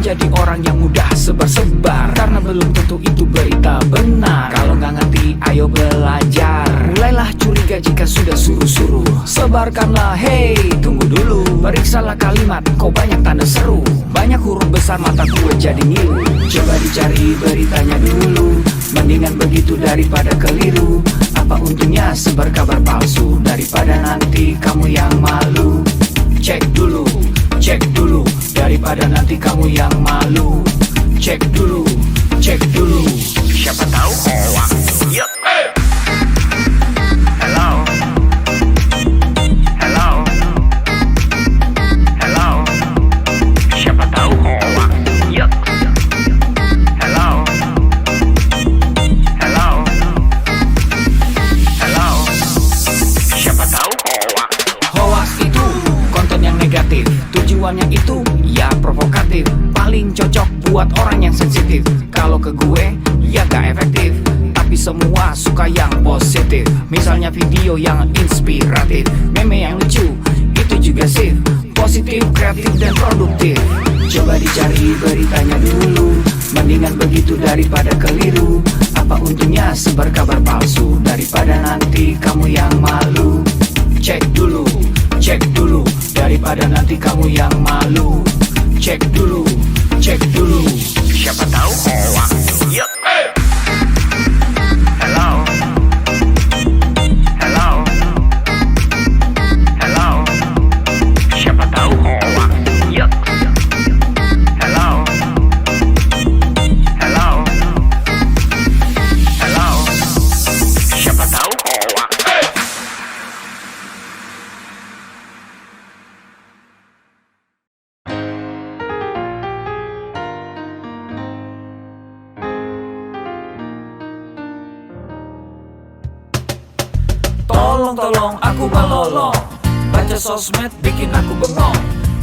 menjadi orang yang mudah sebar-sebar, karena belum tentu itu berita benar. Kalau nggak ngerti, ayo belajar. Mulailah curiga jika sudah suruh-suruh. Sebarkanlah, hey, tunggu dulu. Periksalah kalimat, kok banyak tanda seru. Banyak huruf besar, mata gue jadi ngilu. Coba dicari beritanya dulu, mendingan begitu daripada keliru. Apa untungnya sebar kabar palsu, daripada nanti kamu yang malu. Cek dulu, daripada nanti kamu yang malu. Cek dulu, siapa tahu hoax. Yup. Hello, siapa tahu hoax. Yup. Hello, siapa tahu hoax. Hoax itu konten yang negatif, tujuannya itu ya provokatif. Paling cocok buat orang yang sensitif. Kalau ke gue ya gak efektif, tapi semua suka yang positif. Misalnya video yang inspiratif, meme yang lucu, itu juga sih positif, kreatif, dan produktif. Coba dicari beritanya dulu, mendingan begitu daripada keliru. Apa untungnya sebar kabar palsu, daripada nanti kamu yang malu. Cek dulu, daripada nanti kamu yang malu. Cek dulu, siapa tahu hoax. Yup. Hello, siapa tahu hoax. Yup. Hello, siapa tahu hoax. Tolong aku melolong, baca sosmed bikin aku bengong.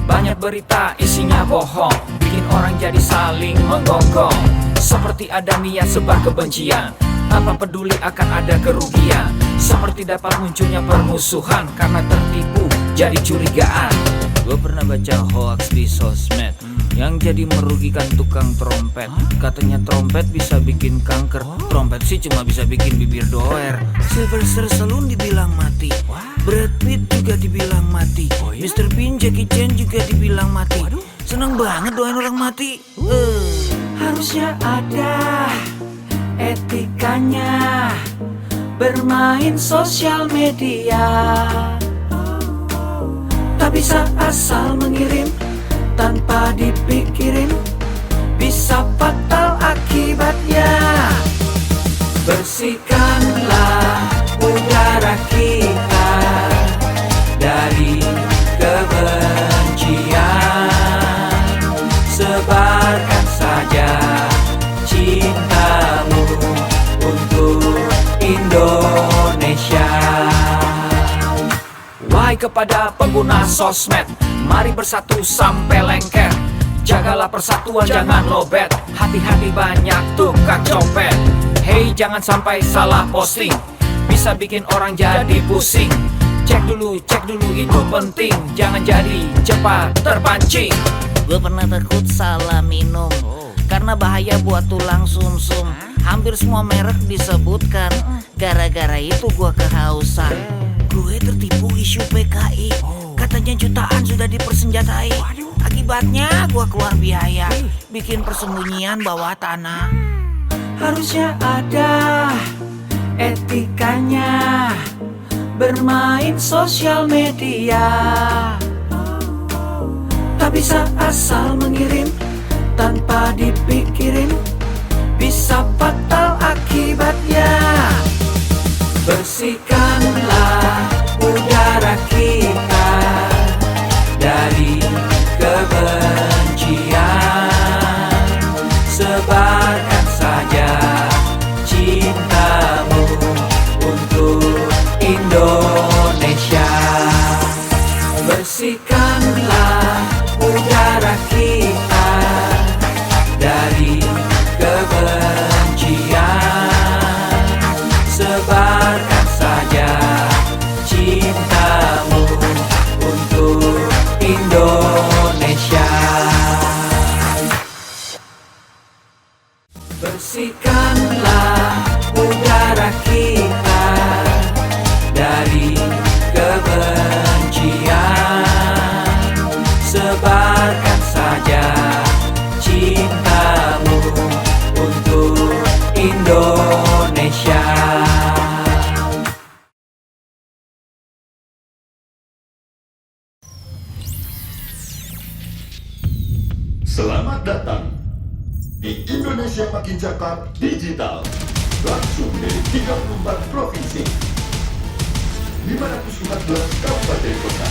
Banyak berita isinya bohong, bikin orang jadi saling menggonggong. Seperti ada niat sebar kebencian, tanpa peduli akan ada kerugian. Seperti dapat munculnya permusuhan, karena tertipu jadi curigaan. Gue pernah baca hoax di sosmed, yang jadi merugikan tukang trompet. Katanya trompet bisa bikin kanker, trompet sih cuma bisa bikin bibir doer. Sylvester Stallone dibilang mati, Brad Pitt juga dibilang mati, Mr. Bean, Jackie Chan juga dibilang mati. Seneng banget doain orang mati. Harusnya ada etikanya bermain sosial media. Tak bisa asal mengirim tanpa dipikirin, bisa fatal akibatnya. Bersihkanlah udara kita dari kebencian. Sebarkan saja cintamu untuk Indonesia. Wahai kepada pengguna sosmed, mari bersatu sampai lengket. Jagalah persatuan, jangan lobet. Hati-hati banyak tukang copet. Hey, jangan sampai salah posting, bisa bikin orang jadi pusing. Cek dulu itu penting, jangan jadi cepat terpancing. Gue pernah takut salah minum, karena bahaya buat tulang sumsum. Hampir semua merek disebutkan, gara-gara itu gue kehausan. Gue tertipu isu PKI, katanya jutaan sudah dipersenjatai. Akibatnya gue keluar biaya, bikin persembunyian bawah tanah. Harusnya ada etikanya bermain sosial media. Tak bisa asal mengirim tanpa dipikirin, bisa fatal akibatnya. Bersihkanlah udara kita dari kebencian. Sebarkan saja cintamu untuk Indonesia. Bersihkanlah udara kita dari kebencian. Sebarkan saja cintamu untuk Indonesia. tebarkan saja cintamu untuk Indonesia. Selamat datang di Indonesia Makin Cakap Digital, langsung dari 34 provinsi, 514 kabupaten kota,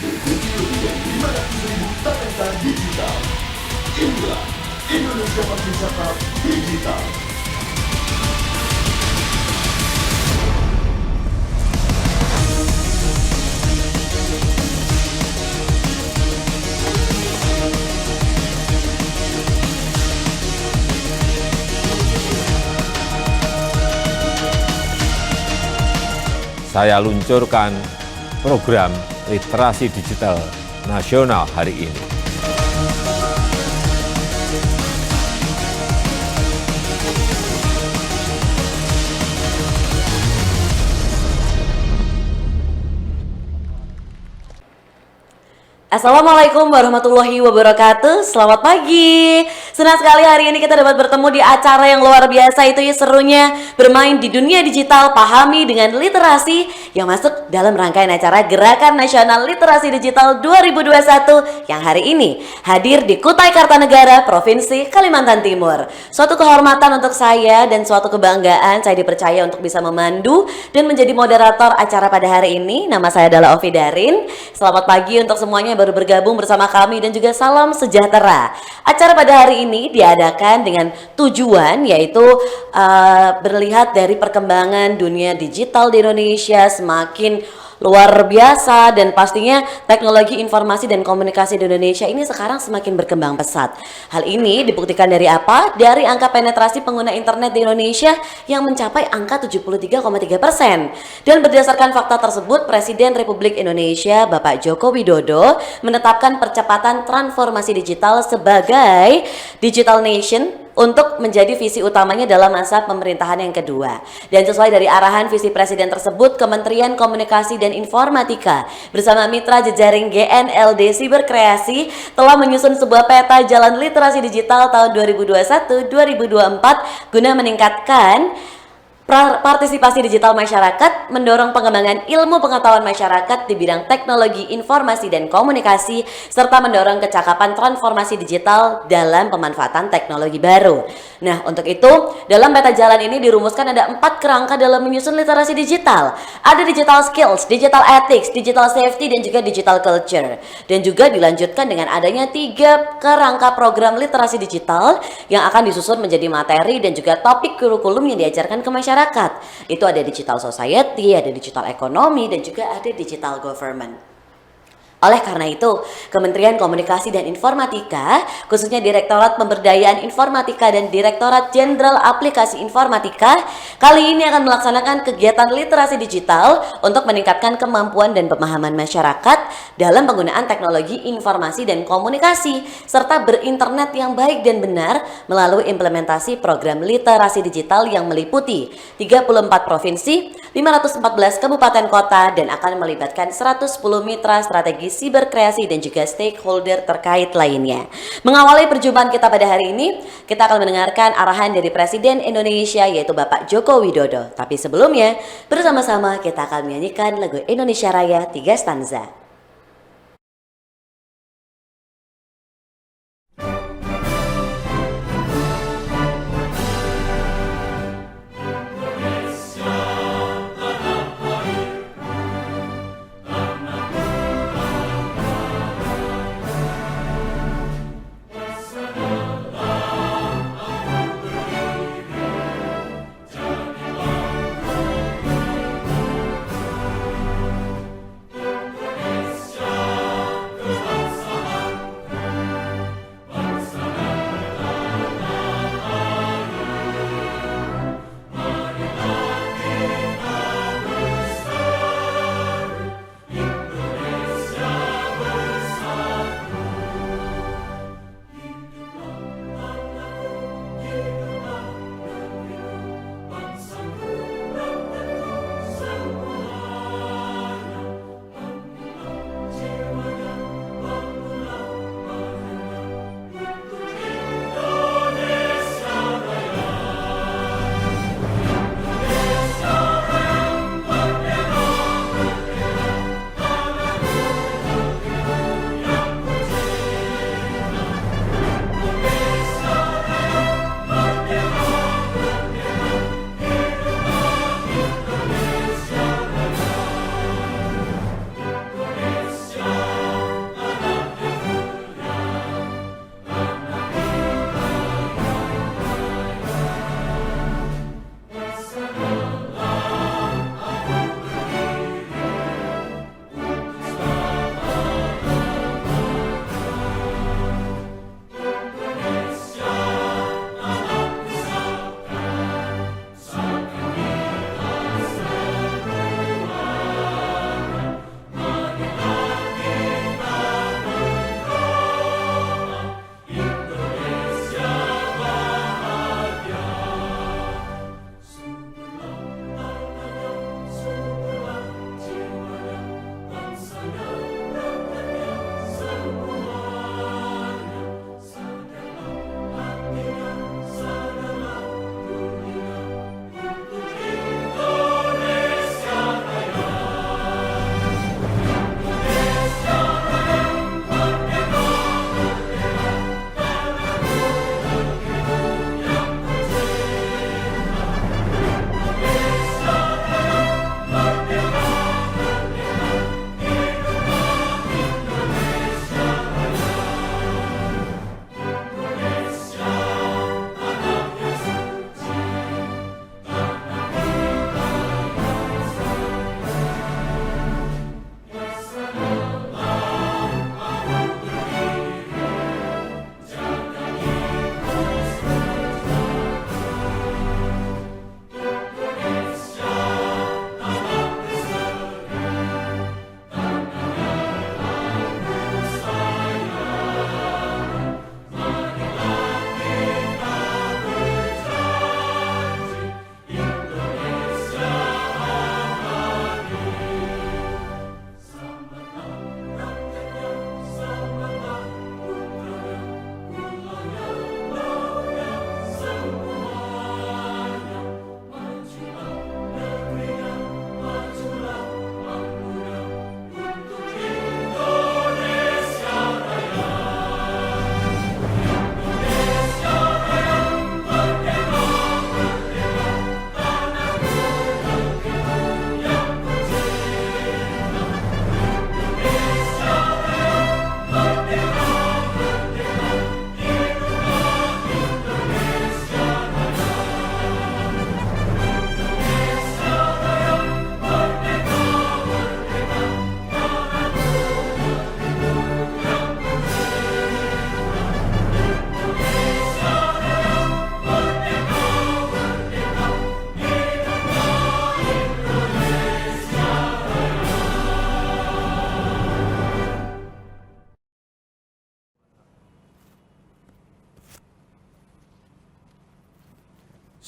diikuti lebih dari 500.000 talenta digital. Inilah Indonesia Makin Cakap Digital. Saya luncurkan program literasi digital nasional hari ini. Assalamualaikum warahmatullahi wabarakatuh. Selamat pagi. Senang sekali hari ini kita dapat bertemu di acara yang luar biasa, itu ya serunya bermain di dunia digital, pahami dengan literasi, yang masuk dalam rangkaian acara Gerakan Nasional Literasi Digital 2021 yang hari ini hadir di Kutai Kartanegara, Provinsi Kalimantan Timur. Suatu kehormatan untuk saya dan suatu kebanggaan saya dipercaya untuk bisa memandu dan menjadi moderator acara pada hari ini. Nama saya adalah Ovi Darin. Selamat pagi untuk semuanya baru bergabung bersama kami dan juga salam sejahtera. Acara pada hari ini diadakan dengan tujuan yaitu berlihat dari perkembangan dunia digital di Indonesia semakin luar biasa, dan pastinya teknologi informasi dan komunikasi di Indonesia ini sekarang semakin berkembang pesat. Hal ini dibuktikan dari apa? Dari angka penetrasi pengguna internet di Indonesia yang mencapai angka 73,3%. Dan berdasarkan fakta tersebut, Presiden Republik Indonesia Bapak Joko Widodo menetapkan percepatan transformasi digital sebagai Digital Nation untuk menjadi visi utamanya dalam masa pemerintahan yang kedua. Dan sesuai dari arahan visi presiden tersebut, Kementerian Komunikasi dan Informatika bersama mitra jejaring GNLD Siberkreasi telah menyusun sebuah peta jalan literasi digital tahun 2021-2024 guna meningkatkan partisipasi digital masyarakat, mendorong pengembangan ilmu pengetahuan masyarakat di bidang teknologi informasi dan komunikasi, serta mendorong kecakapan transformasi digital dalam pemanfaatan teknologi baru. Nah, untuk itu, dalam peta jalan ini dirumuskan ada 4 kerangka dalam menyusun literasi digital. Ada digital skills, digital ethics, digital safety, dan juga digital culture. Dan juga dilanjutkan dengan adanya 3 kerangka program literasi digital yang akan disusun menjadi materi dan juga topik kurikulum yang diajarkan ke masyarakat. Itu ada digital society, ada digital ekonomi, dan juga ada digital government. Oleh karena itu, Kementerian Komunikasi dan Informatika, khususnya Direktorat Pemberdayaan Informatika dan Direktorat Jenderal Aplikasi Informatika, kali ini akan melaksanakan kegiatan literasi digital untuk meningkatkan kemampuan dan pemahaman masyarakat dalam penggunaan teknologi informasi dan komunikasi, serta berinternet yang baik dan benar melalui implementasi program literasi digital yang meliputi 34 provinsi, 514 kabupaten kota, dan akan melibatkan 110 mitra strategi siberkreasi dan juga stakeholder terkait lainnya. Mengawali perjumpaan kita pada hari ini, kita akan mendengarkan arahan dari Presiden Indonesia yaitu Bapak Joko Widodo. Tapi sebelumnya, bersama-sama kita akan menyanyikan lagu Indonesia Raya 3 stanza.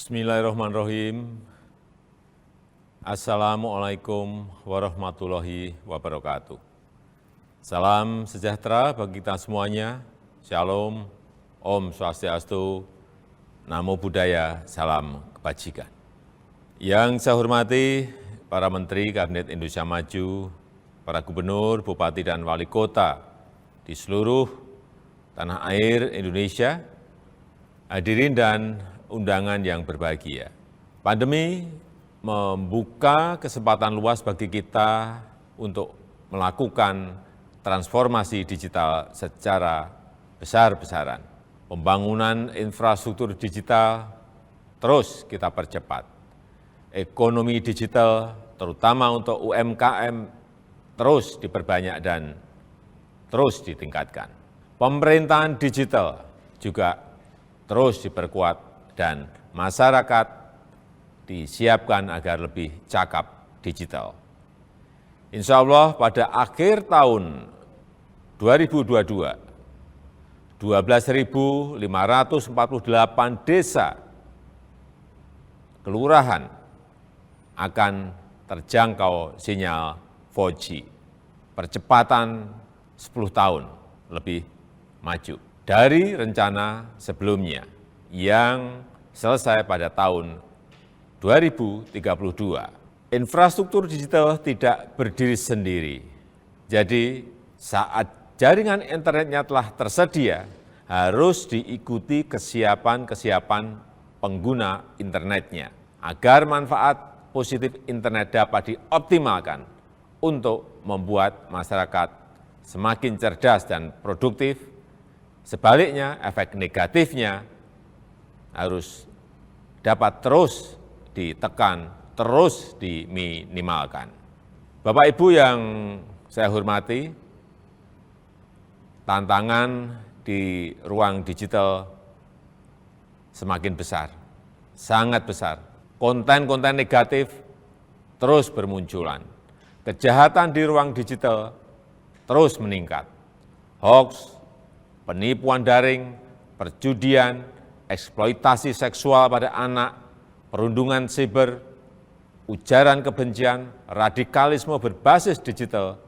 Bismillahirrahmanirrahim. Assalamualaikum warahmatullahi wabarakatuh. Salam sejahtera bagi kita semuanya. Shalom, Om Swastiastu, Namo Buddhaya, salam kebajikan. Yang saya hormati para Menteri Kabinet Indonesia Maju, para Gubernur, Bupati, dan Wali Kota di seluruh tanah air Indonesia, hadirin dan undangan yang berbahagia. Pandemi membuka kesempatan luas bagi kita untuk melakukan transformasi digital secara besar-besaran. Pembangunan infrastruktur digital terus kita percepat. Ekonomi digital, terutama untuk UMKM, terus diperbanyak dan terus ditingkatkan. Pemerintahan digital juga terus diperkuat dan masyarakat disiapkan agar lebih cakap digital. Insya Allah pada akhir tahun 2022, 12.548 desa kelurahan akan terjangkau sinyal 4G. Percepatan 10 tahun lebih maju dari rencana sebelumnya yang selesai pada tahun 2032. Infrastruktur digital tidak berdiri sendiri. Jadi saat jaringan internetnya telah tersedia, harus diikuti kesiapan pengguna internetnya agar manfaat positif internet dapat dioptimalkan untuk membuat masyarakat semakin cerdas dan produktif. Sebaliknya, efek negatifnya harus dapat terus ditekan, terus diminimalkan. Bapak Ibu yang saya hormati, tantangan di ruang digital semakin besar, sangat besar. Konten-konten negatif terus bermunculan. Kejahatan di ruang digital terus meningkat. Hoax, penipuan daring, perjudian, eksploitasi seksual pada anak, perundungan siber, ujaran kebencian, radikalisme berbasis digital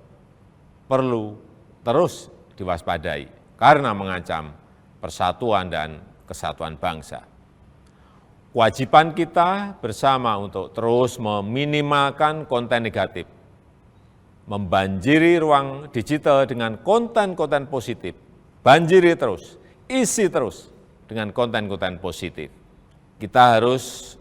perlu terus diwaspadai karena mengancam persatuan dan kesatuan bangsa. Kewajiban kita bersama untuk terus meminimalkan konten negatif, membanjiri ruang digital dengan konten-konten positif, banjiri terus, isi terus dengan konten-konten positif. Kita harus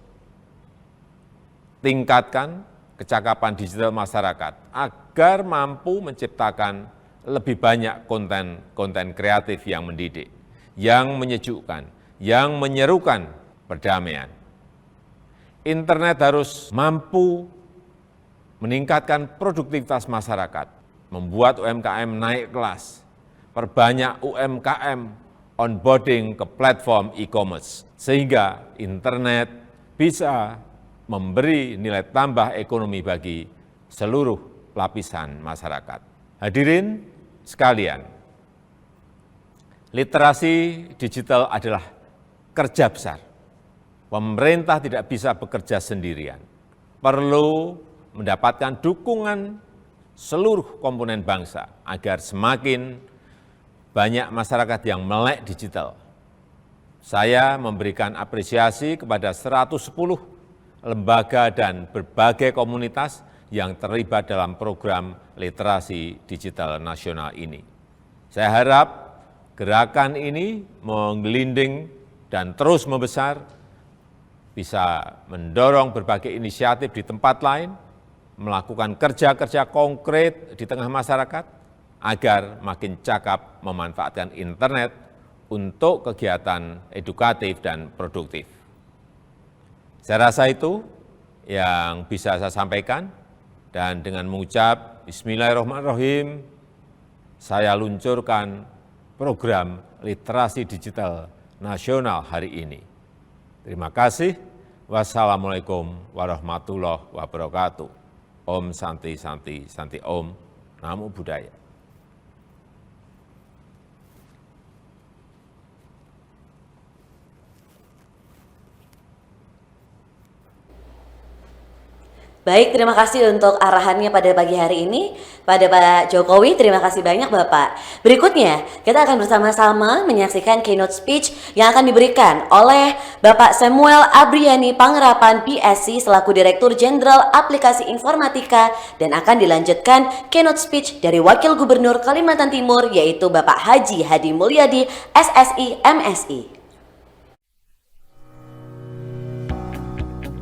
tingkatkan kecakapan digital masyarakat agar mampu menciptakan lebih banyak konten kreatif yang mendidik, yang menyejukkan, yang menyerukan perdamaian. Internet harus mampu meningkatkan produktivitas masyarakat, membuat UMKM naik kelas, perbanyak UMKM onboarding ke platform e-commerce, sehingga internet bisa memberi nilai tambah ekonomi bagi seluruh lapisan masyarakat. Hadirin sekalian, literasi digital adalah kerja besar. Pemerintah tidak bisa bekerja sendirian. Perlu mendapatkan dukungan seluruh komponen bangsa agar semakin banyak masyarakat yang melek digital. Saya memberikan apresiasi kepada 110 lembaga dan berbagai komunitas yang terlibat dalam program literasi digital nasional ini. Saya harap gerakan ini menggelinding dan terus membesar, bisa mendorong berbagai inisiatif di tempat lain, melakukan kerja-kerja konkret di tengah masyarakat, agar makin cakap memanfaatkan internet untuk kegiatan edukatif dan produktif. Saya rasa itu yang bisa saya sampaikan, dan dengan mengucap Bismillahirrahmanirrahim, saya luncurkan program literasi digital nasional hari ini. Terima kasih. Wassalamualaikum warahmatullahi wabarakatuh. Om Santi Santi Santi Om. Namo Buddhaya. Baik, terima kasih untuk arahannya pada pagi hari ini. Pada Pak Jokowi, terima kasih banyak Bapak. Berikutnya, kita akan bersama-sama menyaksikan keynote speech yang akan diberikan oleh Bapak Samuel Abriani Pangerapan PSC selaku Direktur Jenderal Aplikasi Informatika, dan akan dilanjutkan keynote speech dari Wakil Gubernur Kalimantan Timur yaitu Bapak Haji Hadi Mulyadi SSI MSI.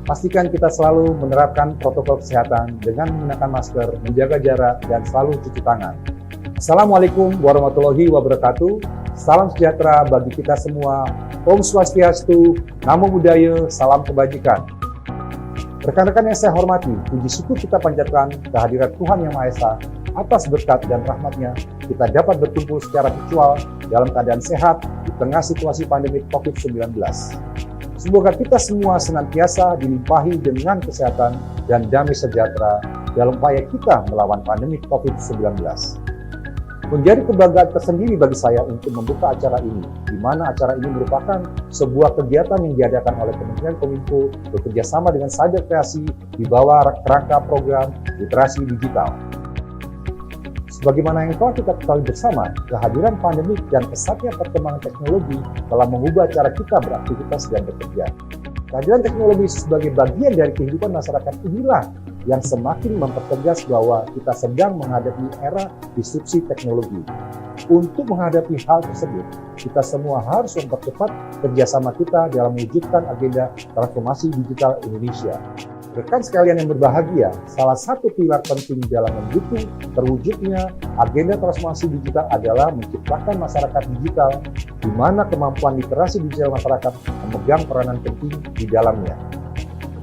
Pastikan kita selalu menerapkan protokol kesehatan dengan menggunakan masker, menjaga jarak, dan selalu cuci tangan. Assalamualaikum warahmatullahi wabarakatuh. Salam sejahtera bagi kita semua. Om Swastiastu, Namo Buddhaya, salam kebajikan. Rekan-rekan yang saya hormati, puji syukur kita panjatkan kehadirat Tuhan Yang Maha Esa. Atas berkat dan rahmatnya, kita dapat berkumpul secara virtual dalam keadaan sehat di tengah situasi pandemi COVID-19. Semoga kita semua senantiasa dilimpahi dengan kesehatan dan damai sejahtera dalam upaya kita melawan pandemi COVID-19. Menjadi kebanggaan tersendiri bagi saya untuk membuka acara ini, di mana acara ini merupakan sebuah kegiatan yang diadakan oleh Kementerian Kominfo bekerjasama dengan Cyber Kreasi di bawah kerangka program literasi digital. Sebagaimana yang telah kita ketahui bersama, kehadiran pandemi dan pesatnya perkembangan teknologi telah mengubah cara kita beraktivitas dan bekerja. Kehadiran teknologi sebagai bagian dari kehidupan masyarakat inilah yang semakin mempertegas bahwa kita sedang menghadapi era disrupsi teknologi. Untuk menghadapi hal tersebut, kita semua harus mempercepat kerjasama kita dalam mewujudkan agenda transformasi digital Indonesia. Rekan sekalian yang berbahagia, salah satu pilar penting dalam mendukung terwujudnya agenda transformasi digital adalah menciptakan masyarakat digital di mana kemampuan literasi digital masyarakat memegang peranan penting di dalamnya.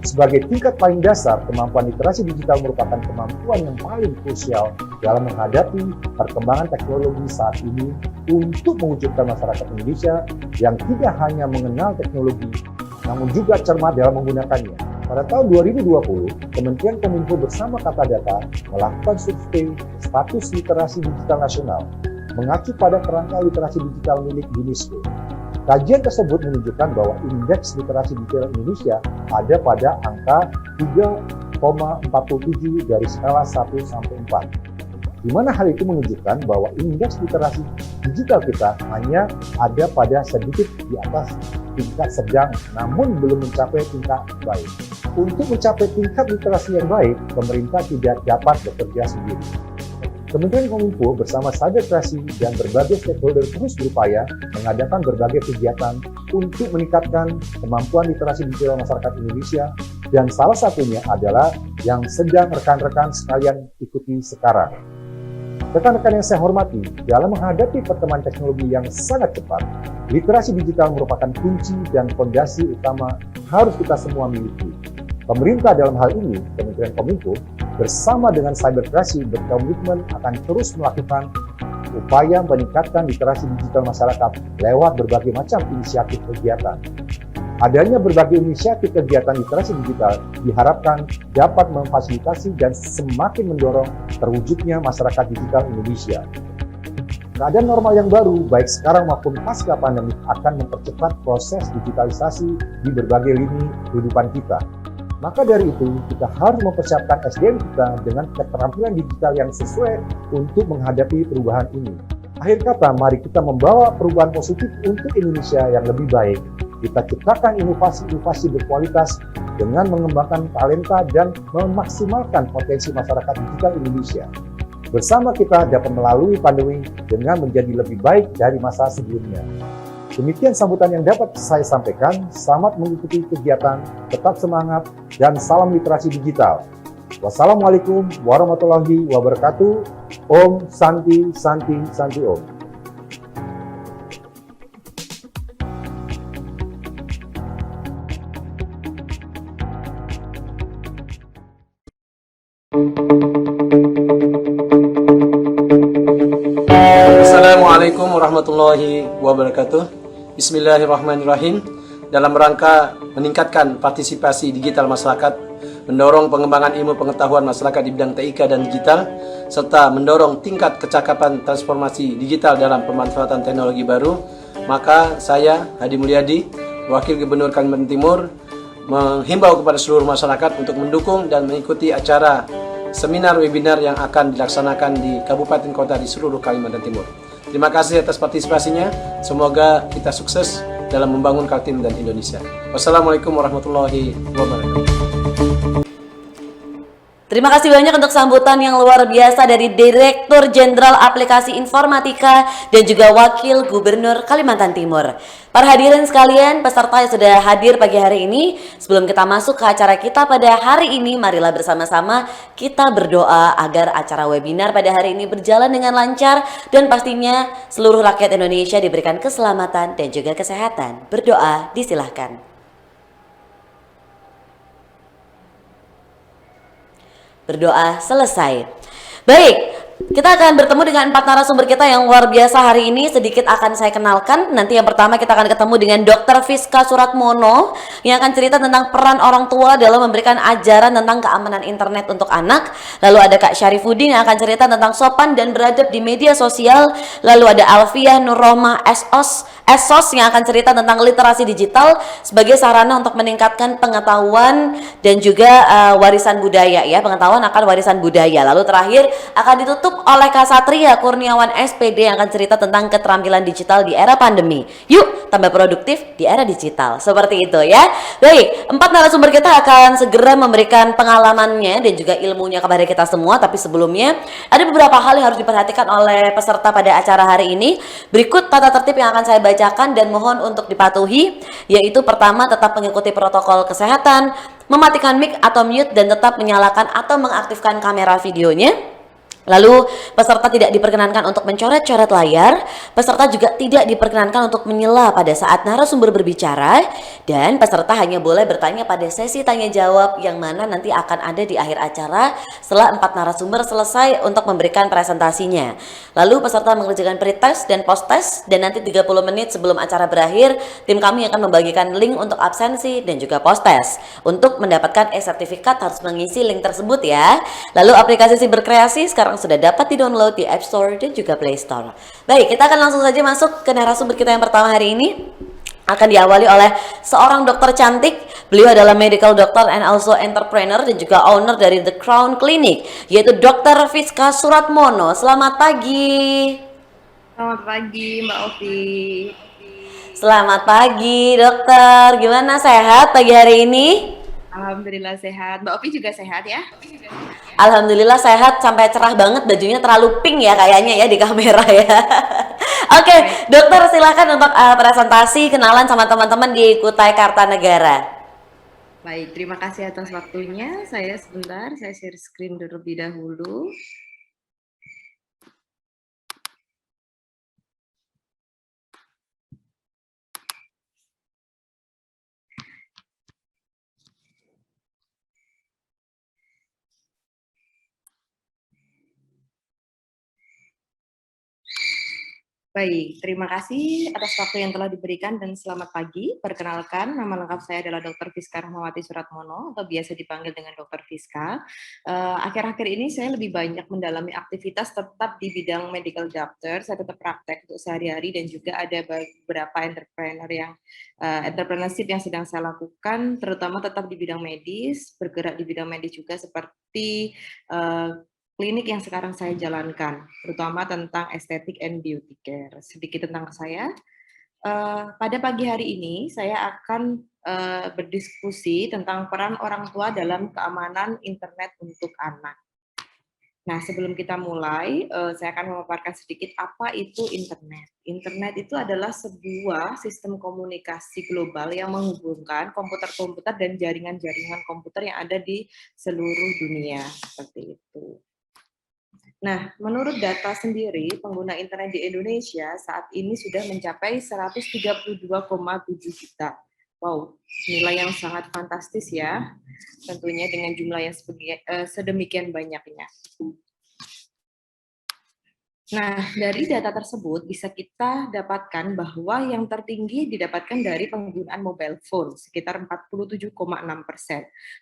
Sebagai tingkat paling dasar, kemampuan literasi digital merupakan kemampuan yang paling krusial dalam menghadapi perkembangan teknologi saat ini untuk mewujudkan masyarakat Indonesia yang tidak hanya mengenal teknologi, namun juga cermat dalam menggunakannya. Pada tahun 2020, Kementerian Kominfo bersama Kata Data melakukan survei status literasi digital nasional, mengacu pada kerangka literasi digital milik UNESCO. Kajian tersebut menunjukkan bahwa indeks literasi digital Indonesia ada pada angka 3,47 dari skala 1 sampai 4. Di mana hal itu menunjukkan bahwa indeks literasi digital kita hanya ada pada sedikit di atas tingkat sedang, namun belum mencapai tingkat baik. Untuk mencapai tingkat literasi yang baik, pemerintah tidak dapat bekerja sendiri. Kementerian Kominfo bersama Cyber Kreasi dan berbagai stakeholder terus berupaya mengadakan berbagai kegiatan untuk meningkatkan kemampuan literasi digital masyarakat Indonesia, dan salah satunya adalah yang sedang rekan-rekan sekalian ikuti sekarang. Rekan-rekan yang saya hormati, dalam menghadapi perkembangan teknologi yang sangat cepat, literasi digital merupakan kunci dan fondasi utama harus kita semua miliki. Pemerintah dalam hal ini, Kementerian Kominfo, bersama dengan Cyber Kreasi berkomitmen akan terus melakukan upaya meningkatkan literasi digital masyarakat lewat berbagai macam inisiatif kegiatan. Adanya berbagai inisiatif kegiatan literasi digital diharapkan dapat memfasilitasi dan semakin mendorong terwujudnya masyarakat digital Indonesia. Keadaan normal yang baru, baik sekarang maupun pasca pandemi, akan mempercepat proses digitalisasi di berbagai lini kehidupan kita. Maka dari itu, kita harus mempersiapkan SDM kita dengan keterampilan digital yang sesuai untuk menghadapi perubahan ini. Akhir kata, mari kita membawa perubahan positif untuk Indonesia yang lebih baik. Kita ciptakan inovasi-inovasi berkualitas dengan mengembangkan talenta dan memaksimalkan potensi masyarakat digital Indonesia. Bersama kita dapat melalui pandemi dengan menjadi lebih baik dari masa sebelumnya. Demikian sambutan yang dapat saya sampaikan. Selamat mengikuti kegiatan, tetap semangat, dan salam literasi digital. Wassalamualaikum warahmatullahi wabarakatuh. Om Santi Santi Santi Om. Assalamualaikum warahmatullahi wabarakatuh. Bismillahirrahmanirrahim. Dalam rangka meningkatkan partisipasi digital masyarakat, mendorong pengembangan ilmu pengetahuan masyarakat di bidang TIK dan digital, serta mendorong tingkat kecakapan transformasi digital dalam pemanfaatan teknologi baru, maka saya, Hadi Mulyadi, Wakil Gubernur Kalimantan Timur, menghimbau kepada seluruh masyarakat untuk mendukung dan mengikuti acara seminar webinar yang akan dilaksanakan di kabupaten kota di seluruh Kalimantan Timur. Terima kasih atas partisipasinya. Semoga kita sukses dalam membangun Kaltim dan Indonesia. Wassalamualaikum warahmatullahi wabarakatuh. Terima kasih banyak untuk sambutan yang luar biasa dari Direktur Jenderal Aplikasi Informatika dan juga Wakil Gubernur Kalimantan Timur. Para hadirin sekalian, peserta yang sudah hadir pagi hari ini, sebelum kita masuk ke acara kita pada hari ini, marilah bersama-sama kita berdoa agar acara webinar pada hari ini berjalan dengan lancar dan pastinya seluruh rakyat Indonesia diberikan keselamatan dan juga kesehatan. Berdoa disilahkan. Berdoa selesai. Baik, kita akan bertemu dengan 4 narasumber kita yang luar biasa hari ini. Sedikit akan saya kenalkan. Nanti yang pertama kita akan ketemu dengan Dr. Fiska Suratmono yang akan cerita tentang peran orang tua dalam memberikan ajaran tentang keamanan internet untuk anak. Lalu ada Kak Syarifuddin yang akan cerita tentang sopan dan beradab di media sosial. Lalu ada Alfiah Nurrohmah Esos yang akan cerita tentang literasi digital sebagai sarana untuk meningkatkan pengetahuan dan juga warisan budaya ya, pengetahuan akan warisan budaya. Lalu terakhir akan ditutup oleh Kak Satria Kurniawan SPD yang akan cerita tentang keterampilan digital di era pandemi. Yuk, tambah produktif di era digital. Seperti itu ya. Baik, 4 narasumber kita akan segera memberikan pengalamannya dan juga ilmunya kepada kita semua. Tapi sebelumnya ada beberapa hal yang harus diperhatikan oleh peserta pada acara hari ini. Berikut tata tertib yang akan saya bacakan dan mohon untuk dipatuhi, yaitu pertama, tetap mengikuti protokol kesehatan, mematikan mic atau mute dan tetap menyalakan atau mengaktifkan kamera videonya. Lalu peserta tidak diperkenankan untuk mencoret-coret layar, peserta juga tidak diperkenankan untuk menyela pada saat narasumber berbicara, dan peserta hanya boleh bertanya pada sesi tanya jawab yang mana nanti akan ada di akhir acara setelah 4 narasumber selesai untuk memberikan presentasinya. Lalu peserta mengerjakan pre-test dan post-test, dan nanti 30 menit sebelum acara berakhir, tim kami akan membagikan link untuk absensi dan juga post-test. Untuk mendapatkan e-sertifikat harus mengisi link tersebut ya. Lalu aplikasi Siberkreasi sekarang sudah dapat di-download di App Store dan juga Play Store. Baik, kita akan langsung saja masuk ke narasumber kita yang pertama hari ini. Akan diawali oleh seorang dokter cantik. Beliau adalah medical doctor and also entrepreneur dan juga owner dari The Crown Clinic, yaitu Dr. Fiska Suratmono. Selamat pagi. Selamat pagi Mbak Ovi. Selamat pagi dokter. Gimana, sehat pagi hari ini? Alhamdulillah sehat. Mbak Ovi juga sehat ya? Alhamdulillah sehat, sampai cerah banget, bajunya terlalu pink ya kayaknya ya di kamera ya. Oke, dokter silakan untuk presentasi, kenalan sama teman-teman di Kutai Kartanegara. Baik, terima kasih atas waktunya. Saya share screen terlebih dahulu. Baik, terima kasih atas waktu yang telah diberikan dan selamat pagi. Perkenalkan, nama lengkap saya adalah Dr. Fiska Rahmawati Suratmono atau biasa dipanggil dengan Dr. Fiska. Akhir-akhir ini saya lebih banyak mendalami aktivitas tetap di bidang medical doctor. Saya tetap praktek untuk sehari-hari dan juga ada beberapa entrepreneurship yang sedang saya lakukan, terutama tetap di bidang medis, bergerak di bidang medis juga seperti klinik yang sekarang saya jalankan, terutama tentang estetik and beauty care. Sedikit tentang saya. Pada pagi hari ini, saya akan berdiskusi tentang peran orang tua dalam keamanan internet untuk anak. Nah, sebelum kita mulai, saya akan memaparkan sedikit apa itu internet. Internet itu adalah sebuah sistem komunikasi global yang menghubungkan komputer-komputer dan jaringan-jaringan komputer yang ada di seluruh dunia. Seperti itu. Nah, menurut data sendiri, pengguna internet di Indonesia saat ini sudah mencapai 132,7 juta. Wow, nilai yang sangat fantastis ya, tentunya dengan jumlah yang sedemikian banyaknya. Nah, dari data tersebut bisa kita dapatkan bahwa yang tertinggi didapatkan dari penggunaan mobile phone, sekitar 47,6%.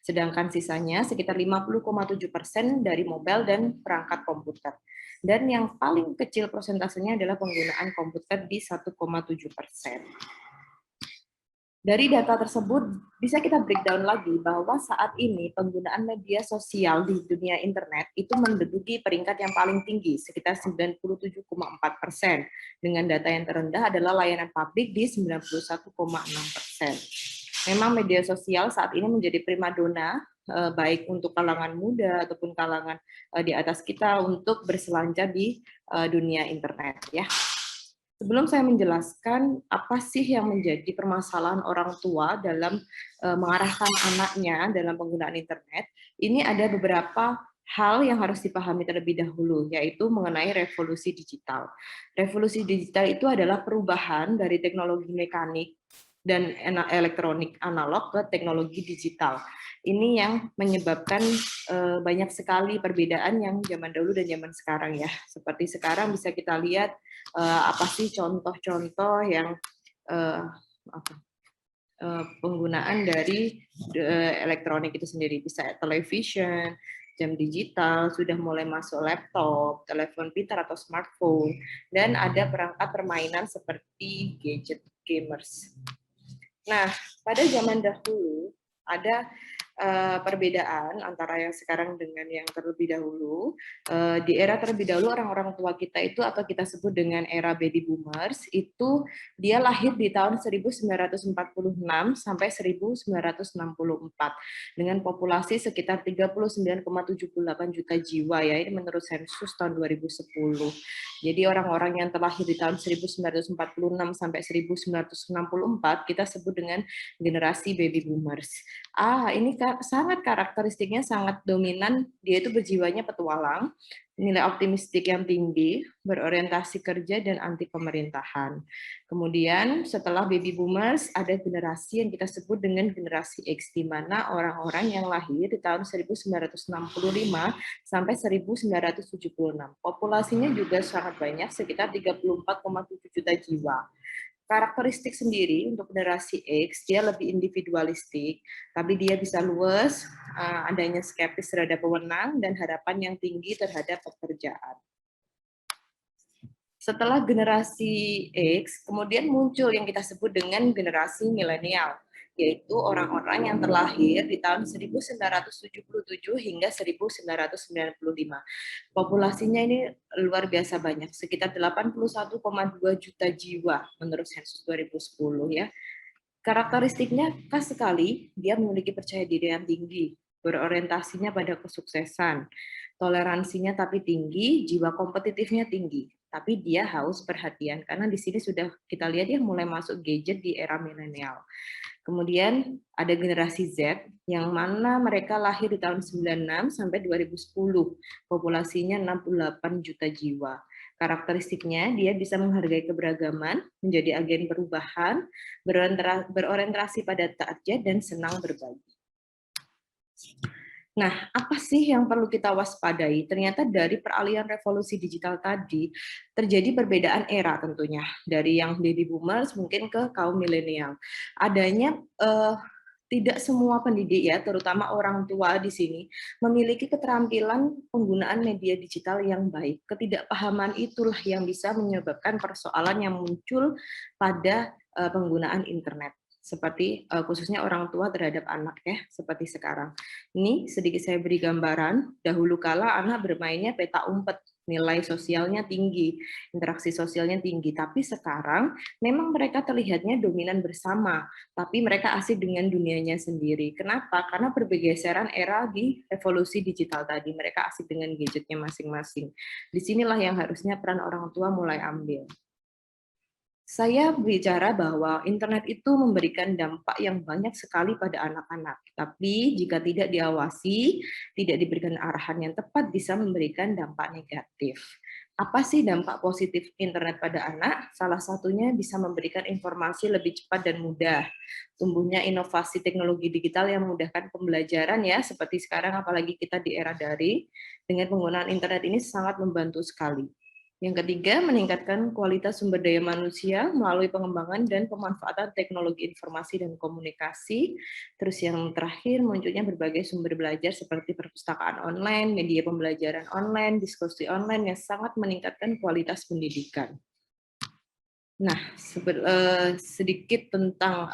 Sedangkan sisanya sekitar 50,7% dari mobile dan perangkat komputer. Dan yang paling kecil persentasenya adalah penggunaan komputer di 1,7%. Dari data tersebut bisa kita breakdown lagi bahwa saat ini penggunaan media sosial di dunia internet itu menduduki peringkat yang paling tinggi sekitar 97,4%. Dengan data yang terendah adalah layanan publik di 91,6%. Memang media sosial saat ini menjadi primadona baik untuk kalangan muda ataupun kalangan di atas kita untuk berselancar di dunia internet ya. Sebelum saya menjelaskan apa sih yang menjadi permasalahan orang tua dalam mengarahkan anaknya dalam penggunaan internet, ini ada beberapa hal yang harus dipahami terlebih dahulu, yaitu mengenai revolusi digital. Revolusi digital itu adalah perubahan dari teknologi mekanik dan elektronik analog ke teknologi digital. Ini yang menyebabkan banyak sekali perbedaan yang zaman dahulu dan zaman sekarang ya. Seperti sekarang bisa kita lihat apa sih contoh-contoh yang penggunaan dari elektronik itu sendiri, bisa television, jam digital, sudah mulai masuk laptop, telepon pintar atau smartphone, dan ada perangkat permainan seperti gadget gamers. Nah, pada zaman dahulu ada perbedaan antara yang sekarang dengan yang terlebih dahulu. Di era terlebih dahulu orang-orang tua kita itu atau kita sebut dengan era baby boomers itu dia lahir di tahun 1946 sampai 1964 dengan populasi sekitar 39,78 juta jiwa ya, ini menurut sensus tahun 2010. Jadi orang-orang yang terlahir di tahun 1946 sampai 1964 kita sebut dengan generasi baby boomers. Ini sangat karakteristiknya sangat dominan, dia itu berjiwanya petualang, nilai optimistik yang tinggi, berorientasi kerja dan anti pemerintahan. Kemudian setelah baby boomers ada generasi yang kita sebut dengan generasi X, di mana orang-orang yang lahir di tahun 1965 sampai 1976. Populasinya juga sangat banyak, sekitar 34,7 juta jiwa. Karakteristik sendiri untuk generasi X, dia lebih individualistik, tapi dia bisa luas, adanya skeptis terhadap wewenang, dan harapan yang tinggi terhadap pekerjaan. Setelah generasi X, kemudian muncul yang kita sebut dengan generasi milenial, yaitu orang-orang yang terlahir di tahun 1977 hingga 1995. Populasinya ini luar biasa banyak, sekitar 81,2 juta jiwa menurut sensus 2010 ya. Karakteristiknya khas sekali, dia memiliki percaya diri yang tinggi, berorientasinya pada kesuksesan, toleransinya tapi tinggi, jiwa kompetitifnya tinggi, tapi dia haus perhatian karena di sini sudah kita lihat dia mulai masuk gadget di era milenial. Kemudian ada generasi Z yang mana mereka lahir di tahun 96 sampai 2010, populasinya 68 juta jiwa. Karakteristiknya dia bisa menghargai keberagaman, menjadi agen perubahan, berorientasi pada taat dan senang berbagi. Nah, apa sih yang perlu kita waspadai? Ternyata dari peralihan revolusi digital tadi, terjadi perbedaan era tentunya. Dari yang baby boomers mungkin ke kaum milenial. Adanya tidak semua pendidik ya, terutama orang tua di sini, memiliki keterampilan penggunaan media digital yang baik. Ketidakpahaman itulah yang bisa menyebabkan persoalan yang muncul pada penggunaan internet. Seperti khususnya orang tua terhadap anak ya, seperti sekarang. Ini sedikit saya beri gambaran, dahulu kala anak bermainnya peta umpet, nilai sosialnya tinggi, interaksi sosialnya tinggi, tapi sekarang memang mereka terlihatnya dominan bersama, tapi mereka asik dengan dunianya sendiri. Kenapa? Karena pergeseran era di revolusi digital tadi, mereka asik dengan gadgetnya masing-masing. Disinilah yang harusnya peran orang tua mulai ambil. Saya bicara bahwa internet itu memberikan dampak yang banyak sekali pada anak-anak, tapi jika tidak diawasi, tidak diberikan arahan yang tepat, bisa memberikan dampak negatif. Apa sih dampak positif internet pada anak? Salah satunya bisa memberikan informasi lebih cepat dan mudah. Tumbuhnya inovasi teknologi digital yang memudahkan pembelajaran ya, seperti sekarang apalagi kita di era daring, dengan penggunaan internet ini sangat membantu sekali. Yang ketiga, meningkatkan kualitas sumber daya manusia melalui pengembangan dan pemanfaatan teknologi informasi dan komunikasi. Terus yang terakhir, munculnya berbagai sumber belajar seperti perpustakaan online, media pembelajaran online, diskusi online yang sangat meningkatkan kualitas pendidikan. Nah, sedikit tentang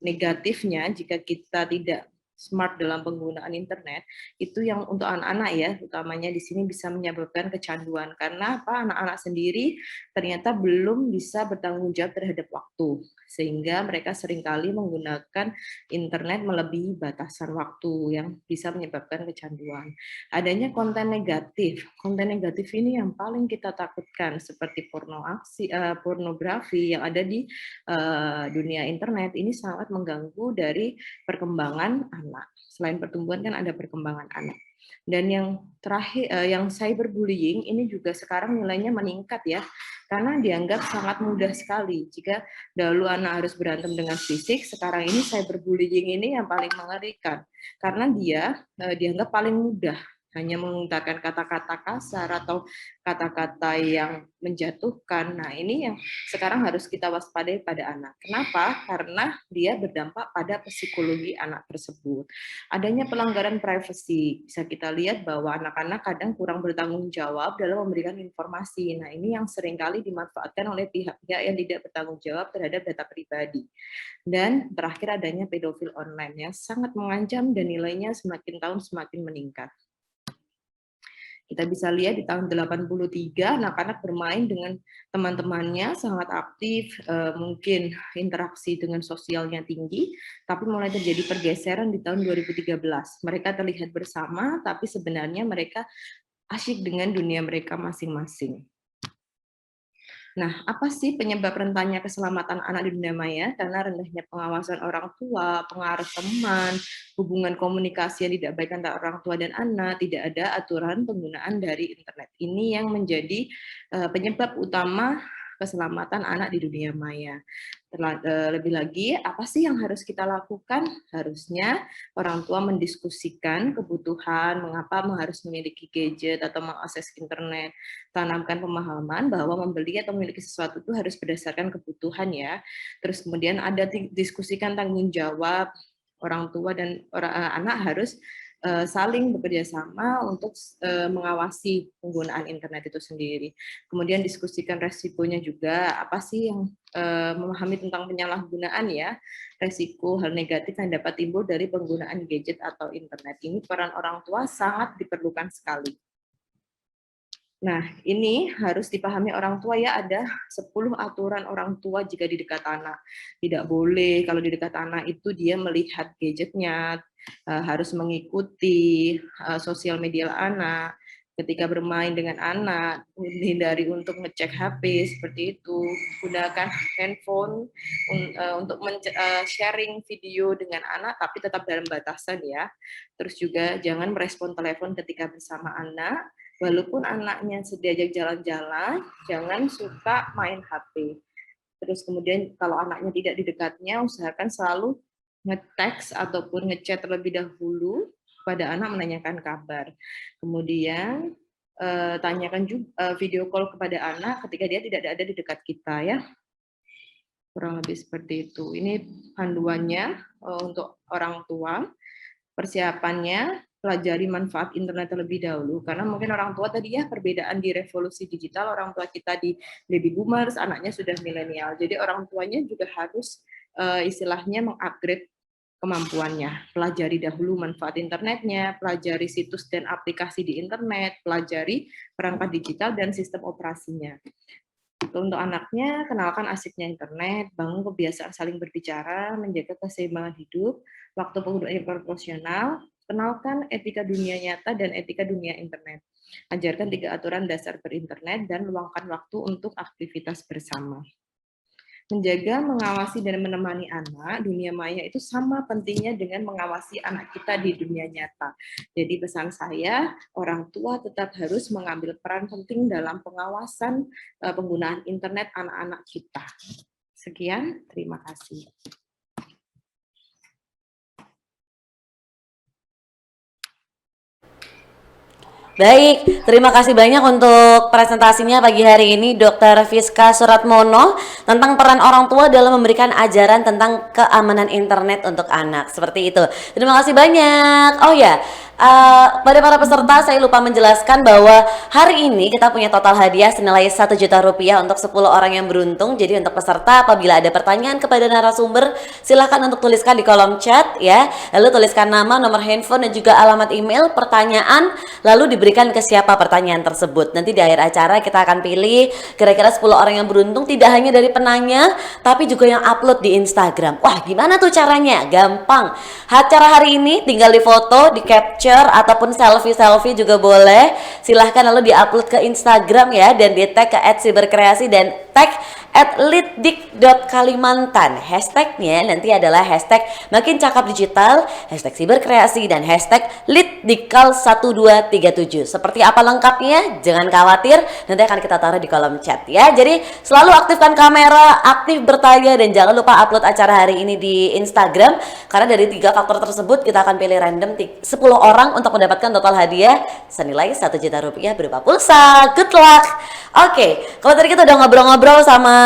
negatifnya jika kita tidak smart dalam penggunaan internet, itu yang untuk anak-anak ya, utamanya di sini bisa menyebabkan kecanduan. Karena apa? Anak-anak sendiri ternyata belum bisa bertanggung jawab terhadap waktu, sehingga mereka seringkali menggunakan internet melebihi batasan waktu yang bisa menyebabkan kecanduan. Adanya konten negatif ini yang paling kita takutkan, seperti pornografi yang ada di dunia internet. Ini sangat mengganggu dari perkembangan anak. Selain pertumbuhan kan ada perkembangan anak. Dan yang terakhir, yang cyberbullying ini juga sekarang nilainya meningkat ya, karena dianggap sangat mudah sekali. Jika dahulu anak harus berantem dengan fisik, sekarang ini cyberbullying ini yang paling mengerikan, karena dia dianggap paling mudah, hanya mengungkapkan kata-kata kasar atau kata-kata yang menjatuhkan. Nah, ini yang sekarang harus kita waspadai pada anak. Kenapa? Karena dia berdampak pada psikologi anak tersebut. Adanya pelanggaran privasi, bisa kita lihat bahwa anak-anak kadang kurang bertanggung jawab dalam memberikan informasi. Nah, ini yang seringkali dimanfaatkan oleh pihak-pihak yang tidak bertanggung jawab terhadap data pribadi. Dan terakhir adanya pedofil online yang sangat mengancam dan nilainya semakin tahun semakin meningkat. Kita bisa lihat di tahun 83 anak-anak bermain dengan teman-temannya sangat aktif, mungkin interaksi dengan sosialnya tinggi, tapi mulai terjadi pergeseran di tahun 2013. Mereka terlihat bersama, tapi sebenarnya mereka asyik dengan dunia mereka masing-masing. Nah, apa sih penyebab rentannya keselamatan anak di dunia maya? Karena rendahnya pengawasan orang tua, pengaruh teman, hubungan komunikasi yang tidak baik antara orang tua dan anak, tidak ada aturan penggunaan dari internet. Ini yang menjadi penyebab utama keselamatan anak di dunia maya. Lebih lagi, apa sih yang harus kita lakukan? Harusnya orang tua mendiskusikan kebutuhan, mengapa harus memiliki gadget atau mengakses internet, tanamkan pemahaman bahwa membeli atau memiliki sesuatu itu harus berdasarkan kebutuhan ya. Terus kemudian ada diskusikan tanggung jawab, orang tua dan anak harus saling bekerja sama untuk mengawasi penggunaan internet itu sendiri. Kemudian diskusikan resikonya juga, apa sih yang memahami tentang penyalahgunaan ya, resiko hal negatif yang dapat timbul dari penggunaan gadget atau internet. Ini peran orang tua sangat diperlukan sekali. Nah, ini harus dipahami orang tua ya, ada 10 aturan orang tua jika di dekat anak. Tidak boleh kalau di dekat anak itu dia melihat gadgetnya, harus mengikuti sosial media anak. Ketika bermain dengan anak, hindari untuk ngecek HP seperti itu. Gunakan handphone untuk sharing video dengan anak, tapi tetap dalam batasan ya. Terus juga jangan merespon telepon ketika bersama anak. Walaupun anaknya diajak jalan-jalan, jangan suka main HP. Terus kemudian kalau anaknya tidak di dekatnya, usahakan selalu nge-text ataupun ngechat terlebih dahulu pada anak menanyakan kabar. Kemudian tanyakan juga video call kepada anak ketika dia tidak ada di dekat kita ya. Kurang lebih seperti itu. Ini panduannya untuk orang tua. Persiapannya, pelajari manfaat internet terlebih dahulu, karena mungkin orang tua tadi ya, perbedaan di revolusi digital, orang tua kita di baby boomers, anaknya sudah milenial, jadi orang tuanya juga harus istilahnya mengupgrade kemampuannya. Pelajari dahulu manfaat internetnya, pelajari situs dan aplikasi di internet, pelajari perangkat digital dan sistem operasinya. Untuk anaknya, kenalkan asiknya internet, bangun kebiasaan saling berbicara, menjaga keseimbangan hidup, waktu penggunaan yang proporsional, kenalkan etika dunia nyata dan etika dunia internet. Ajarkan 3 aturan dasar berinternet dan luangkan waktu untuk aktivitas bersama. Menjaga, mengawasi, dan menemani anak, dunia maya itu sama pentingnya dengan mengawasi anak kita di dunia nyata. Jadi pesan saya, orang tua tetap harus mengambil peran penting dalam pengawasan penggunaan internet anak-anak kita. Sekian, terima kasih. Baik, terima kasih banyak untuk presentasinya pagi hari ini Dr. Fiska Suratmono tentang peran orang tua dalam memberikan ajaran tentang keamanan internet untuk anak. Seperti itu. Terima kasih banyak. Oh ya, pada para peserta saya lupa menjelaskan bahwa hari ini kita punya total hadiah senilai 1 juta rupiah untuk 10 orang yang beruntung. Jadi untuk peserta apabila ada pertanyaan kepada narasumber silahkan untuk tuliskan di kolom chat ya. Lalu tuliskan nama, nomor handphone dan juga alamat email, pertanyaan, lalu diberikan ke siapa pertanyaan tersebut. Nanti di akhir acara kita akan pilih kira-kira 10 orang yang beruntung, tidak hanya dari penanya tapi juga yang upload di Instagram. Wah, gimana tuh caranya? Gampang. Acara hari ini tinggal di foto, di capture ataupun selfie juga boleh. Silahkan lalu di-upload ke Instagram ya, dan di tag ke @siberkreasi dan tag @litdik.kalimantan. Hashtagnya nanti adalah hashtag makin cakap digital, hashtag siberkreasi, dan hashtag litdikal1237. Seperti apa lengkapnya? Jangan khawatir, nanti akan kita taruh di kolom chat ya. Jadi selalu aktifkan kamera, aktif bertanya, dan jangan lupa upload acara hari ini di Instagram. Karena dari 3 faktor tersebut kita akan pilih random 10 orang untuk mendapatkan total hadiah senilai 1 juta rupiah berupa pulsa. Good luck. Oke, kalau tadi kita udah ngobrol-ngobrol sama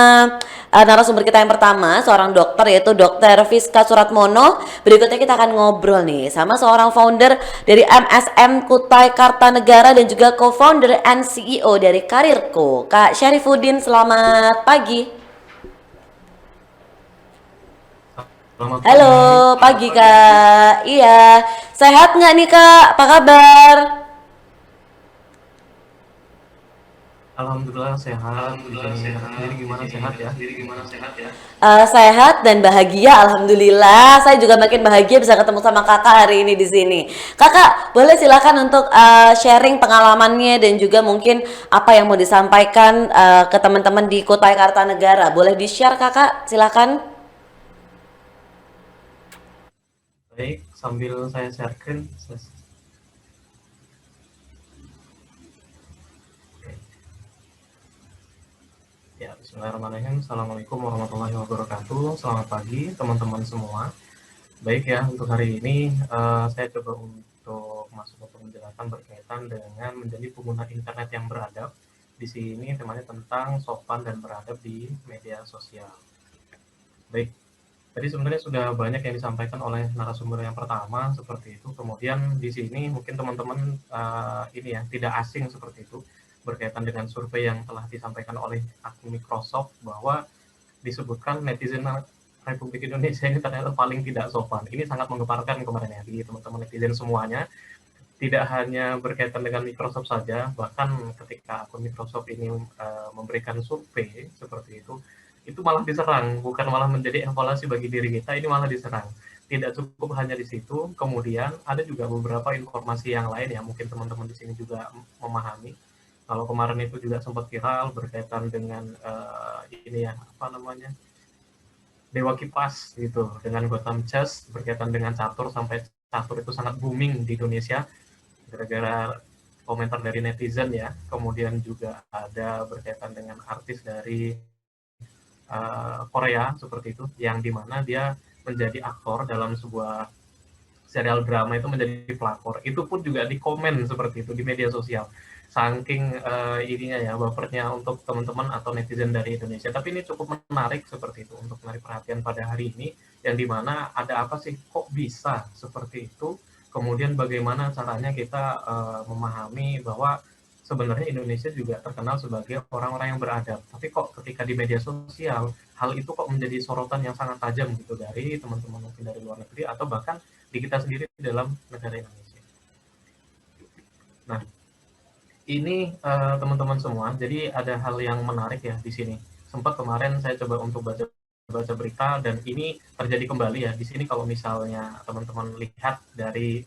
narasumber kita yang pertama, seorang dokter yaitu Dr. Fiska Suratmono. Berikutnya kita akan ngobrol nih sama seorang founder dari MSM Kutai Kartanegara dan juga co-founder and CEO dari Karirko, Kak Syarifuddin. Selamat pagi. Halo, pagi Kak. Iya, sehat nggak nih Kak? Apa kabar? Alhamdulillah sehat. Jadi gimana sehat ya? Sehat dan bahagia, alhamdulillah. Saya juga makin bahagia bisa ketemu sama kakak hari ini di sini. Kakak, boleh silakan untuk sharing pengalamannya dan juga mungkin apa yang mau disampaikan ke teman-teman di Kutai Kartanegara. Boleh di-share kakak, silakan. Baik, sambil saya sharekan. Ya, bismillahirrahmanirrahim. Assalamualaikum warahmatullahi wabarakatuh. Selamat pagi teman-teman semua. Baik ya, untuk hari ini saya coba untuk masuk untuk menjelaskan berkaitan dengan menjadi pengguna internet yang beradab. Di sini temanya tentang sopan dan beradab di media sosial. Baik, tadi sebenarnya sudah banyak yang disampaikan oleh narasumber yang pertama seperti itu. Kemudian di sini mungkin teman-teman ini ya tidak asing seperti itu, berkaitan dengan survei yang telah disampaikan oleh akun Microsoft bahwa disebutkan netizen Republik Indonesia ini ternyata paling tidak sopan. Ini sangat menggemparkan kemarin ya di teman-teman netizen semuanya. Tidak hanya berkaitan dengan Microsoft saja, bahkan ketika akun Microsoft ini memberikan survei seperti itu malah diserang, bukan malah menjadi evaluasi bagi diri kita, ini malah diserang. Tidak cukup hanya di situ, kemudian ada juga beberapa informasi yang lain ya, mungkin teman-teman di sini juga memahami. Kalau kemarin itu juga sempat viral berkaitan dengan ini ya, apa namanya, Dewa Kipas gitu, dengan Gotham Chess berkaitan dengan catur, sampai catur itu sangat booming di Indonesia gara-gara komentar dari netizen ya. Kemudian juga ada berkaitan dengan artis dari Korea seperti itu, yang dimana dia menjadi aktor dalam sebuah serial drama, itu menjadi pelakor. Itu pun juga di komen seperti itu di media sosial. Saking ininya ya, bapernya untuk teman-teman atau netizen dari Indonesia. Tapi ini cukup menarik seperti itu untuk menarik perhatian pada hari ini, yang dimana ada apa sih, kok bisa seperti itu, kemudian bagaimana caranya kita memahami bahwa sebenarnya Indonesia juga terkenal sebagai orang-orang yang beradab, tapi kok ketika di media sosial hal itu kok menjadi sorotan yang sangat tajam gitu dari teman-teman mungkin dari luar negeri atau bahkan di kita sendiri di dalam negara Indonesia. Nah, ini teman-teman semua, jadi ada hal yang menarik ya di sini. Sempat kemarin saya coba untuk baca berita dan ini terjadi kembali ya di sini. Kalau misalnya teman-teman lihat dari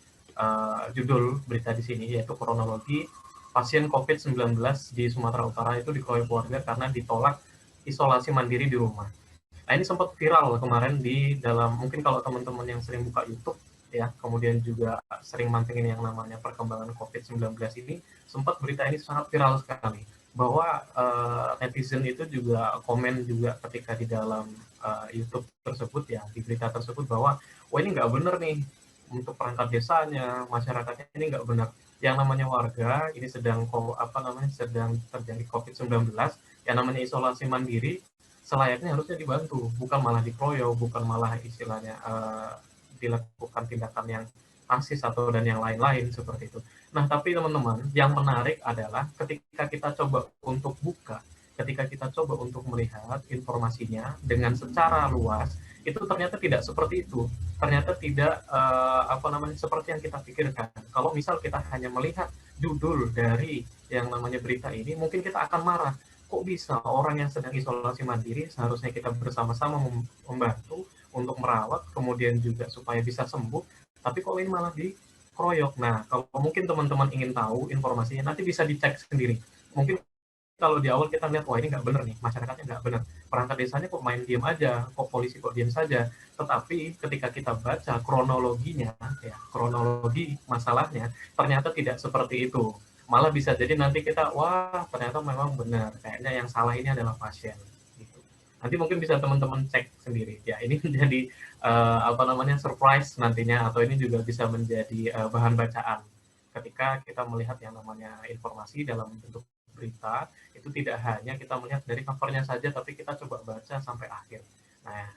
judul berita di sini, yaitu kronologi pasien COVID-19 di Sumatera Utara itu dikeroyok keluarga karena ditolak isolasi mandiri di rumah. Nah, ini sempat viral kemarin di dalam, mungkin kalau teman-teman yang sering buka YouTube ya, kemudian juga sering mantengin yang namanya perkembangan COVID-19 ini, sempat berita ini sangat viral sekali, bahwa netizen itu juga komen juga ketika di dalam YouTube tersebut ya, di berita tersebut, bahwa wah ini nggak benar nih untuk perangkat desanya, masyarakatnya ini nggak benar. yang namanya warga ini sedang sedang terjadi COVID-19, yang namanya isolasi mandiri selayaknya harusnya dibantu, bukan malah dikeroyok, bukan malah istilahnya dilakukan tindakan yang rasis atau dan yang lain-lain seperti itu. Nah, tapi teman-teman, yang menarik adalah ketika kita coba untuk buka, ketika kita coba untuk melihat informasinya dengan secara luas, itu ternyata tidak seperti itu. Ternyata tidak seperti yang kita pikirkan. Kalau misal kita hanya melihat judul dari yang namanya berita ini, mungkin kita akan marah. Kok bisa orang yang sedang isolasi mandiri seharusnya kita bersama-sama membantu untuk merawat, kemudian juga supaya bisa sembuh, tapi kok ini malah dikeroyok. Nah, kalau mungkin teman-teman ingin tahu informasinya, nanti bisa dicek sendiri. Mungkin kalau di awal kita lihat, wah ini nggak benar nih, masyarakatnya nggak benar, perangkat desanya kok main diam aja, kok polisi kok diam saja. Tetapi ketika kita baca kronologinya, ya kronologi masalahnya, ternyata tidak seperti itu. Malah bisa jadi nanti kita, wah ternyata memang benar, kayaknya yang salah ini adalah pasien. Gitu. Nanti mungkin bisa teman-teman cek sendiri. Ya ini menjadi surprise nantinya, atau ini juga bisa menjadi bahan bacaan ketika kita melihat yang namanya informasi dalam bentuk berita. Itu tidak hanya kita melihat dari covernya saja, tapi kita coba baca sampai akhir. Nah,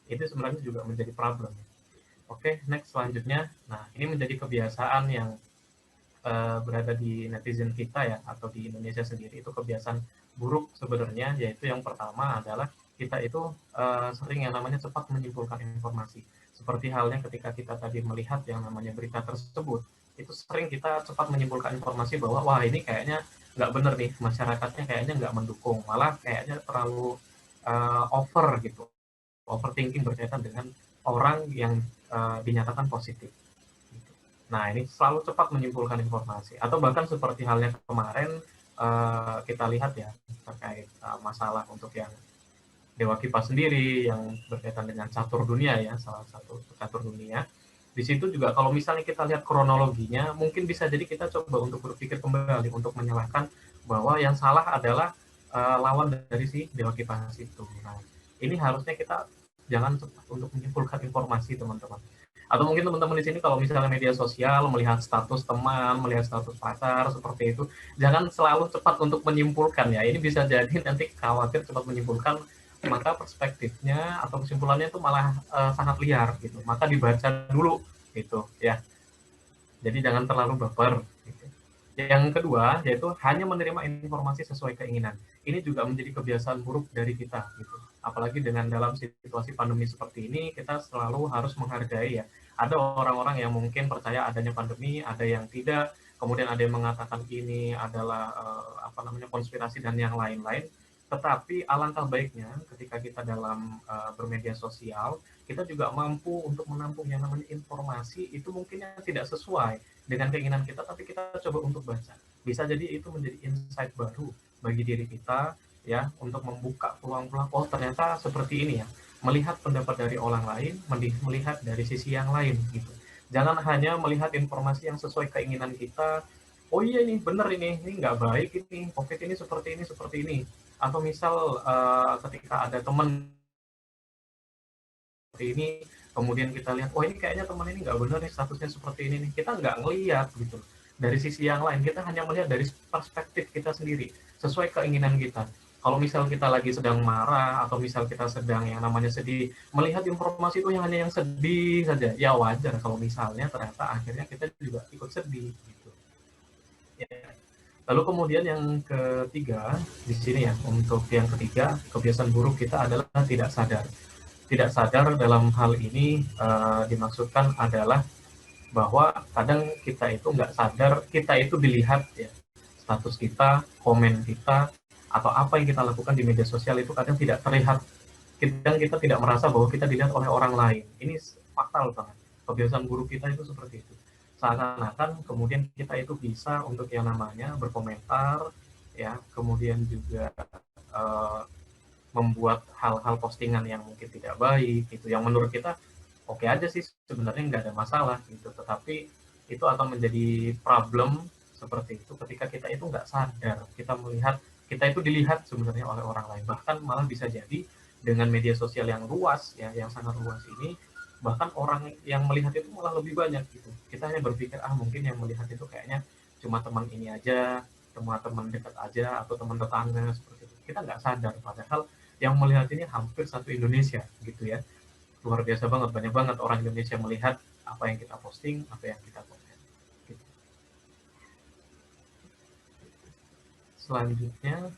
itu sebenarnya juga menjadi problem. Oke, next selanjutnya. Nah, ini menjadi kebiasaan yang berada di netizen kita ya, atau di Indonesia sendiri, itu kebiasaan buruk sebenarnya, yaitu yang pertama adalah kita itu sering yang namanya cepat menyimpulkan informasi. Seperti halnya ketika kita tadi melihat yang namanya berita tersebut, itu sering kita cepat menyimpulkan informasi bahwa wah ini kayaknya nggak bener nih, masyarakatnya kayaknya nggak mendukung, malah kayaknya terlalu over gitu, overthinking berkaitan dengan orang yang dinyatakan positif. Nah, ini selalu cepat menyimpulkan informasi. Atau bahkan seperti halnya kemarin kita lihat ya, terkait masalah untuk yang Dewa Kipas sendiri, yang berkaitan dengan catur dunia ya, salah satu catur dunia. Di situ juga kalau misalnya kita lihat kronologinya, mungkin bisa jadi kita coba untuk berpikir kembali, untuk menyalahkan bahwa yang salah adalah lawan dari si Dewa Kipas itu. Nah, ini harusnya kita jangan cepat untuk menyimpulkan informasi, teman-teman. Atau mungkin teman-teman di sini kalau misalnya media sosial melihat status teman, melihat status pacar seperti itu, jangan selalu cepat untuk menyimpulkan ya. Ini bisa jadi nanti khawatir cepat menyimpulkan, maka perspektifnya atau kesimpulannya itu malah sangat liar gitu. Maka dibaca dulu gitu ya. Jadi jangan terlalu baper. Gitu. Yang kedua yaitu hanya menerima informasi sesuai keinginan. Ini juga menjadi kebiasaan buruk dari kita gitu. Apalagi dengan dalam situasi pandemi seperti ini, kita selalu harus menghargai ya. Ada orang-orang yang mungkin percaya adanya pandemi, ada yang tidak, kemudian ada yang mengatakan ini adalah konspirasi dan yang lain-lain. Tetapi alangkah baiknya ketika kita dalam bermedia sosial, kita juga mampu untuk menampung yang namanya informasi itu mungkin yang tidak sesuai dengan keinginan kita, tapi kita coba untuk baca. Bisa jadi itu menjadi insight baru bagi diri kita, ya, untuk membuka peluang-peluang, oh ternyata seperti ini ya, melihat pendapat dari orang lain, melihat dari sisi yang lain gitu. Jangan hanya melihat informasi yang sesuai keinginan kita, oh iya ini benar, ini nggak baik, ini COVID ini seperti ini. Atau misal ketika ada teman seperti ini, kemudian kita lihat, oh ini kayaknya teman ini nggak benar nih, statusnya seperti ini nih. Kita nggak ngelihat gitu dari sisi yang lain, kita hanya melihat dari perspektif kita sendiri, sesuai keinginan kita. Kalau misal kita lagi sedang marah, atau misal kita sedang yang namanya sedih, melihat informasi itu yang hanya yang sedih saja, ya wajar kalau misalnya ternyata akhirnya kita juga ikut sedih. Gitu. Ya. Lalu kemudian yang ketiga, di sini ya, untuk yang ketiga, kebiasaan buruk kita adalah tidak sadar. Tidak sadar dalam hal ini dimaksudkan adalah bahwa kadang kita itu nggak sadar, kita itu dilihat ya, status kita, komen kita, atau apa yang kita lakukan di media sosial itu kadang tidak terlihat. Kadang kita tidak merasa bahwa kita dilihat oleh orang lain. Ini fatal banget. Kebiasaan buruk kita itu seperti itu. Seakan-akan kemudian kita itu bisa untuk yang namanya berkomentar, ya, kemudian juga membuat hal-hal postingan yang mungkin tidak baik, gitu. Yang menurut kita oke aja sih, sebenarnya nggak ada masalah, gitu. Tetapi itu akan menjadi problem seperti itu ketika kita itu nggak sadar, kita melihat, kita itu dilihat sebenarnya oleh orang lain. Bahkan malah bisa jadi dengan media sosial yang luas, ya, yang sangat luas ini, bahkan orang yang melihat itu malah lebih banyak gitu. Kita hanya berpikir, mungkin yang melihat itu kayaknya cuma teman ini aja, teman dekat aja, atau teman tetangga seperti itu. Kita nggak sadar, padahal yang melihat ini hampir satu Indonesia gitu ya. Luar biasa banget, banyak banget orang Indonesia melihat apa yang kita posting, apa yang kita komen. Gitu. Selanjutnya,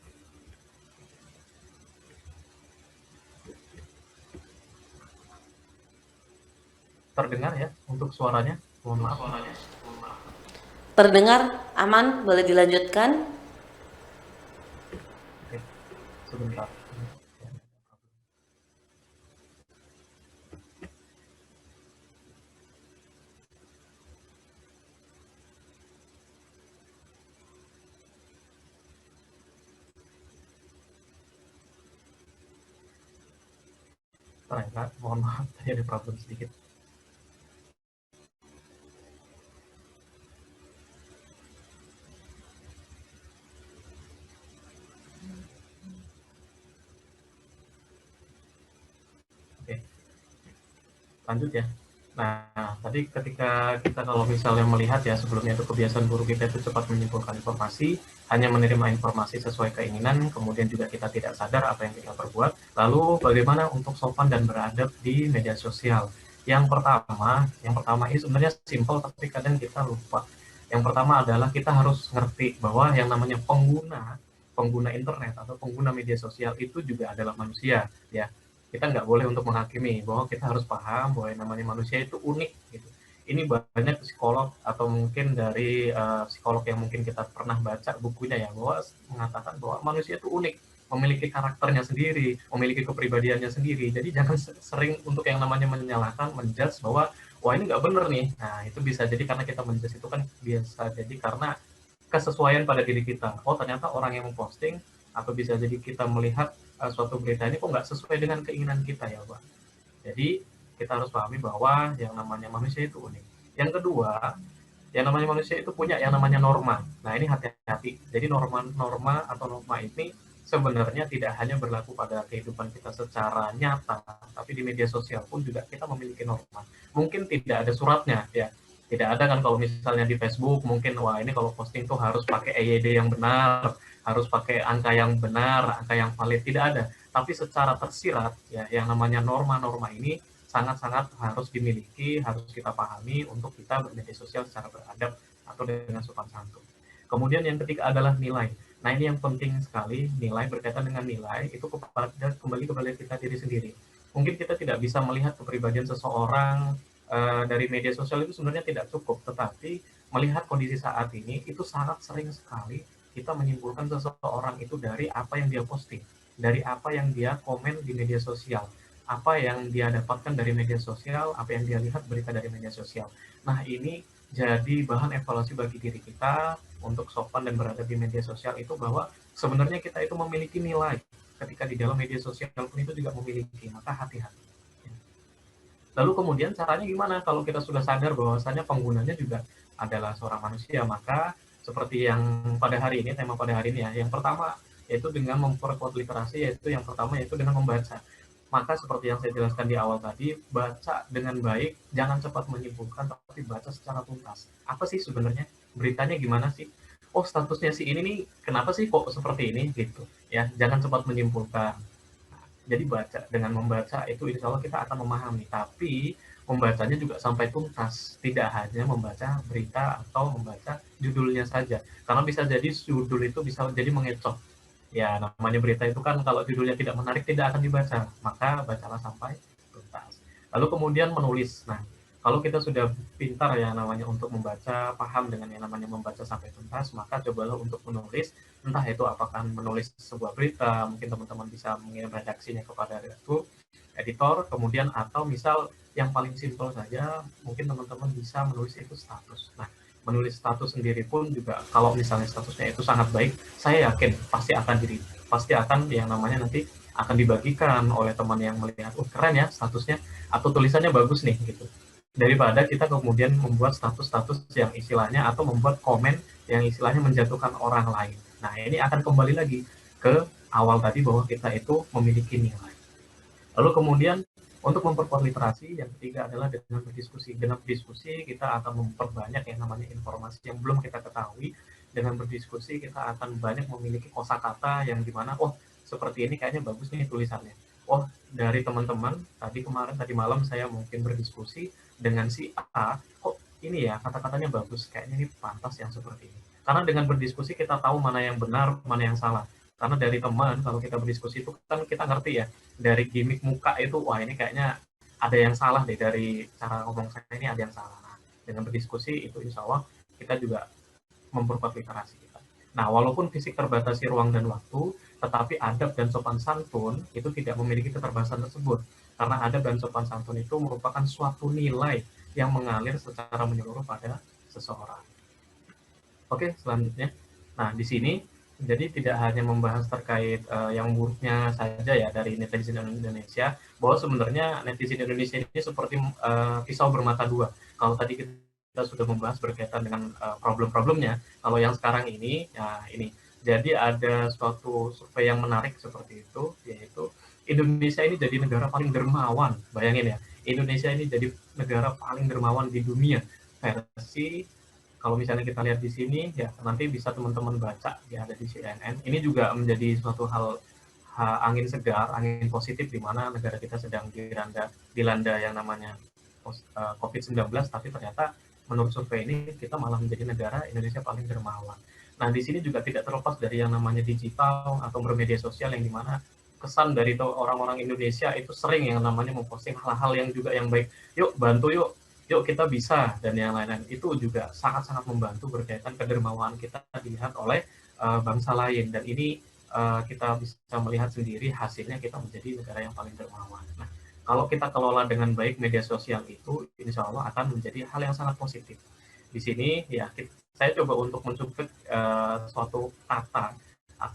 terdengar ya untuk suaranya? Mohon maaf. Terdengar aman, boleh dilanjutkan. Oke, sebentar. Ternyata, mohon maaf, tadi ada problem sedikit. Oke, lanjut ya. Nah, tadi ketika kita kalau misalnya melihat ya, sebelumnya itu kebiasaan buruk kita itu cepat menyimpulkan informasi, hanya menerima informasi sesuai keinginan, kemudian juga kita tidak sadar apa yang kita perbuat. Lalu bagaimana untuk sopan dan beradab di media sosial? Yang pertama ini sebenarnya simpel, tapi kadang kita lupa. Yang pertama adalah kita harus ngerti bahwa yang namanya pengguna internet atau pengguna media sosial itu juga adalah manusia, ya. Kita nggak boleh untuk menghakimi, bahwa kita harus paham bahwa yang namanya manusia itu unik gitu. Ini banyak psikolog atau mungkin dari psikolog yang mungkin kita pernah baca bukunya ya, bahwa mengatakan bahwa manusia itu unik, memiliki karakternya sendiri, memiliki kepribadiannya sendiri. Jadi jangan sering untuk yang namanya menyalahkan, menjudge bahwa wah ini nggak bener nih. Nah itu bisa jadi karena kita menjudge itu kan biasa jadi karena kesesuaian pada diri kita. Oh ternyata orang yang memposting, atau bisa jadi kita melihat suatu berita ini kok nggak sesuai dengan keinginan kita ya Pak. Jadi kita harus pahami bahwa yang namanya manusia itu unik. Yang kedua, yang namanya manusia itu punya yang namanya norma. Nah ini hati-hati. Jadi norma ini sebenarnya tidak hanya berlaku pada kehidupan kita secara nyata, tapi di media sosial pun juga kita memiliki norma. Mungkin tidak ada suratnya ya. Tidak ada kan kalau misalnya di Facebook mungkin wah ini kalau posting tuh harus pakai EYD yang benar, harus pakai angka yang benar, angka yang valid, tidak ada. Tapi secara tersirat ya yang namanya norma-norma ini sangat-sangat harus dimiliki, harus kita pahami untuk kita bermedia sosial secara beradab atau dengan sopan santun. Kemudian yang ketiga adalah nilai. Nah ini yang penting sekali, nilai berkaitan dengan nilai itu kembali kepada kita diri sendiri. Mungkin kita tidak bisa melihat kepribadian seseorang dari media sosial itu sebenarnya tidak cukup, tetapi melihat kondisi saat ini itu sangat sering sekali kita menyimpulkan seseorang itu dari apa yang dia posting, dari apa yang dia komen di media sosial, apa yang dia dapatkan dari media sosial, apa yang dia lihat berita dari media sosial. Nah ini jadi bahan evaluasi bagi diri kita untuk sopan dan beradab di media sosial itu bahwa sebenarnya kita itu memiliki nilai ketika di dalam media sosial pun itu juga memiliki, maka hati-hati. Lalu kemudian caranya gimana kalau kita sudah sadar bahwasannya penggunanya juga adalah seorang manusia, maka seperti yang pada hari ini, tema pada hari ini ya, yang pertama yaitu dengan memperkuat literasi, yaitu yang pertama yaitu dengan membaca. Maka seperti yang saya jelaskan di awal tadi, baca dengan baik, jangan cepat menyimpulkan, tapi baca secara tuntas. Apa sih sebenarnya? Beritanya gimana sih? Oh statusnya si ini nih, kenapa sih kok seperti ini? Gitu ya, jangan cepat menyimpulkan. Jadi baca, dengan membaca itu insya Allah kita akan memahami, tapi membacanya juga sampai tuntas, tidak hanya membaca berita atau membaca judulnya saja, karena bisa jadi judul itu bisa jadi mengecoh. Ya namanya berita itu kan kalau judulnya tidak menarik tidak akan dibaca, maka bacalah sampai tuntas. Lalu kemudian menulis. Nah kalau kita sudah pintar ya namanya untuk membaca, paham dengan yang namanya membaca sampai tuntas, maka cobalah untuk menulis, entah itu apakah menulis sebuah berita, mungkin teman-teman bisa mengirim redaksinya kepada editor, kemudian atau misal yang paling simpel saja, mungkin teman-teman bisa menulis itu status. Nah, menulis status sendiri pun juga kalau misalnya statusnya itu sangat baik, saya yakin pasti akan yang namanya nanti akan dibagikan oleh teman yang melihat, oh keren ya statusnya, atau tulisannya bagus nih gitu. Daripada kita kemudian membuat status-status yang istilahnya atau membuat komen yang istilahnya menjatuhkan orang lain. Nah ini akan kembali lagi ke awal tadi bahwa kita itu memiliki nilai. Lalu kemudian Untuk memperkuat literasi, yang ketiga adalah dengan berdiskusi. Dengan berdiskusi kita akan memperbanyak yang namanya informasi yang belum kita ketahui. Dengan berdiskusi kita akan banyak memiliki kosakata yang dimana, oh seperti ini kayaknya bagus nih tulisannya. Oh dari teman-teman tadi malam saya mungkin berdiskusi dengan si A, kok ini ya kata-katanya bagus, kayaknya ini pantas yang seperti ini. Karena dengan berdiskusi kita tahu mana yang benar, mana yang salah. Karena dari teman, kalau kita berdiskusi itu kan kita ngerti ya, dari gimmick muka itu, wah ini kayaknya ada yang salah deh, dari cara ngomong saya ini ada yang salah. Nah, dengan berdiskusi itu insya Allah kita juga memperkuat literasi kita. Nah, walaupun fisik terbatasi ruang dan waktu, tetapi adab dan sopan santun itu tidak memiliki keterbatasan tersebut. Karena adab dan sopan santun itu merupakan suatu nilai yang mengalir secara menyeluruh pada seseorang. Oke, selanjutnya. Nah, di sini jadi tidak hanya membahas terkait yang buruknya saja ya dari netizen Indonesia, bahwa sebenarnya netizen Indonesia ini seperti pisau bermata dua. Kalau tadi kita sudah membahas berkaitan dengan problem-problemnya, kalau yang sekarang ini, ya ini. Jadi ada suatu survei yang menarik seperti itu, yaitu Indonesia ini jadi negara paling dermawan. Bayangin ya, Indonesia ini jadi negara paling dermawan di dunia versi. Kalau misalnya kita lihat di sini, ya nanti bisa teman-teman baca, ya ada di CNN. Ini juga menjadi suatu hal angin segar, angin positif di mana negara kita sedang dilanda yang namanya COVID-19, tapi ternyata menurut survei ini kita malah menjadi negara Indonesia paling dermawan. Nah di sini juga tidak terlepas dari yang namanya digital atau bermedia sosial yang dimana kesan dari orang-orang Indonesia itu sering yang namanya memposting hal-hal yang juga yang baik. Yuk bantu yuk kita bisa, dan yang lain-lain itu juga sangat-sangat membantu berkaitan kedermawaan kita dilihat oleh bangsa lain, dan ini kita bisa melihat sendiri hasilnya kita menjadi negara yang paling dermawan. Nah, kalau kita kelola dengan baik media sosial itu, insya Allah akan menjadi hal yang sangat positif. Di sini ya saya coba untuk mencuplik suatu kata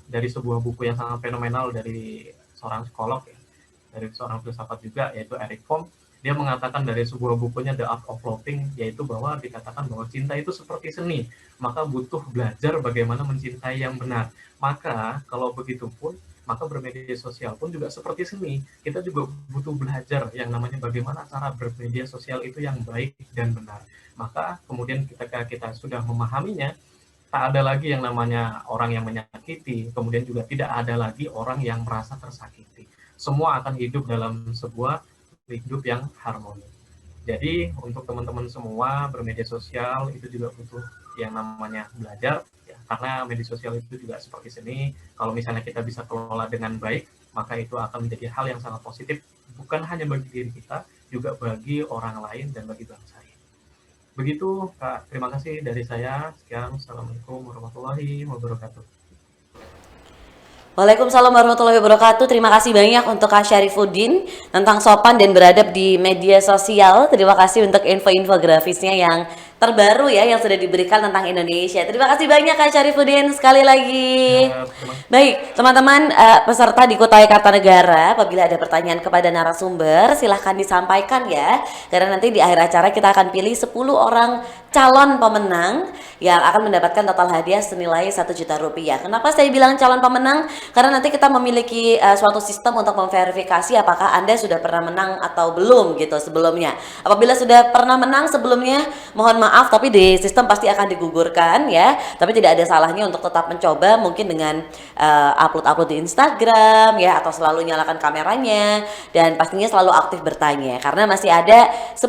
dari sebuah buku yang sangat fenomenal dari seorang psikolog ya, dari seorang filsafat juga, yaitu Erich Fromm. Dia mengatakan dari sebuah bukunya The Art of Loving, yaitu bahwa dikatakan bahwa cinta itu seperti seni, maka butuh belajar bagaimana mencintai yang benar. Maka kalau begitu pun, maka bermedia sosial pun juga seperti seni. Kita juga butuh belajar yang namanya bagaimana cara bermedia sosial itu yang baik dan benar. Maka kemudian ketika kita sudah memahaminya, tak ada lagi yang namanya orang yang menyakiti, kemudian juga tidak ada lagi orang yang merasa tersakiti. Semua akan hidup dalam sebuah hidup yang harmoni. Jadi untuk teman-teman semua, bermedia sosial itu juga butuh yang namanya belajar ya, karena media sosial itu juga seperti seni. Kalau misalnya kita bisa kelola dengan baik, maka itu akan menjadi hal yang sangat positif, bukan hanya bagi diri kita, juga bagi orang lain dan bagi bangsa ini. Begitu Kak, terima kasih dari saya. Sekian, Assalamualaikum warahmatullahi wabarakatuh. Waalaikumsalam warahmatullahi wabarakatuh. Terima kasih banyak untuk Kak Syarifuddin tentang sopan dan beradab di media sosial. Terima kasih untuk info-infografisnya yang terbaru ya, yang sudah diberikan tentang Indonesia. Terima kasih banyak Kak Syarifuddin sekali lagi. Baik, teman-teman peserta di Kutai Kartanegara, apabila ada pertanyaan kepada narasumber, silahkan disampaikan ya. Karena nanti di akhir acara kita akan pilih 10 orang calon pemenang yang akan mendapatkan total hadiah senilai 1 juta rupiah. Kenapa saya bilang calon pemenang? Karena nanti kita memiliki suatu sistem untuk memverifikasi apakah Anda sudah pernah menang atau belum gitu sebelumnya. Apabila sudah pernah menang sebelumnya, mohon maaf tapi di sistem pasti akan digugurkan ya. Tapi tidak ada salahnya untuk tetap mencoba, mungkin dengan upload di Instagram ya, atau selalu nyalakan kameranya, dan pastinya selalu aktif bertanya karena masih ada 10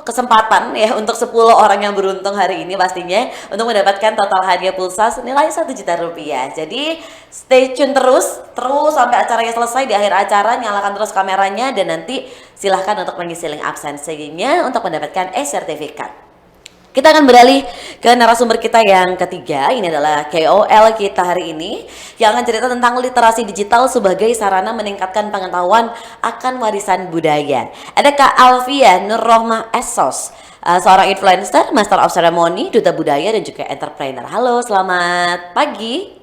kesempatan ya untuk 10 orang yang beruntung hari ini pastinya untuk mendapatkan total hadiah pulsa senilai 1 juta rupiah. Jadi stay tune terus sampai acaranya selesai. Di akhir acara nyalakan terus kameranya dan nanti silahkan untuk mengisi link absensinya untuk mendapatkan e-sertifikat. Kita akan beralih ke narasumber kita yang ketiga. Ini adalah KOL kita hari ini yang akan cerita tentang literasi digital sebagai sarana meningkatkan pengetahuan akan warisan budaya. Ada Kak Alfia Nurrohmah Esos, seorang influencer, master of ceremony, duta budaya dan juga entrepreneur. Halo, selamat pagi.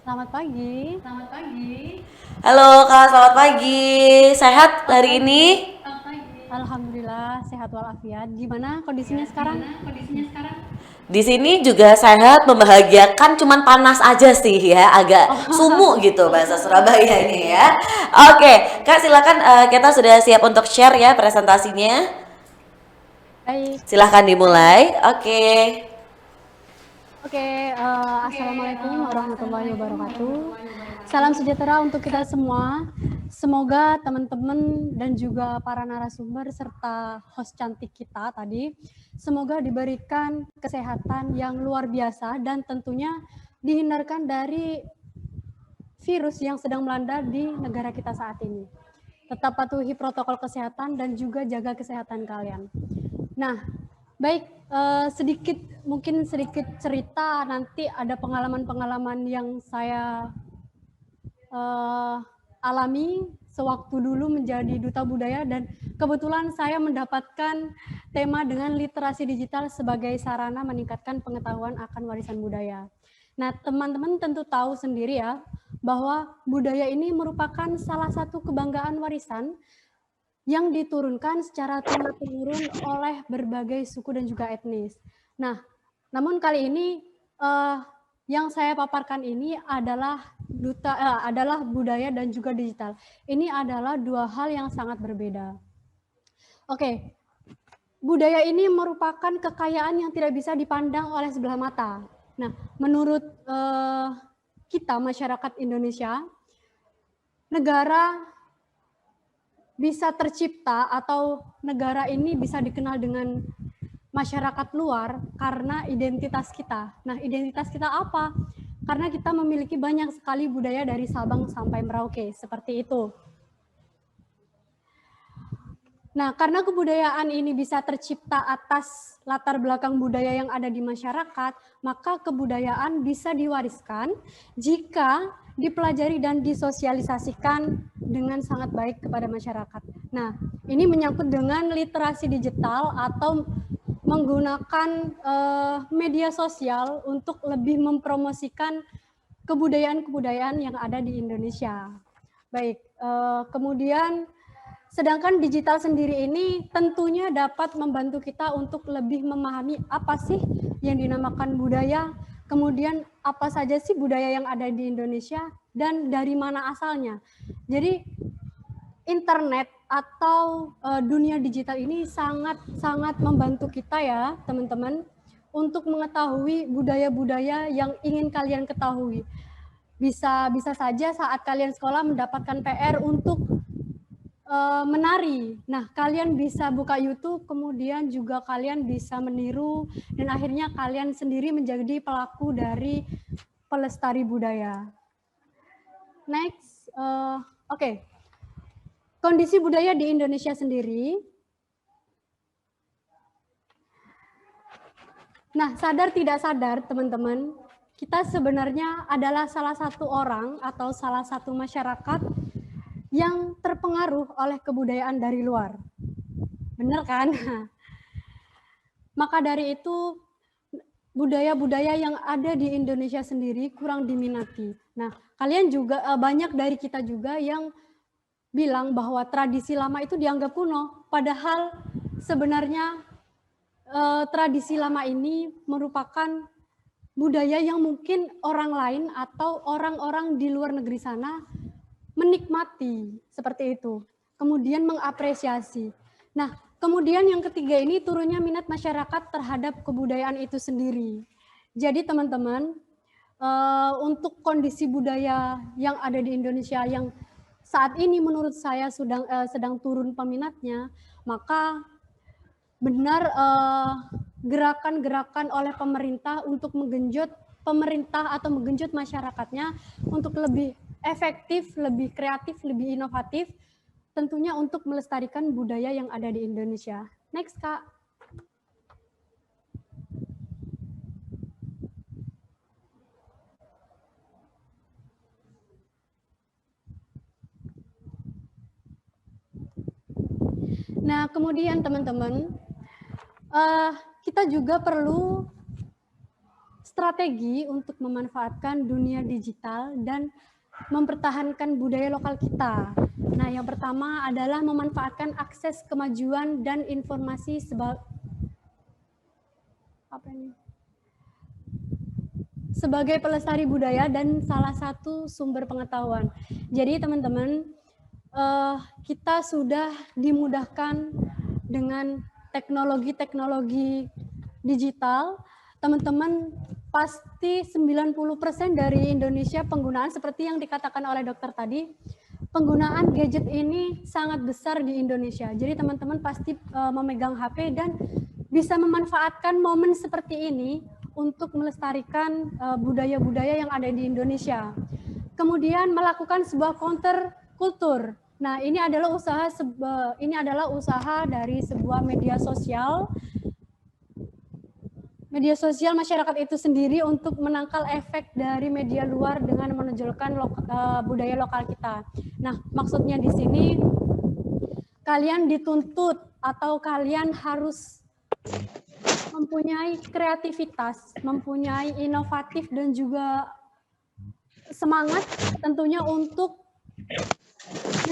Selamat pagi. Selamat pagi. Halo Kak, selamat pagi. Sehat hari ini? Alhamdulillah alhamdulillah sehat walafiat. Gimana kondisinya sekarang? Di sini juga sehat, membahagiakan, cuman panas aja sih ya, agak sumuk gitu bahasa Surabaya ini ya. Oke, Kak silakan, kita sudah siap untuk share ya presentasinya. Baik. Silahkan dimulai. Oke. Oke, assalamualaikum warahmatullahi wabarakatuh. Salam sejahtera untuk kita semua. Semoga teman-teman dan juga para narasumber serta host cantik kita tadi, semoga diberikan kesehatan yang luar biasa dan tentunya dihindarkan dari virus yang sedang melanda di negara kita saat ini. Tetap patuhi protokol kesehatan dan juga jaga kesehatan kalian. Nah, baik, mungkin sedikit cerita, nanti ada pengalaman-pengalaman yang saya alami sewaktu dulu menjadi duta budaya, dan kebetulan saya mendapatkan tema dengan literasi digital sebagai sarana meningkatkan pengetahuan akan warisan budaya. Nah, teman-teman tentu tahu sendiri ya, bahwa budaya ini merupakan salah satu kebanggaan warisan yang diturunkan secara turun-temurun oleh berbagai suku dan juga etnis. Nah, namun kali ini yang saya paparkan ini adalah adalah budaya dan juga digital. Ini adalah dua hal yang sangat berbeda. Oke, budaya ini merupakan kekayaan yang tidak bisa dipandang oleh sebelah mata. Nah, menurut kita masyarakat Indonesia, negara bisa tercipta atau negara ini bisa dikenal dengan masyarakat luar karena identitas kita. Nah, identitas kita apa? Karena kita memiliki banyak sekali budaya dari Sabang sampai Merauke, seperti itu. Nah, karena kebudayaan ini bisa tercipta atas latar belakang budaya yang ada di masyarakat, maka kebudayaan bisa diwariskan jika dipelajari dan disosialisasikan dengan sangat baik kepada masyarakat. Nah, ini menyangkut dengan literasi digital atau menggunakan media sosial untuk lebih mempromosikan kebudayaan-kebudayaan yang ada di Indonesia. Baik, kemudian sedangkan digital sendiri ini tentunya dapat membantu kita untuk lebih memahami apa sih yang dinamakan budaya, kemudian apa saja sih budaya yang ada di Indonesia dan dari mana asalnya. Jadi internet atau dunia digital ini sangat membantu kita ya teman-teman untuk mengetahui budaya-budaya yang ingin kalian ketahui. Bisa saja saat kalian sekolah mendapatkan PR untuk menari. Nah, kalian bisa buka YouTube, kemudian juga kalian bisa meniru dan akhirnya kalian sendiri menjadi pelaku dari pelestari budaya. Next, oke. Kondisi budaya di Indonesia sendiri. Nah, sadar tidak sadar teman-teman, kita sebenarnya adalah salah satu orang atau salah satu masyarakat yang terpengaruh oleh kebudayaan dari luar. Benar kan? Maka dari itu, budaya-budaya yang ada di Indonesia sendiri kurang diminati. Nah, kalian juga, banyak dari kita juga yang bilang bahwa tradisi lama itu dianggap kuno, padahal sebenarnya tradisi lama ini merupakan budaya yang mungkin orang lain atau orang-orang di luar negeri sana menikmati seperti itu, kemudian mengapresiasi. Nah, kemudian yang ketiga ini turunnya minat masyarakat terhadap kebudayaan itu sendiri. Jadi teman-teman, untuk kondisi budaya yang ada di Indonesia yang saat ini menurut saya sedang turun peminatnya, maka benar gerakan-gerakan oleh pemerintah untuk menggenjot masyarakatnya untuk lebih efektif, lebih kreatif, lebih inovatif, tentunya untuk melestarikan budaya yang ada di Indonesia. Next, Kak. Nah, kemudian teman-teman, kita juga perlu strategi untuk memanfaatkan dunia digital dan mempertahankan budaya lokal kita. Nah, yang pertama adalah memanfaatkan akses kemajuan dan informasi sebagai pelestari budaya dan salah satu sumber pengetahuan. Jadi teman-teman, kita sudah dimudahkan dengan teknologi-teknologi digital. Teman-teman pasti 90% dari Indonesia penggunaan seperti yang dikatakan oleh dokter tadi, penggunaan gadget ini sangat besar di Indonesia. Jadi teman-teman pasti memegang HP dan bisa memanfaatkan momen seperti ini untuk melestarikan budaya-budaya yang ada di Indonesia. Kemudian melakukan sebuah counter kultur. Nah, ini adalah usaha dari sebuah media sosial masyarakat itu sendiri untuk menangkal efek dari media luar dengan menonjolkan budaya lokal kita. Nah, maksudnya di sini kalian dituntut atau kalian harus mempunyai kreativitas, mempunyai inovatif dan juga semangat tentunya untuk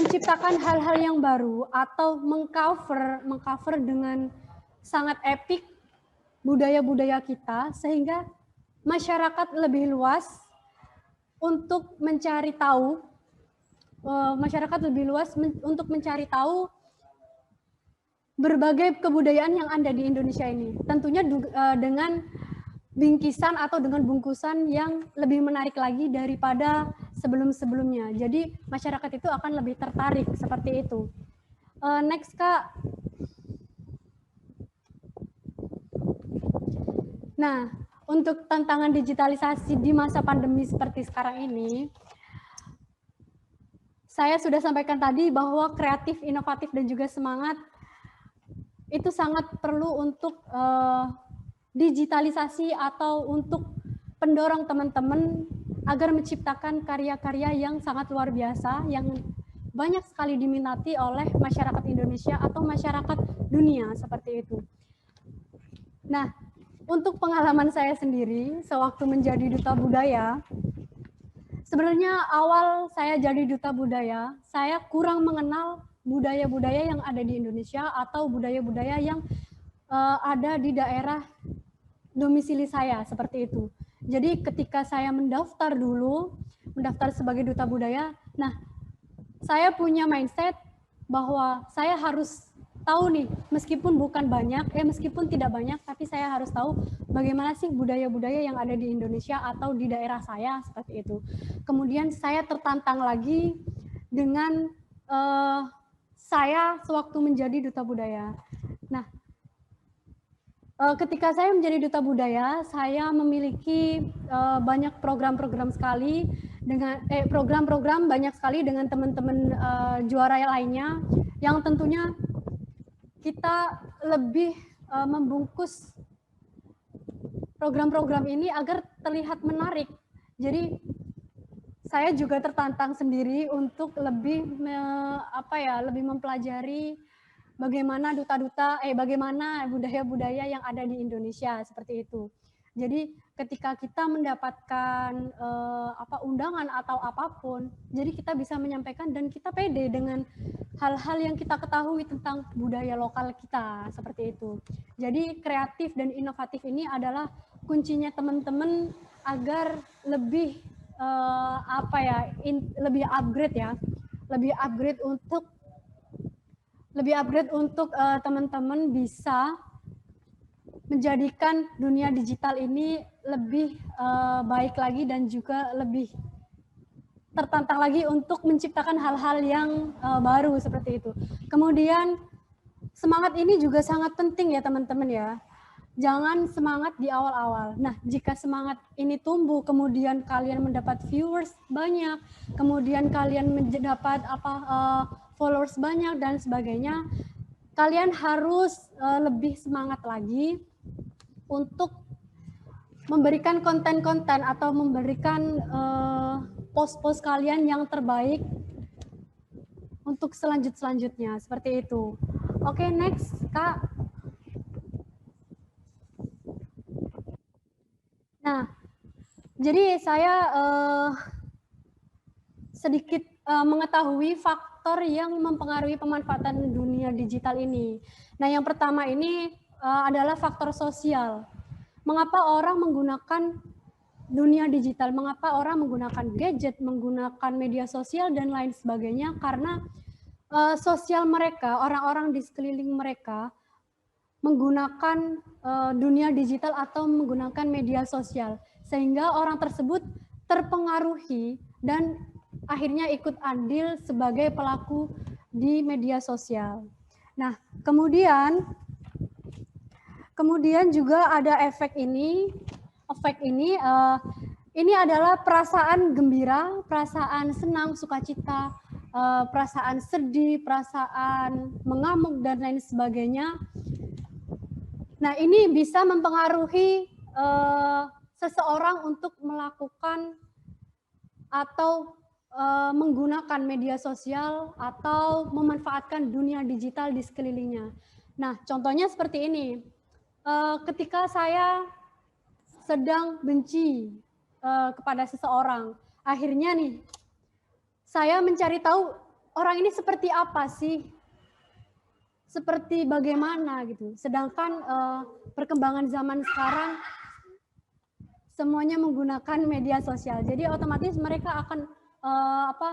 menciptakan hal-hal yang baru atau mengcover dengan sangat epik budaya-budaya kita sehingga masyarakat lebih luas untuk mencari tahu, untuk mencari tahu berbagai kebudayaan yang ada di Indonesia ini. Tentunya dengan bingkisan atau dengan bungkusan yang lebih menarik lagi daripada sebelum-sebelumnya. Jadi masyarakat itu akan lebih tertarik seperti itu. Next, Kak. Nah, untuk tantangan digitalisasi di masa pandemi seperti sekarang ini, saya sudah sampaikan tadi bahwa kreatif, inovatif, dan juga semangat itu sangat perlu untuk digitalisasi atau untuk pendorong teman-teman agar menciptakan karya-karya yang sangat luar biasa, yang banyak sekali diminati oleh masyarakat Indonesia atau masyarakat dunia, seperti itu. Nah, untuk pengalaman saya sendiri, sewaktu menjadi duta budaya, sebenarnya awal saya jadi duta budaya, saya kurang mengenal budaya-budaya yang ada di Indonesia atau budaya-budaya yang ada di daerah domisili saya, seperti itu. Jadi ketika saya mendaftar sebagai duta budaya, nah saya punya mindset bahwa saya harus tahu nih, meskipun tidak banyak, tapi saya harus tahu bagaimana sih budaya-budaya yang ada di Indonesia atau di daerah saya, seperti itu. Kemudian saya tertantang lagi dengan saya sewaktu menjadi duta budaya. Nah, ketika saya menjadi duta budaya, saya memiliki banyak program-program sekali dengan program-program banyak sekali dengan teman-teman juara lainnya, yang tentunya kita lebih membungkus program-program ini agar terlihat menarik. Jadi saya juga tertantang sendiri untuk lebih lebih mempelajari bagaimana bagaimana budaya-budaya yang ada di Indonesia, seperti itu. Jadi ketika kita mendapatkan undangan atau apapun, jadi kita bisa menyampaikan dan kita pede dengan hal-hal yang kita ketahui tentang budaya lokal kita, seperti itu. Jadi kreatif dan inovatif ini adalah kuncinya teman-teman agar lebih lebih upgrade untuk teman-teman bisa menjadikan dunia digital ini lebih baik lagi dan juga lebih tertantang lagi untuk menciptakan hal-hal yang baru, seperti itu. Kemudian semangat ini juga sangat penting ya teman-teman ya. Jangan semangat di awal-awal. Nah, jika semangat ini tumbuh, kemudian kalian mendapat viewers banyak, kemudian kalian mendapat followers banyak dan sebagainya, kalian harus lebih semangat lagi untuk memberikan konten-konten atau memberikan post-post kalian yang terbaik untuk selanjutnya, seperti itu. Oke, next, Kak. Nah, jadi saya sedikit mengetahui fakta faktor yang mempengaruhi pemanfaatan dunia digital ini. Nah, yang pertama ini adalah faktor sosial. Mengapa orang menggunakan dunia digital? Mengapa orang menggunakan gadget, menggunakan media sosial dan lain sebagainya? Karena sosial mereka, orang-orang di sekeliling mereka menggunakan dunia digital atau menggunakan media sosial, sehingga orang tersebut terpengaruhi dan akhirnya ikut andil sebagai pelaku di media sosial. Nah, kemudian juga ada efek ini. Ini adalah perasaan gembira, perasaan senang, sukacita, perasaan sedih, perasaan mengamuk dan lain sebagainya. Nah, ini bisa mempengaruhi seseorang untuk melakukan atau menggunakan media sosial atau memanfaatkan dunia digital di sekelilingnya. Nah, contohnya seperti ini. Ketika saya sedang benci kepada seseorang, akhirnya nih saya mencari tahu orang ini seperti apa sih, seperti bagaimana gitu. Sedangkan perkembangan zaman sekarang semuanya menggunakan media sosial, jadi otomatis mereka akan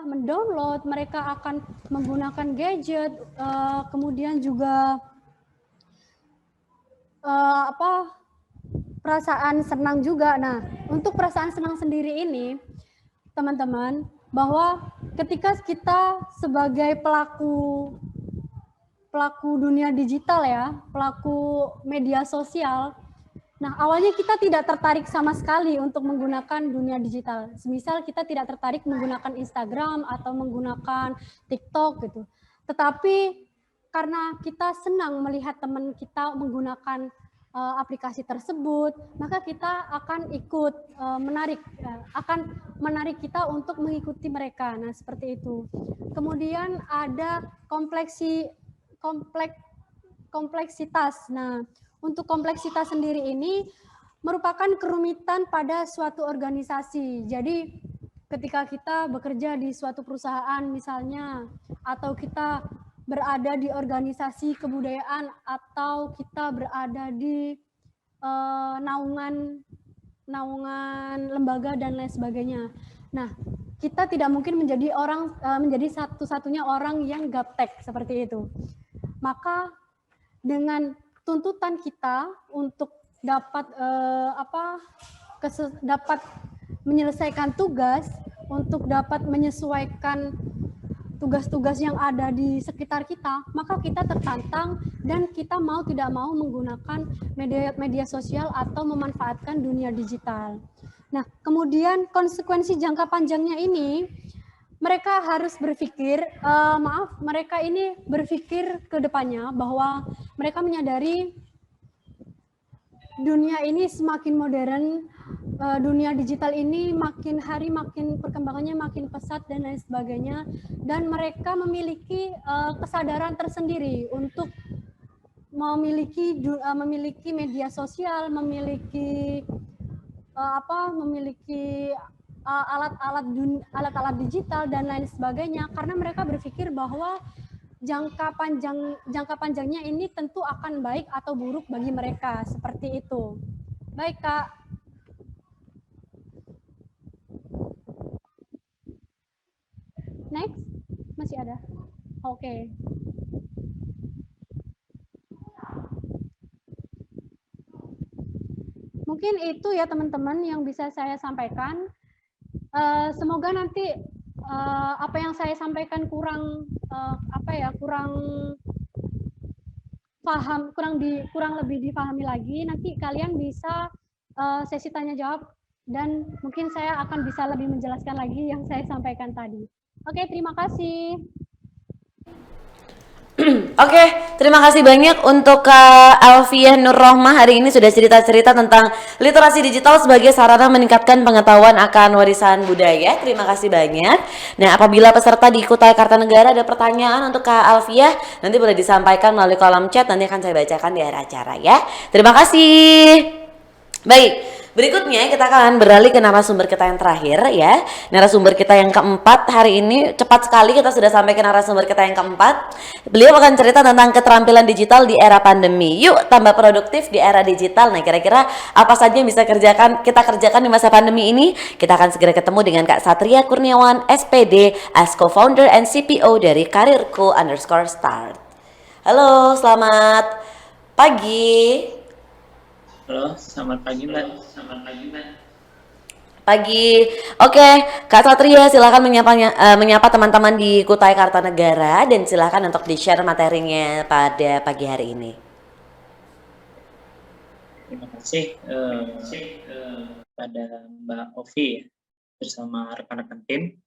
mendownload, mereka akan menggunakan gadget, kemudian juga perasaan senang juga. Nah, untuk perasaan senang sendiri ini, teman-teman, bahwa ketika kita sebagai pelaku dunia digital ya, pelaku media sosial, nah awalnya kita tidak tertarik sama sekali untuk menggunakan dunia digital. Semisal kita tidak tertarik menggunakan Instagram atau menggunakan TikTok gitu. Tetapi karena kita senang melihat teman kita menggunakan aplikasi tersebut, maka kita akan ikut menarik kita untuk mengikuti mereka. Nah, seperti itu. Kemudian ada kompleksitas. Nah, untuk kompleksitas sendiri ini merupakan kerumitan pada suatu organisasi. Jadi ketika kita bekerja di suatu perusahaan misalnya, atau kita berada di organisasi kebudayaan, atau kita berada di naungan lembaga dan lain sebagainya. Nah, kita tidak mungkin menjadi satu-satunya orang yang gaptek seperti itu. Maka dengan tuntutan kita untuk dapat dapat menyelesaikan tugas, untuk dapat menyesuaikan tugas-tugas yang ada di sekitar kita, maka kita tertantang dan kita mau tidak mau menggunakan media sosial atau memanfaatkan dunia digital. Nah, kemudian konsekuensi jangka panjangnya ini, mereka harus berpikir, mereka ini berpikir ke depannya bahwa mereka menyadari dunia ini semakin modern, dunia digital ini makin hari makin perkembangannya makin pesat dan lain sebagainya, dan mereka memiliki kesadaran tersendiri untuk memiliki media sosial, memiliki alat-alat digital dan lain sebagainya, karena mereka berpikir bahwa jangka panjangnya ini tentu akan baik atau buruk bagi mereka, seperti itu. Baik, Kak. Next, masih ada? Oke. Mungkin itu ya teman-teman yang bisa saya sampaikan. Semoga nanti apa yang saya sampaikan kurang paham, kurang lebih dipahami lagi. Nanti kalian bisa sesi tanya jawab dan mungkin saya akan bisa lebih menjelaskan lagi yang saya sampaikan tadi. Oke, terima kasih. Oke, terima kasih banyak untuk Kak Alfiah Nur Rohmah hari ini sudah cerita-cerita tentang literasi digital sebagai sarana meningkatkan pengetahuan akan warisan budaya. Terima kasih banyak. Nah, apabila peserta di Kutai Kartanegara ada pertanyaan untuk Kak Alfiah, nanti boleh disampaikan melalui kolom chat, nanti akan saya bacakan di akhir acara ya. Terima kasih. Baik, Berikutnya kita akan beralih ke narasumber kita yang terakhir ya. Narasumber kita yang keempat hari ini, cepat sekali kita sudah sampai ke narasumber kita yang keempat. Beliau akan cerita tentang keterampilan digital di era pandemi. Yuk tambah produktif di era digital. Nah, kira-kira apa saja yang bisa kita kerjakan di masa pandemi ini? Kita akan segera ketemu dengan Kak Satria Kurniawan, SPD, as co-founder and CPO dari Karirku_start. Halo, selamat pagi. Halo, selamat pagi Mbak. Pagi. Oke, Kak Satria silakan menyapa teman-teman di Kutai Kartanegara dan silakan untuk di-share materinya pada pagi hari ini. Terima kasih pada Mbak Ovi ya, bersama rekan-rekan tim.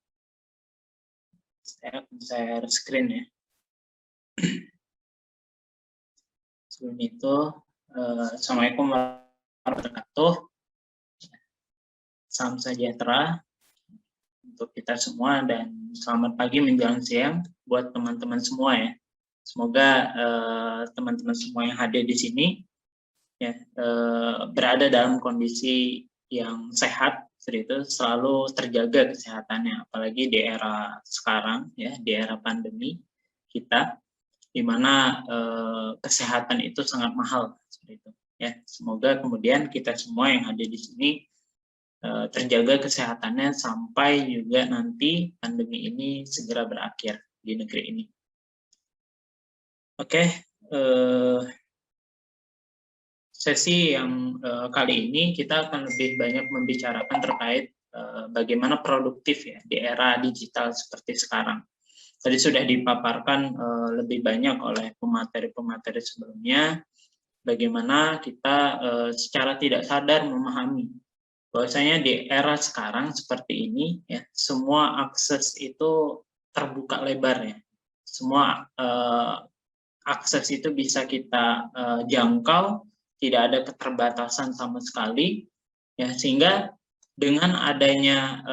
Saya akan share screen ya. Sebelum itu, Assalamualaikum warahmatullahi wabarakatuh. Salam sejahtera untuk kita semua dan selamat pagi menjelang siang buat teman-teman semua ya. Semoga teman-teman semua yang hadir di sini ya berada dalam kondisi yang sehat, seperti itu, selalu terjaga kesehatannya, apalagi di era sekarang ya, di era pandemi kita, di mana kesehatan itu sangat mahal seperti itu ya. Semoga kemudian kita semua yang hadir di sini terjaga kesehatannya sampai juga nanti pandemi ini segera berakhir di negeri ini. Oke, sesi yang kali ini kita akan lebih banyak membicarakan terkait bagaimana produktif ya di era digital seperti sekarang. Tadi sudah dipaparkan lebih banyak oleh pemateri-pemateri sebelumnya, bagaimana kita secara tidak sadar memahami bahwasanya di era sekarang seperti ini ya, semua akses itu terbuka lebar ya, semua akses itu bisa kita jangkau, tidak ada keterbatasan sama sekali ya, sehingga dengan adanya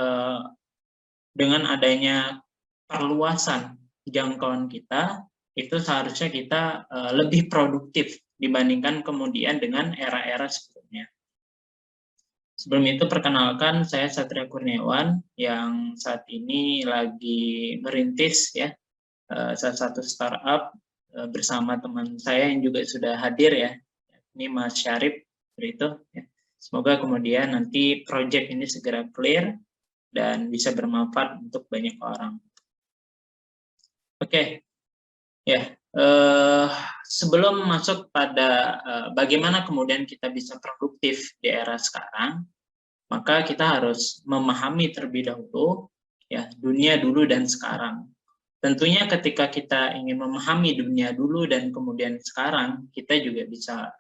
perluasan jangkauan kita, itu seharusnya kita lebih produktif dibandingkan kemudian dengan era-era sebelumnya. Sebelum itu perkenalkan, saya Satria Kurniawan yang saat ini lagi merintis ya salah satu startup bersama teman saya yang juga sudah hadir ya, ini Mas Syarif seperti itu ya. Semoga kemudian nanti project ini segera clear dan bisa bermanfaat untuk banyak orang. Oke, ya. Sebelum masuk pada bagaimana kemudian kita bisa produktif di era sekarang, maka kita harus memahami terlebih dahulu ya dunia dulu dan sekarang. Tentunya ketika kita ingin memahami dunia dulu dan kemudian sekarang, kita juga bisa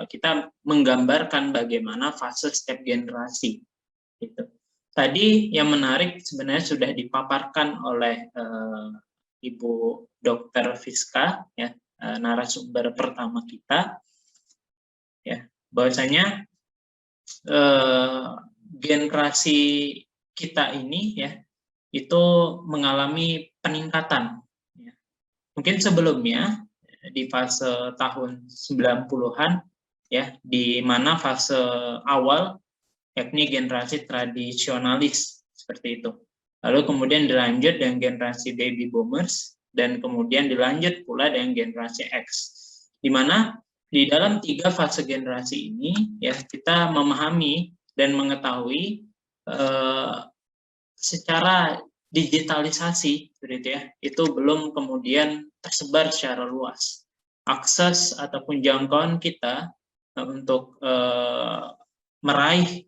kita menggambarkan bagaimana fase setiap generasi. Gitu. Tadi yang menarik sebenarnya sudah dipaparkan oleh Ibu Dr. Fiska ya, narasumber pertama kita ya, bahwasanya generasi kita ini ya itu mengalami peningkatan ya. Mungkin sebelumnya di fase tahun 90-an ya, di mana fase awal yakni generasi tradisionalis seperti itu. Lalu kemudian dilanjut dengan generasi baby boomers, dan kemudian dilanjut pula dengan generasi X. Di mana di dalam 3 fase generasi ini, ya kita memahami dan mengetahui secara digitalisasi, gitu ya, itu belum kemudian tersebar secara luas. Akses ataupun jangkauan kita untuk meraih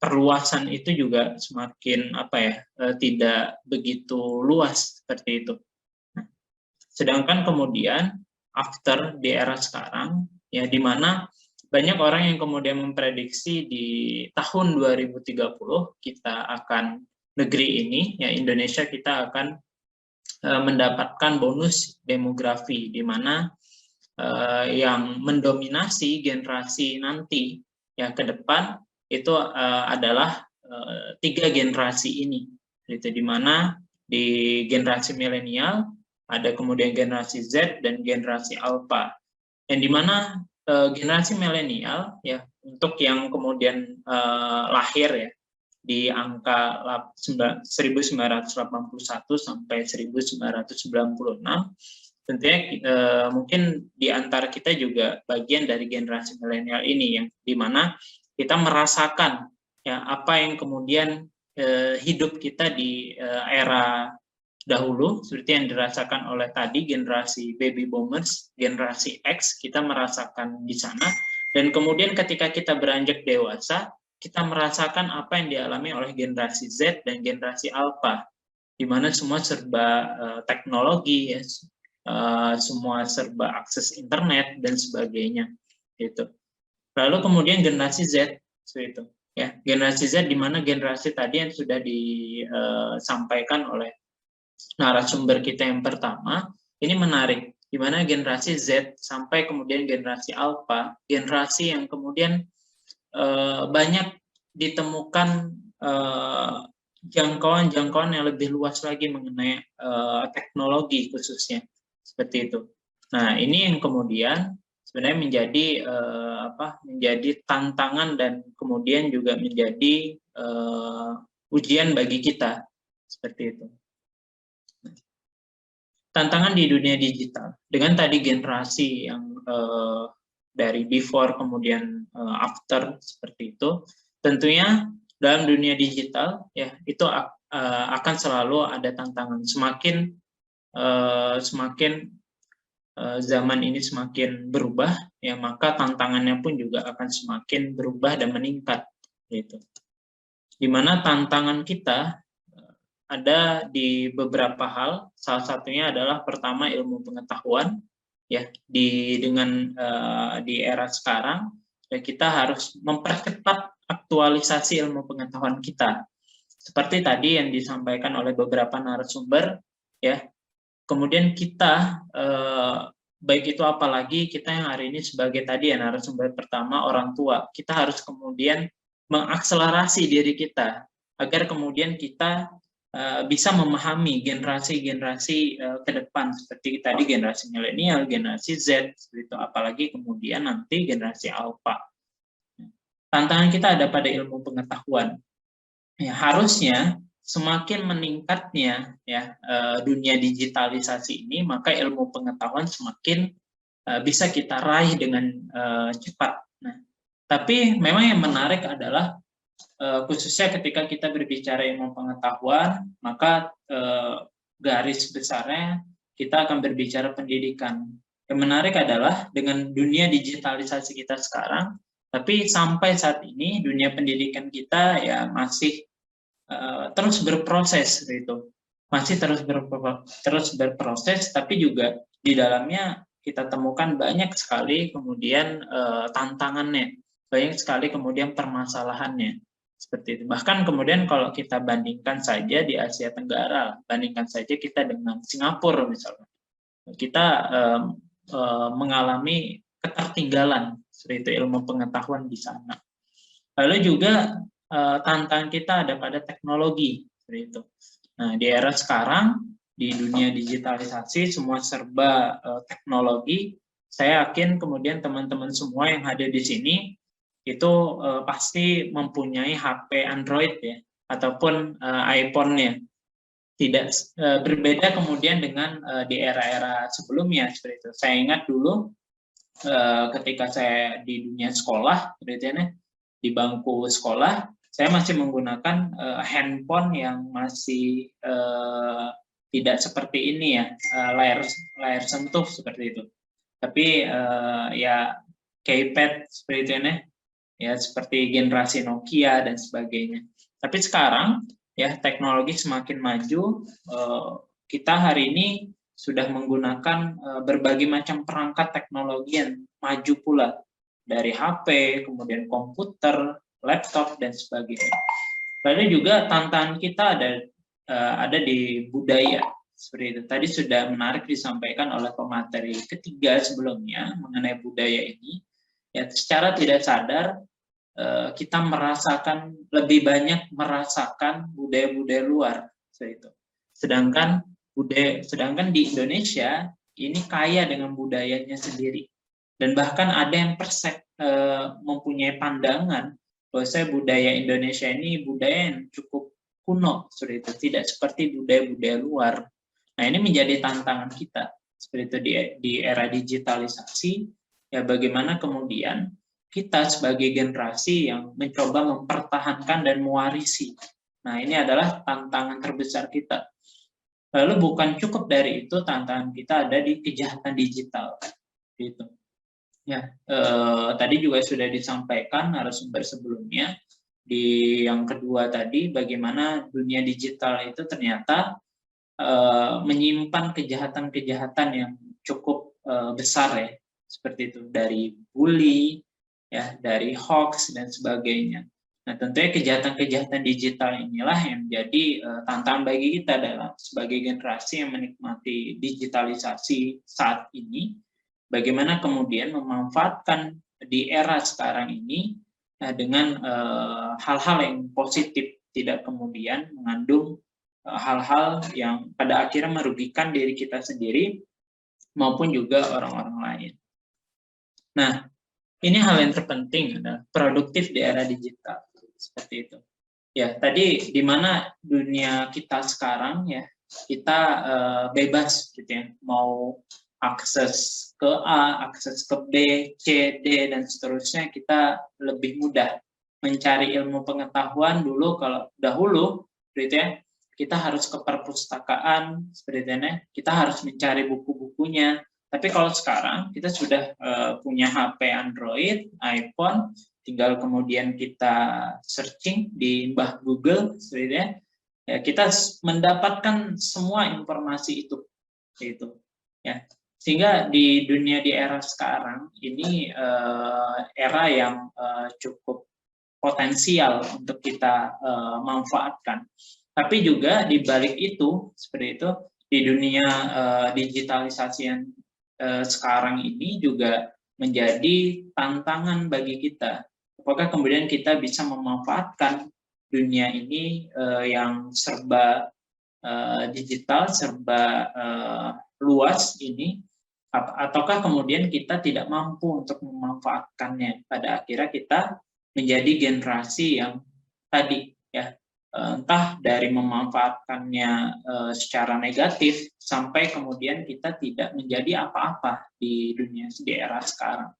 perluasan itu juga semakin tidak begitu luas seperti itu. Nah, sedangkan kemudian after di era sekarang ya, di mana banyak orang yang kemudian memprediksi di tahun 2030 kita akan negeri ini ya, Indonesia, kita akan mendapatkan bonus demografi, di mana yang mendominasi generasi nanti ya ke depan itu adalah 3 generasi ini, gitu, di mana di generasi milenial ada kemudian generasi Z dan generasi Alpha, yang di mana generasi milenial ya, untuk yang kemudian lahir ya di angka 1981 sampai 1996, tentunya mungkin di antara kita juga bagian dari generasi milenial ini, yang dimana kita merasakan ya apa yang kemudian hidup kita di era dahulu, seperti yang dirasakan oleh tadi generasi baby boomers, generasi X, kita merasakan di sana, dan kemudian ketika kita beranjak dewasa, kita merasakan apa yang dialami oleh generasi Z dan generasi Alpha, di mana semua serba teknologi, ya, semua serba akses internet dan sebagainya, gitu. Lalu kemudian generasi Z, seperti itu, ya, generasi Z, di mana generasi tadi yang sudah disampaikan oleh narasumber kita yang pertama, ini menarik, di mana generasi Z sampai kemudian generasi Alpha, generasi yang kemudian banyak ditemukan jangkauan-jangkauan yang lebih luas lagi mengenai teknologi khususnya, seperti itu. Nah, ini yang kemudian sebenarnya menjadi tantangan dan kemudian juga menjadi ujian bagi kita, seperti itu. Tantangan di dunia digital dengan tadi generasi yang dari before kemudian after, seperti itu, tentunya dalam dunia digital ya itu akan selalu ada tantangan. Semakin zaman ini semakin berubah ya, maka tantangannya pun juga akan semakin berubah dan meningkat, gitu. Dimana tantangan kita ada di beberapa hal, salah satunya adalah pertama ilmu pengetahuan ya, di era sekarang ya, kita harus mempercepat aktualisasi ilmu pengetahuan kita, seperti tadi yang disampaikan oleh beberapa narasumber ya. Kemudian kita baik itu apalagi kita yang hari ini sebagai tadi ya narasumber pertama, orang tua, kita harus kemudian mengakselerasi diri kita agar kemudian kita bisa memahami generasi-generasi ke depan, seperti tadi generasi milenial, generasi Z, seperti itu, apalagi kemudian nanti generasi Alpha. Tantangan kita ada pada ilmu pengetahuan. Ya, harusnya semakin meningkatnya ya dunia digitalisasi ini, maka ilmu pengetahuan semakin bisa kita raih dengan cepat. Nah, tapi memang yang menarik adalah khususnya ketika kita berbicara ilmu pengetahuan, maka garis besarnya kita akan berbicara pendidikan. Yang menarik adalah dengan dunia digitalisasi kita sekarang, tapi sampai saat ini dunia pendidikan kita ya masih terus berproses, gitu. Masih terus berproses, tapi juga di dalamnya kita temukan banyak sekali kemudian tantangannya, banyak sekali kemudian permasalahannya. Seperti itu. Bahkan kemudian kalau kita bandingkan saja di Asia Tenggara, bandingkan saja kita dengan Singapura misalnya, kita mengalami ketertinggalan seperti itu ilmu pengetahuan di sana. Lalu juga tantangan kita ada pada teknologi seperti itu. Nah, di era sekarang di dunia digitalisasi semua serba teknologi. Saya yakin kemudian teman-teman semua yang hadir di sini itu pasti mempunyai HP Android ya, ataupun iPhone-nya. Tidak berbeda kemudian dengan di era-era sebelumnya seperti itu. Saya ingat dulu ketika saya di dunia sekolah, di bangku sekolah, saya masih menggunakan handphone yang masih tidak seperti ini ya, layar sentuh seperti itu. Tapi ya keypad seperti itu ya, seperti generasi Nokia dan sebagainya. Tapi sekarang ya teknologi semakin maju, kita hari ini sudah menggunakan berbagai macam perangkat teknologi yang maju pula, dari HP, kemudian komputer, laptop dan sebagainya. Lalu juga tantangan kita ada di budaya seperti itu. Tadi sudah menarik disampaikan oleh pemateri ketiga sebelumnya mengenai budaya ini. Ya, secara tidak sadar kita lebih banyak merasakan budaya-budaya luar seperti itu. Sedangkan di Indonesia ini kaya dengan budayanya sendiri. Dan bahkan ada yang mempunyai pandangan bahwa budaya Indonesia ini budaya yang cukup kuno, seperti itu, tidak seperti budaya-budaya luar. Nah, ini menjadi tantangan kita seperti itu di era digitalisasi, ya bagaimana kemudian kita sebagai generasi yang mencoba mempertahankan dan mewarisi. Nah, ini adalah tantangan terbesar kita. Lalu bukan cukup dari itu, tantangan kita ada di kejahatan digital, gitu. Ya, tadi juga sudah disampaikan narasumber sebelumnya di yang kedua tadi, bagaimana dunia digital itu ternyata menyimpan kejahatan-kejahatan yang cukup besar ya, seperti itu, dari bully, ya, dari hoax dan sebagainya. Nah, tentunya kejahatan-kejahatan digital inilah yang menjadi tantangan bagi kita dalam sebagai generasi yang menikmati digitalisasi saat ini. Bagaimana kemudian memanfaatkan di era sekarang ini dengan hal-hal yang positif, tidak kemudian mengandung hal-hal yang pada akhirnya merugikan diri kita sendiri maupun juga orang-orang lain. Nah, ini hal yang terpenting adalah produktif di era digital, seperti itu. Ya, tadi di mana dunia kita sekarang ya, kita bebas gitu ya, mau akses ke A, akses ke B, C, D, dan seterusnya, kita lebih mudah mencari ilmu pengetahuan. Dulu kalau dahulu gitu ya, kita harus ke perpustakaan, seperti itu ya, kita harus mencari buku-bukunya. Tapi kalau sekarang kita sudah punya HP Android, iPhone, tinggal kemudian kita searching di mbah Google, seperti itu ya, kita mendapatkan semua informasi itu, gitu ya. Sehingga di dunia di era sekarang ini era yang cukup potensial untuk kita manfaatkan. Tapi juga di balik itu, seperti itu, di dunia digitalisasi yang sekarang ini juga menjadi tantangan bagi kita. Apakah kemudian kita bisa memanfaatkan dunia ini yang serba digital, serba luas ini, ataukah kemudian kita tidak mampu untuk memanfaatkannya? Pada akhirnya kita menjadi generasi yang tadi ya, entah dari memanfaatkannya secara negatif sampai kemudian kita tidak menjadi apa-apa di dunia di era sekarang.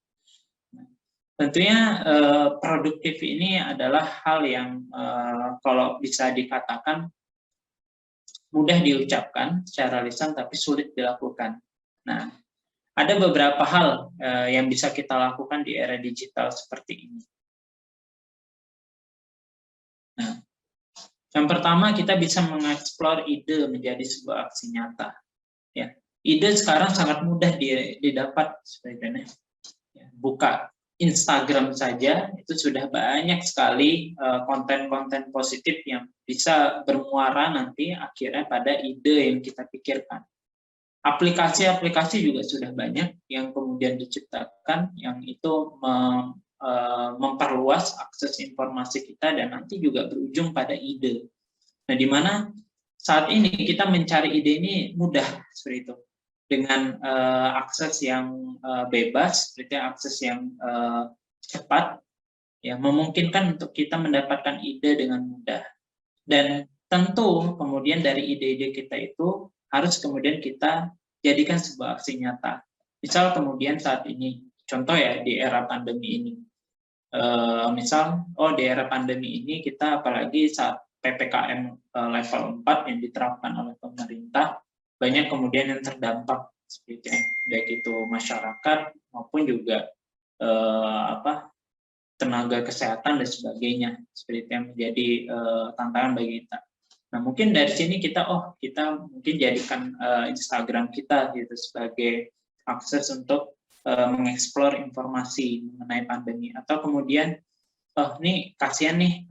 Tentunya produktif ini adalah hal yang kalau bisa dikatakan mudah diucapkan secara lisan tapi sulit dilakukan. Nah, ada beberapa hal yang bisa kita lakukan di era digital seperti ini. Nah, yang pertama, kita bisa mengeksplor ide menjadi sebuah aksi nyata. Ya, ide sekarang sangat mudah didapat, sebenarnya. Ya, buka Instagram saja itu sudah banyak sekali konten-konten positif yang bisa bermuara nanti akhirnya pada ide yang kita pikirkan. Aplikasi-aplikasi juga sudah banyak yang kemudian diciptakan yang itu memperluas akses informasi kita dan nanti juga berujung pada ide. Nah, di mana saat ini kita mencari ide ini mudah seperti itu dengan akses yang bebas, seperti akses yang cepat, ya memungkinkan untuk kita mendapatkan ide dengan mudah. Dan tentu kemudian dari ide-ide kita itu harus kemudian kita jadikan sebuah aksi nyata. Misal kemudian saat ini, contoh ya di era pandemi ini, misal di era pandemi ini kita apalagi saat PPKM level 4 yang diterapkan oleh pemerintah, banyak kemudian yang terdampak seperti itu, baik itu masyarakat maupun juga tenaga kesehatan dan sebagainya, seperti itu yang menjadi tantangan bagi kita. Nah, mungkin dari sini kita mungkin jadikan Instagram kita gitu sebagai akses untuk mengeksplor informasi mengenai pandemi, atau kemudian nih kasihan nih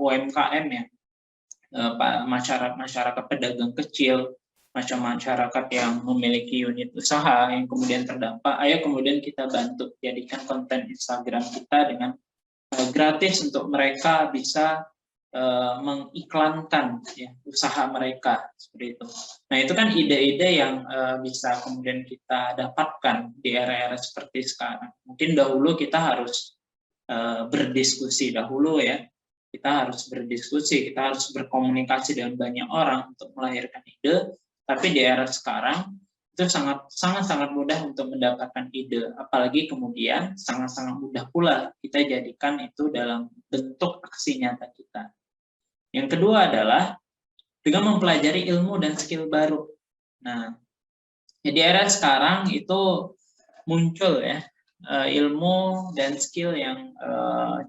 UMKM ya, masyarakat pedagang kecil, masyarakat yang memiliki unit usaha yang kemudian terdampak, ayo kemudian kita bantu jadikan konten Instagram kita dengan gratis untuk mereka bisa mengiklankan ya, usaha mereka seperti itu. Nah itu kan ide-ide yang bisa kemudian kita dapatkan di era-era seperti sekarang. Mungkin dahulu kita harus berdiskusi dahulu ya, kita harus berdiskusi, kita harus berkomunikasi dengan banyak orang untuk melahirkan ide. Tapi di era sekarang itu sangat mudah untuk mendapatkan ide, apalagi kemudian sangat mudah pula kita jadikan itu dalam bentuk aksi nyata kita. Yang kedua adalah dengan mempelajari ilmu dan skill baru. Nah, di era sekarang itu muncul ya ilmu dan skill yang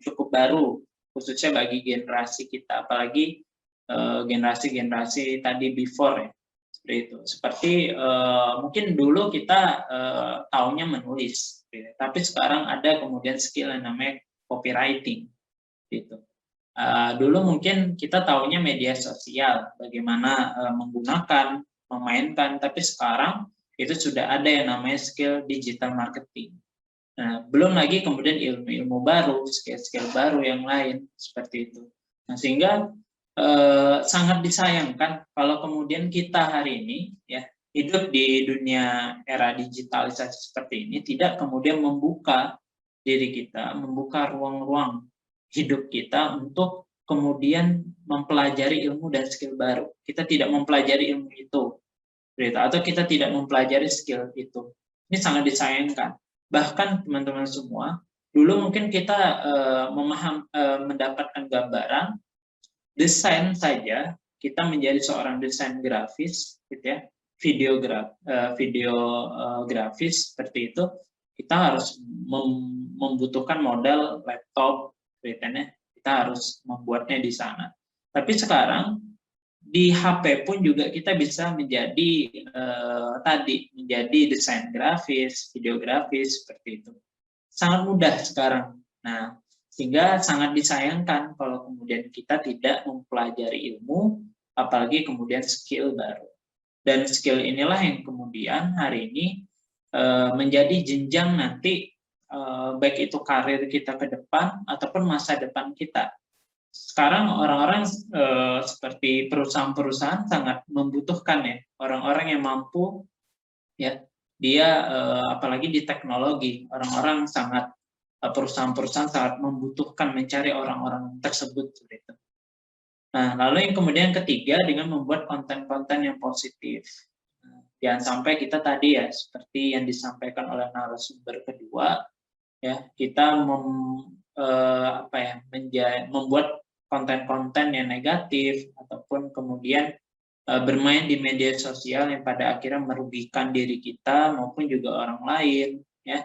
cukup baru, khususnya bagi generasi kita, apalagi generasi-generasi tadi before ya. Seperti itu. Seperti mungkin dulu kita taunya menulis, tapi sekarang ada kemudian skill yang namanya copywriting, gitu. Dulu mungkin kita taunya media sosial, bagaimana menggunakan, memainkan, tapi sekarang itu sudah ada yang namanya skill digital marketing. Nah, belum lagi kemudian ilmu-ilmu baru, skill-skill baru yang lain seperti itu. Nah, sehingga sangat disayangkan kalau kemudian kita hari ini ya hidup di dunia era digitalisasi seperti ini tidak kemudian membuka diri kita, membuka ruang-ruang hidup kita untuk kemudian mempelajari ilmu dan skill baru. Kita tidak mempelajari ilmu itu, atau kita tidak mempelajari skill itu. Ini sangat disayangkan. Bahkan teman-teman semua, dulu mungkin kita mendapatkan gambaran desain saja, kita menjadi seorang desain grafis, gitu ya, videografis seperti itu, kita harus membutuhkan modal laptop, gitu ya, kita harus membuatnya di sana. Tapi sekarang di HP pun juga kita bisa menjadi menjadi desain grafis, videografis seperti itu. Sangat mudah sekarang. Nah, sehingga sangat disayangkan kalau kemudian kita tidak mempelajari ilmu, apalagi kemudian skill baru. Dan skill inilah yang kemudian hari ini menjadi jenjang nanti, baik itu karir kita ke depan ataupun masa depan kita. Sekarang orang-orang seperti perusahaan-perusahaan sangat membutuhkan ya orang-orang yang mampu ya, dia apalagi di teknologi, orang-orang sangat perusahaan-perusahaan sangat membutuhkan mencari orang-orang tersebut. Gitu. Nah, lalu yang kemudian ketiga dengan membuat konten-konten yang positif. Jangan sampai kita tadi ya seperti yang disampaikan oleh narasumber kedua, ya kita membuat konten-konten yang negatif ataupun kemudian bermain di media sosial yang pada akhirnya merugikan diri kita maupun juga orang lain, ya.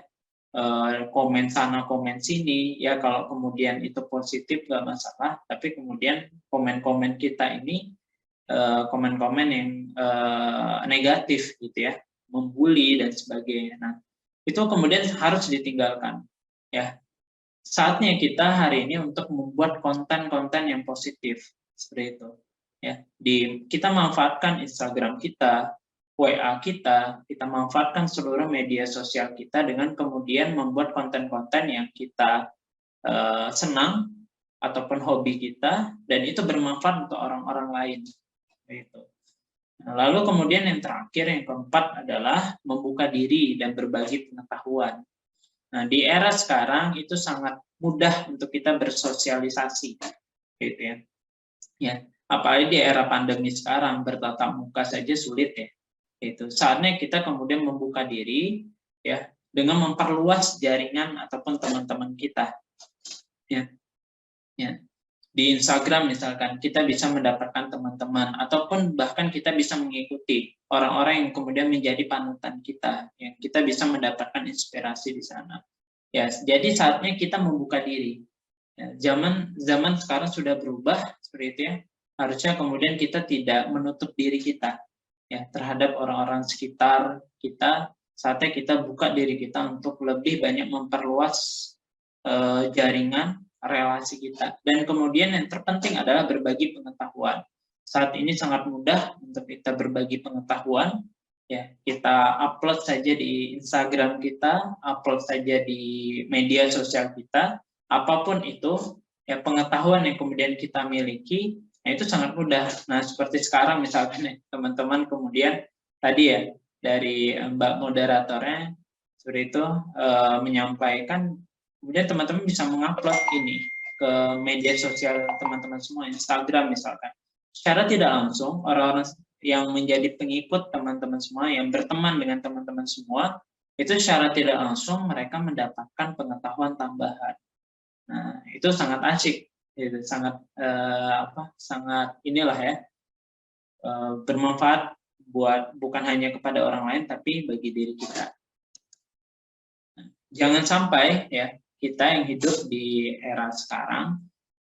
Komen sana komen sini ya, kalau kemudian itu positif nggak masalah, tapi kemudian komen-komen kita ini komen-komen yang negatif gitu ya, membuli dan sebagainya. Nah, itu kemudian harus ditinggalkan ya. Saatnya kita hari ini untuk membuat konten-konten yang positif seperti itu ya. Kita manfaatkan Instagram kita, WA kita manfaatkan seluruh media sosial kita dengan kemudian membuat konten-konten yang kita senang ataupun hobi kita, dan itu bermanfaat untuk orang-orang lain. Gitu. Nah, lalu kemudian yang terakhir, yang keempat adalah membuka diri dan berbagi pengetahuan. Nah, di era sekarang itu sangat mudah untuk kita bersosialisasi, gitu ya. Ya, apalagi di era pandemi sekarang bertatap muka saja sulit ya. Itu saatnya kita kemudian membuka diri ya dengan memperluas jaringan ataupun teman-teman kita ya. Di Instagram misalkan kita bisa mendapatkan teman-teman ataupun bahkan kita bisa mengikuti orang-orang yang kemudian menjadi panutan kita, yang kita bisa mendapatkan inspirasi di sana ya. Jadi saatnya kita membuka diri ya. Zaman sekarang sudah berubah seperti itu ya, harusnya kemudian kita tidak menutup diri kita ya terhadap orang-orang sekitar kita. Saatnya kita buka diri kita untuk lebih banyak memperluas jaringan relasi kita, dan kemudian yang terpenting adalah berbagi pengetahuan. Saat ini sangat mudah untuk kita berbagi pengetahuan ya, kita upload saja di Instagram kita, upload saja di media sosial kita, apapun itu ya pengetahuan yang kemudian kita miliki, nah itu sangat mudah. Nah seperti sekarang misalkan ya, teman-teman kemudian tadi ya dari Mbak moderatornya seperti itu menyampaikan, kemudian teman-teman bisa mengupload ini ke media sosial teman-teman semua, Instagram misalkan. Secara tidak langsung orang-orang yang menjadi pengikut teman-teman semua, yang berteman dengan teman-teman semua, itu secara tidak langsung mereka mendapatkan pengetahuan tambahan. Nah, itu sangat asik, gitu. Sangat sangat inilah ya, bermanfaat buat bukan hanya kepada orang lain tapi bagi diri kita. Nah, jangan sampai ya kita yang hidup di era sekarang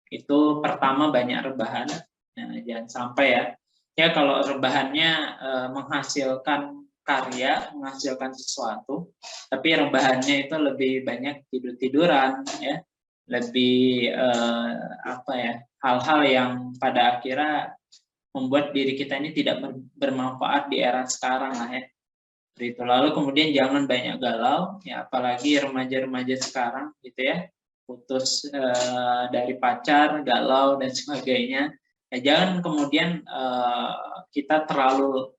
itu pertama banyak rebahan. Nah, jangan sampai ya kalau rebahannya menghasilkan karya, menghasilkan sesuatu, tapi rebahannya itu lebih banyak tidur-tiduran ya, lebih hal-hal yang pada akhirnya membuat diri kita ini tidak bermanfaat di era sekarang lah ya. Itu lalu kemudian jangan banyak galau ya, apalagi remaja-remaja sekarang gitu ya, putus dari pacar, galau dan sebagainya. Ya, jangan kemudian kita terlalu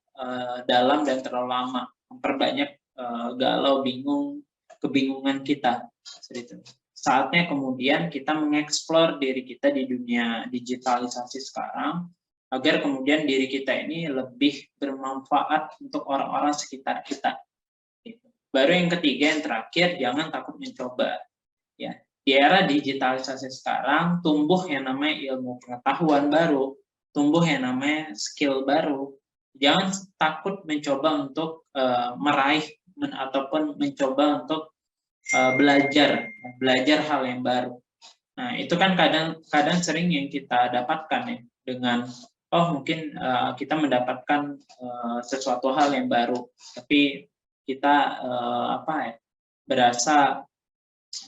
dalam dan terlalu lama memperbanyak galau, bingung, kebingungan kita. Seperti itu. Saatnya kemudian kita mengeksplor diri kita di dunia digitalisasi sekarang, agar kemudian diri kita ini lebih bermanfaat untuk orang-orang sekitar kita. Baru yang ketiga, yang terakhir, jangan takut mencoba. Ya, di era digitalisasi sekarang, tumbuh yang namanya ilmu pengetahuan baru, tumbuh yang namanya skill baru. Jangan takut mencoba untuk meraih ataupun mencoba untuk belajar hal yang baru. Nah, itu kan kadang sering yang kita dapatkan ya, dengan mungkin kita mendapatkan sesuatu hal yang baru, tapi kita berasa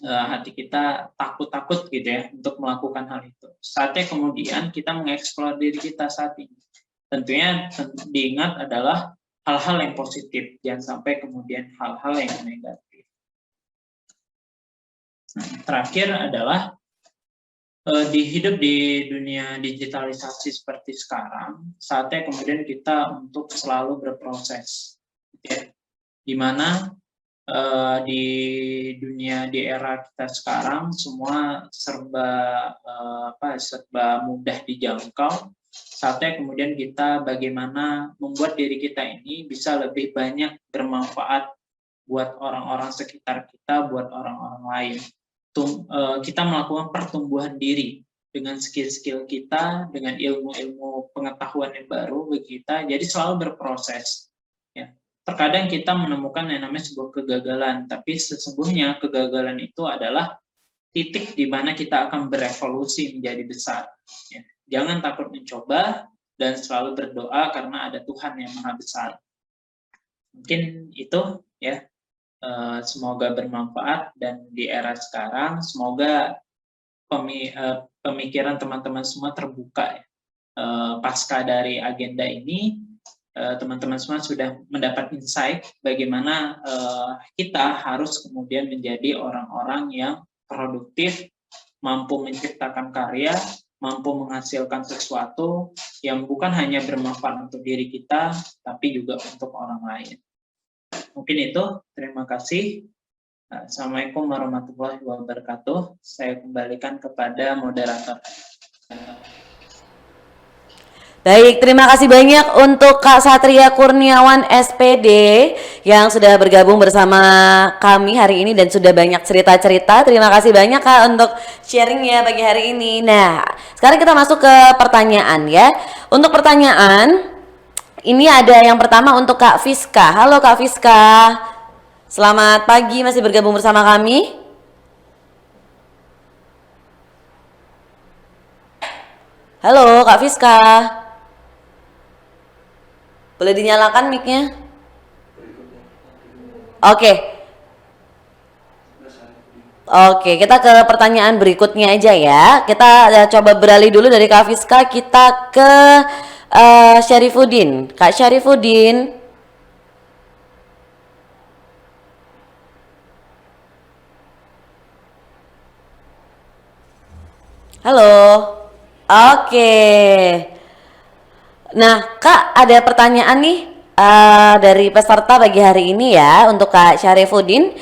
hati kita takut gitu ya untuk melakukan hal itu. Saatnya kemudian kita mengeksplor diri kita saat ini. Tentunya diingat adalah hal-hal yang positif, jangan sampai kemudian hal-hal yang negatif. Nah, terakhir adalah hidup di dunia digitalisasi seperti sekarang, saatnya kemudian kita untuk selalu berproses, ya. Dimana di dunia di era kita sekarang semua serba mudah dijangkau. Saatnya kemudian kita bagaimana membuat diri kita ini bisa lebih banyak bermanfaat buat orang-orang sekitar kita, buat orang-orang lain. Kita melakukan pertumbuhan diri dengan skill-skill kita, dengan ilmu-ilmu pengetahuan yang baru bagi kita, jadi selalu berproses. Ya. Terkadang kita menemukan yang namanya sebuah kegagalan, tapi sesungguhnya kegagalan itu adalah titik di mana kita akan berevolusi menjadi besar. Ya. Jangan takut mencoba dan selalu berdoa karena ada Tuhan yang Maha Besar. Mungkin itu ya. Semoga bermanfaat, dan di era sekarang semoga pemikiran teman-teman semua terbuka ya. Pasca dari agenda ini teman-teman semua sudah mendapat insight bagaimana kita harus kemudian menjadi orang-orang yang produktif, mampu menciptakan karya, mampu menghasilkan sesuatu yang bukan hanya bermanfaat untuk diri kita tapi juga untuk orang lain. Mungkin itu, terima kasih. Assalamualaikum warahmatullahi wabarakatuh. Saya kembalikan kepada moderator. Baik, terima kasih banyak untuk Kak Satria Kurniawan SPD yang sudah bergabung bersama kami hari ini dan sudah banyak cerita-cerita. Terima kasih banyak Kak untuk sharingnya pagi hari ini. Nah, sekarang kita masuk ke pertanyaan ya. Untuk pertanyaan, ini ada yang pertama untuk Kak Fiska. Halo Kak Fiska, selamat pagi, masih bergabung bersama kami? Halo Kak Fiska, boleh dinyalakan mic-nya? Oke, kita ke pertanyaan berikutnya aja ya. Kita coba beralih dulu dari Kak Fiska, kita ke Syarifuddin. Kak Syarifuddin, Halo. Oke. Nah, Kak, ada pertanyaan nih dari peserta pagi hari ini ya untuk Kak Syarifuddin.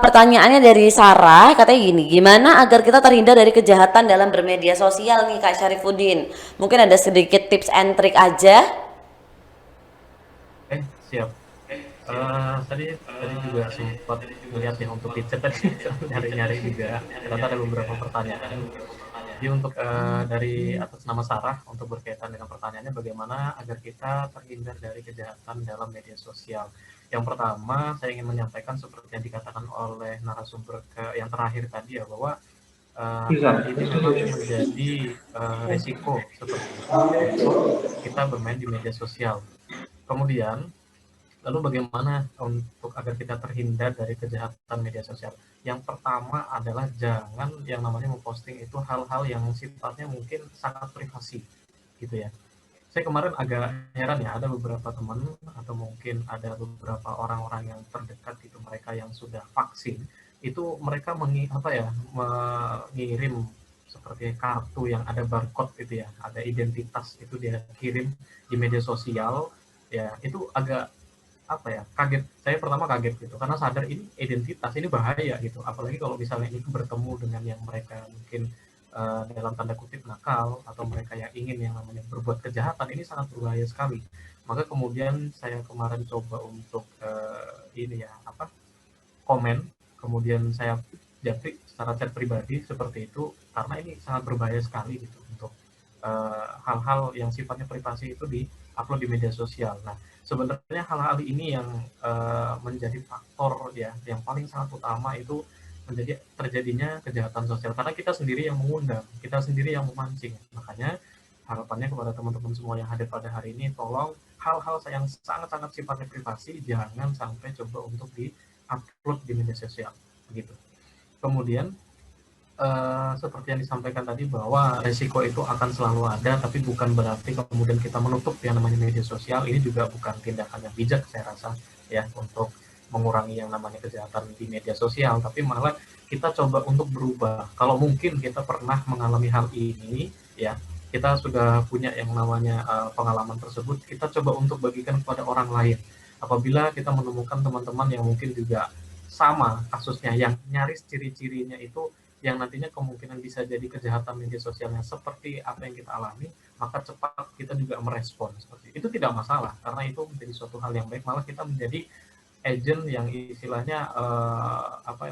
Pertanyaannya dari Sarah, katanya gini, gimana agar kita terhindar dari kejahatan dalam bermedia sosial nih Kak Syarifuddin? Mungkin ada sedikit tips and trick aja. Siap. Tadi juga sempat melihat ya untuk di chat tadi nyari-nyari juga, ternyata ada beberapa pertanyaan. Jadi untuk dari atas nama Sarah untuk berkaitan dengan pertanyaannya bagaimana agar kita terhindar dari kejahatan dalam media sosial. Yang pertama saya ingin menyampaikan seperti yang dikatakan oleh narasumber yang terakhir tadi ya bahwa hal ini memang menjadi resiko seperti itu untuk kita bermain di media sosial. Kemudian lalu bagaimana untuk agar kita terhindar dari kejahatan media sosial? Yang pertama adalah jangan yang namanya memposting itu hal-hal yang sifatnya mungkin sangat privasi, gitu ya. Saya kemarin agak heran ya, ada beberapa teman atau mungkin ada beberapa orang-orang yang terdekat gitu, mereka yang sudah vaksin, itu mereka mengirim seperti kartu yang ada barcode itu ya, ada identitas itu dia kirim di media sosial, ya itu agak kaget. Saya pertama kaget gitu karena sadar ini identitas, ini bahaya gitu, apalagi kalau misalnya ini bertemu dengan yang mereka mungkin dalam tanda kutip nakal atau mereka yang ingin yang namanya berbuat kejahatan, ini sangat berbahaya sekali. Maka kemudian saya kemarin coba untuk komen, kemudian saya japri secara chat pribadi seperti itu karena ini sangat berbahaya sekali gitu untuk hal-hal yang sifatnya privasi itu di-upload di media sosial. Nah, sebenarnya hal-hal ini yang menjadi faktor ya yang paling sangat utama itu menjadi terjadinya kejahatan sosial karena kita sendiri yang mengundang, kita sendiri yang memancing. Makanya harapannya kepada teman-teman semua yang hadir pada hari ini, tolong hal-hal yang sangat-sangat sifatnya privasi jangan sampai coba untuk di-upload di media sosial begitu. Kemudian seperti yang disampaikan tadi bahwa resiko itu akan selalu ada, tapi bukan berarti kemudian kita menutup yang namanya media sosial. Ini juga bukan tindakan yang bijak saya rasa ya untuk mengurangi yang namanya kejahatan di media sosial, tapi malah kita coba untuk berubah. Kalau mungkin kita pernah mengalami hal ini ya, kita sudah punya yang namanya pengalaman tersebut, kita coba untuk bagikan kepada orang lain. Apabila kita menemukan teman-teman yang mungkin juga sama kasusnya, yang nyaris ciri-cirinya itu yang nantinya kemungkinan bisa jadi kejahatan media sosialnya seperti apa yang kita alami, maka cepat kita juga merespon seperti itu. Itu tidak masalah karena itu menjadi suatu hal yang baik, malah kita menjadi agent yang istilahnya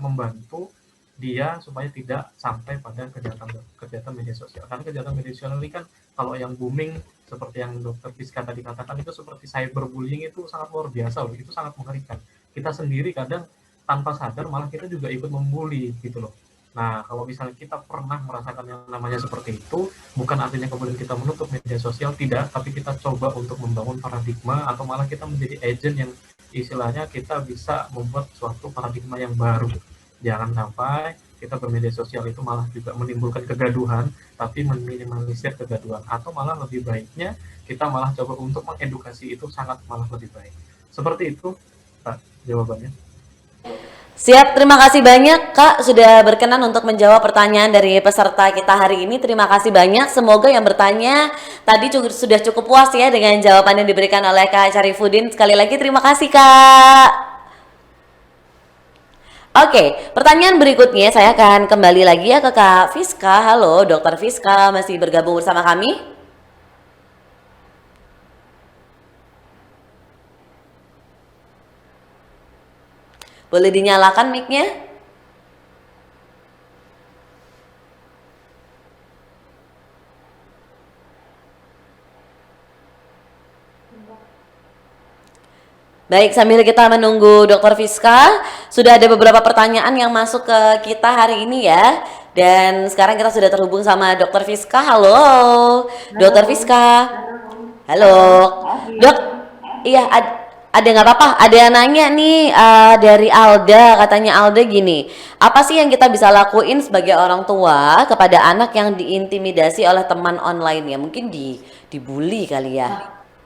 membantu dia supaya tidak sampai pada kejahatan media sosial. Karena kejahatan media sosial ini kan kalau yang booming seperti yang Dr. Fiska tadi katakan itu seperti cyberbullying, itu sangat luar biasa loh, itu sangat mengerikan. Kita sendiri kadang tanpa sadar malah kita juga ikut membuli gitu loh. Nah, kalau misalnya kita pernah merasakan yang namanya seperti itu, bukan artinya kemudian kita menutup media sosial, tidak, tapi kita coba untuk membangun paradigma atau malah kita menjadi agent yang istilahnya kita bisa membuat suatu paradigma yang baru. Jangan sampai kita bermedia sosial itu malah juga menimbulkan kegaduhan, tapi meminimalisir kegaduhan. Atau malah lebih baiknya kita malah coba untuk mengedukasi, itu sangat malah lebih baik. Seperti itu, Pak, jawabannya. Siap, terima kasih banyak Kak sudah berkenan untuk menjawab pertanyaan dari peserta kita hari ini. Terima kasih banyak, semoga yang bertanya tadi sudah cukup puas ya dengan jawaban yang diberikan oleh Kak Syarifuddin. Sekali lagi terima kasih Kak. Oke, pertanyaan berikutnya saya akan kembali lagi ya ke Kak Fiska. Halo Dr. Fiska, masih bergabung bersama kami? Boleh dinyalakan mic-nya? Baik, sambil kita menunggu Dr. Fiska, sudah ada beberapa pertanyaan yang masuk ke kita hari ini ya. Dan sekarang kita sudah terhubung sama Dr. Fiska. Halo, Dr. Fiska. Halo, Dok. Iya, ada nggak apa-apa. Ada yang nanya nih dari Alda, katanya Alda gini, apa sih yang kita bisa lakuin sebagai orang tua kepada anak yang diintimidasi oleh teman online ya? Mungkin dibully kali ya.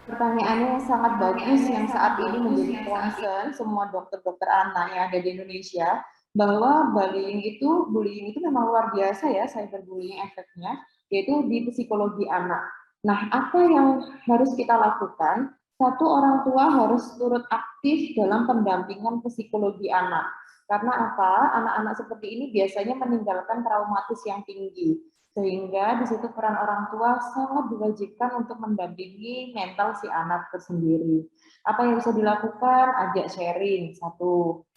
Pertanyaannya sangat bagus yang saat ini menjadi concern semua dokter-dokter anak yang ada di Indonesia, bahwa bullying itu memang luar biasa ya, cyberbullying efeknya, yaitu di psikologi anak. Nah, apa yang harus kita lakukan? Satu, orang tua harus turut aktif dalam pendampingan psikologi anak. Karena apa? Anak-anak seperti ini biasanya meninggalkan traumatis yang tinggi. Sehingga di situ peran orang tua sangat diwajibkan untuk mendampingi mental si anak tersendiri. Apa yang bisa dilakukan? Ajak sharing, satu.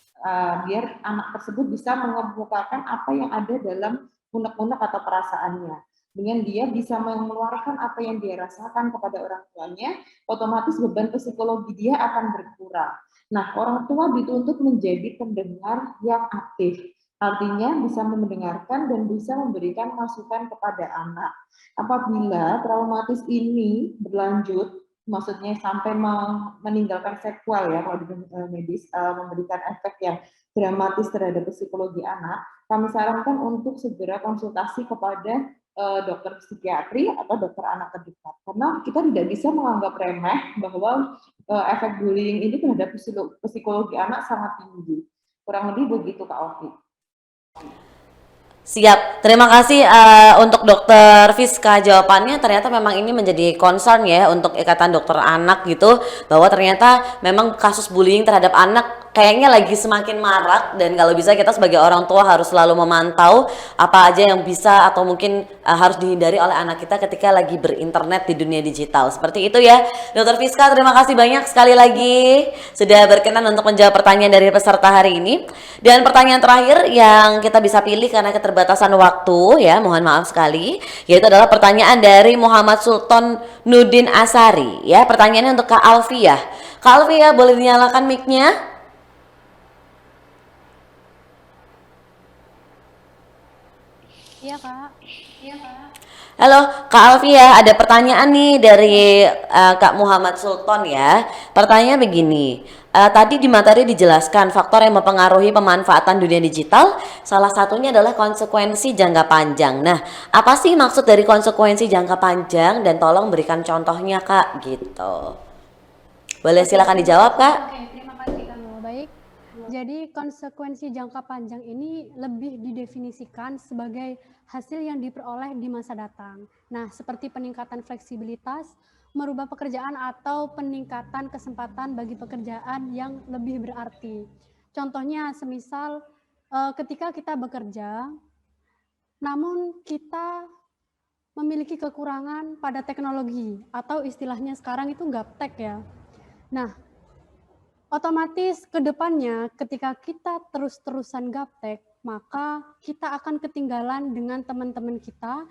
Biar anak tersebut bisa mengemukakan apa yang ada dalam unek-unek atau perasaannya. Dengan dia bisa mengeluarkan apa yang dia rasakan kepada orang tuanya, otomatis beban psikologi dia akan berkurang. Nah, orang tua dituntut menjadi pendengar yang aktif. Artinya bisa mendengarkan dan bisa memberikan masukan kepada anak. Apabila traumatis ini berlanjut, maksudnya sampai meninggalkan sequel ya kalau di medis, memberikan efek yang dramatis terhadap psikologi anak, kami sarankan untuk segera konsultasi kepada dokter psikiatri atau dokter anak terdekat. Karena kita tidak bisa menganggap remeh bahwa efek bullying ini terhadap psikologi anak sangat tinggi. Kurang lebih begitu Kak Ovi. Siap, terima kasih untuk Dokter Fiska jawabannya. Ternyata memang ini menjadi concern ya untuk Ikatan Dokter Anak gitu, bahwa ternyata memang kasus bullying terhadap anak kayaknya lagi semakin marak, dan kalau bisa kita sebagai orang tua harus selalu memantau apa aja yang bisa atau mungkin harus dihindari oleh anak kita ketika lagi berinternet di dunia digital. Seperti itu ya Dokter Fiska, terima kasih banyak sekali lagi sudah berkenan untuk menjawab pertanyaan dari peserta hari ini. Dan pertanyaan terakhir yang kita bisa pilih karena keterbatasan waktu ya, mohon maaf sekali, yaitu adalah pertanyaan dari Muhammad Sultan Nudin Asari ya. Pertanyaannya untuk Kak Alfiah. Kak Alfiah, boleh dinyalakan mic-nya? Iya Kak. Iya Kak. Halo Kak Alfiah, ada pertanyaan nih dari Kak Muhammad Sultan ya. Pertanyaannya begini, tadi di materi dijelaskan faktor yang mempengaruhi pemanfaatan dunia digital, salah satunya adalah konsekuensi jangka panjang. Nah, apa sih maksud dari konsekuensi jangka panjang, dan tolong berikan contohnya Kak, gitu. Boleh silakan dijawab Kak. Oke, terima kasih kamu. Baik. Jadi konsekuensi jangka panjang ini lebih didefinisikan sebagai hasil yang diperoleh di masa datang. Nah, seperti peningkatan fleksibilitas, merubah pekerjaan, atau peningkatan kesempatan bagi pekerjaan yang lebih berarti. Contohnya semisal ketika kita bekerja, namun kita memiliki kekurangan pada teknologi, atau istilahnya sekarang itu gaptek ya. Nah, otomatis ke depannya ketika kita terus-terusan gaptek, maka kita akan ketinggalan dengan teman-teman kita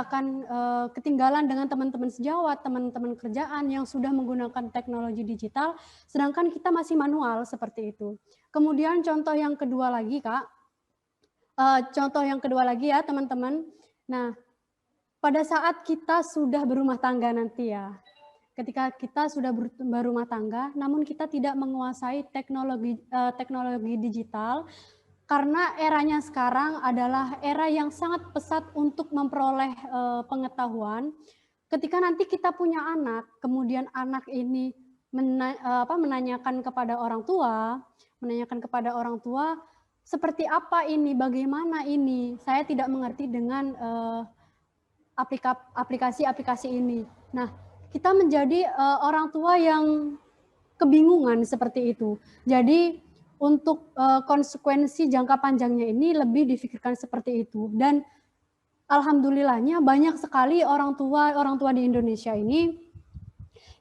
akan ketinggalan dengan teman-teman sejawat, teman-teman kerjaan yang sudah menggunakan teknologi digital, sedangkan kita masih manual seperti itu. Kemudian contoh yang kedua lagi Kak, contoh yang kedua lagi ya teman-teman. Nah, pada saat kita sudah berumah tangga nanti ya, ketika kita sudah berumah tangga, namun kita tidak menguasai teknologi digital, karena eranya sekarang adalah era yang sangat pesat untuk memperoleh pengetahuan. Ketika nanti kita punya anak, kemudian anak ini menanyakan kepada orang tua, seperti apa ini, bagaimana ini, saya tidak mengerti dengan aplikasi-aplikasi ini. Nah, kita menjadi orang tua yang kebingungan seperti itu. Jadi untuk konsekuensi jangka panjangnya ini lebih difikirkan seperti itu. Dan alhamdulillahnya banyak sekali orang tua di Indonesia ini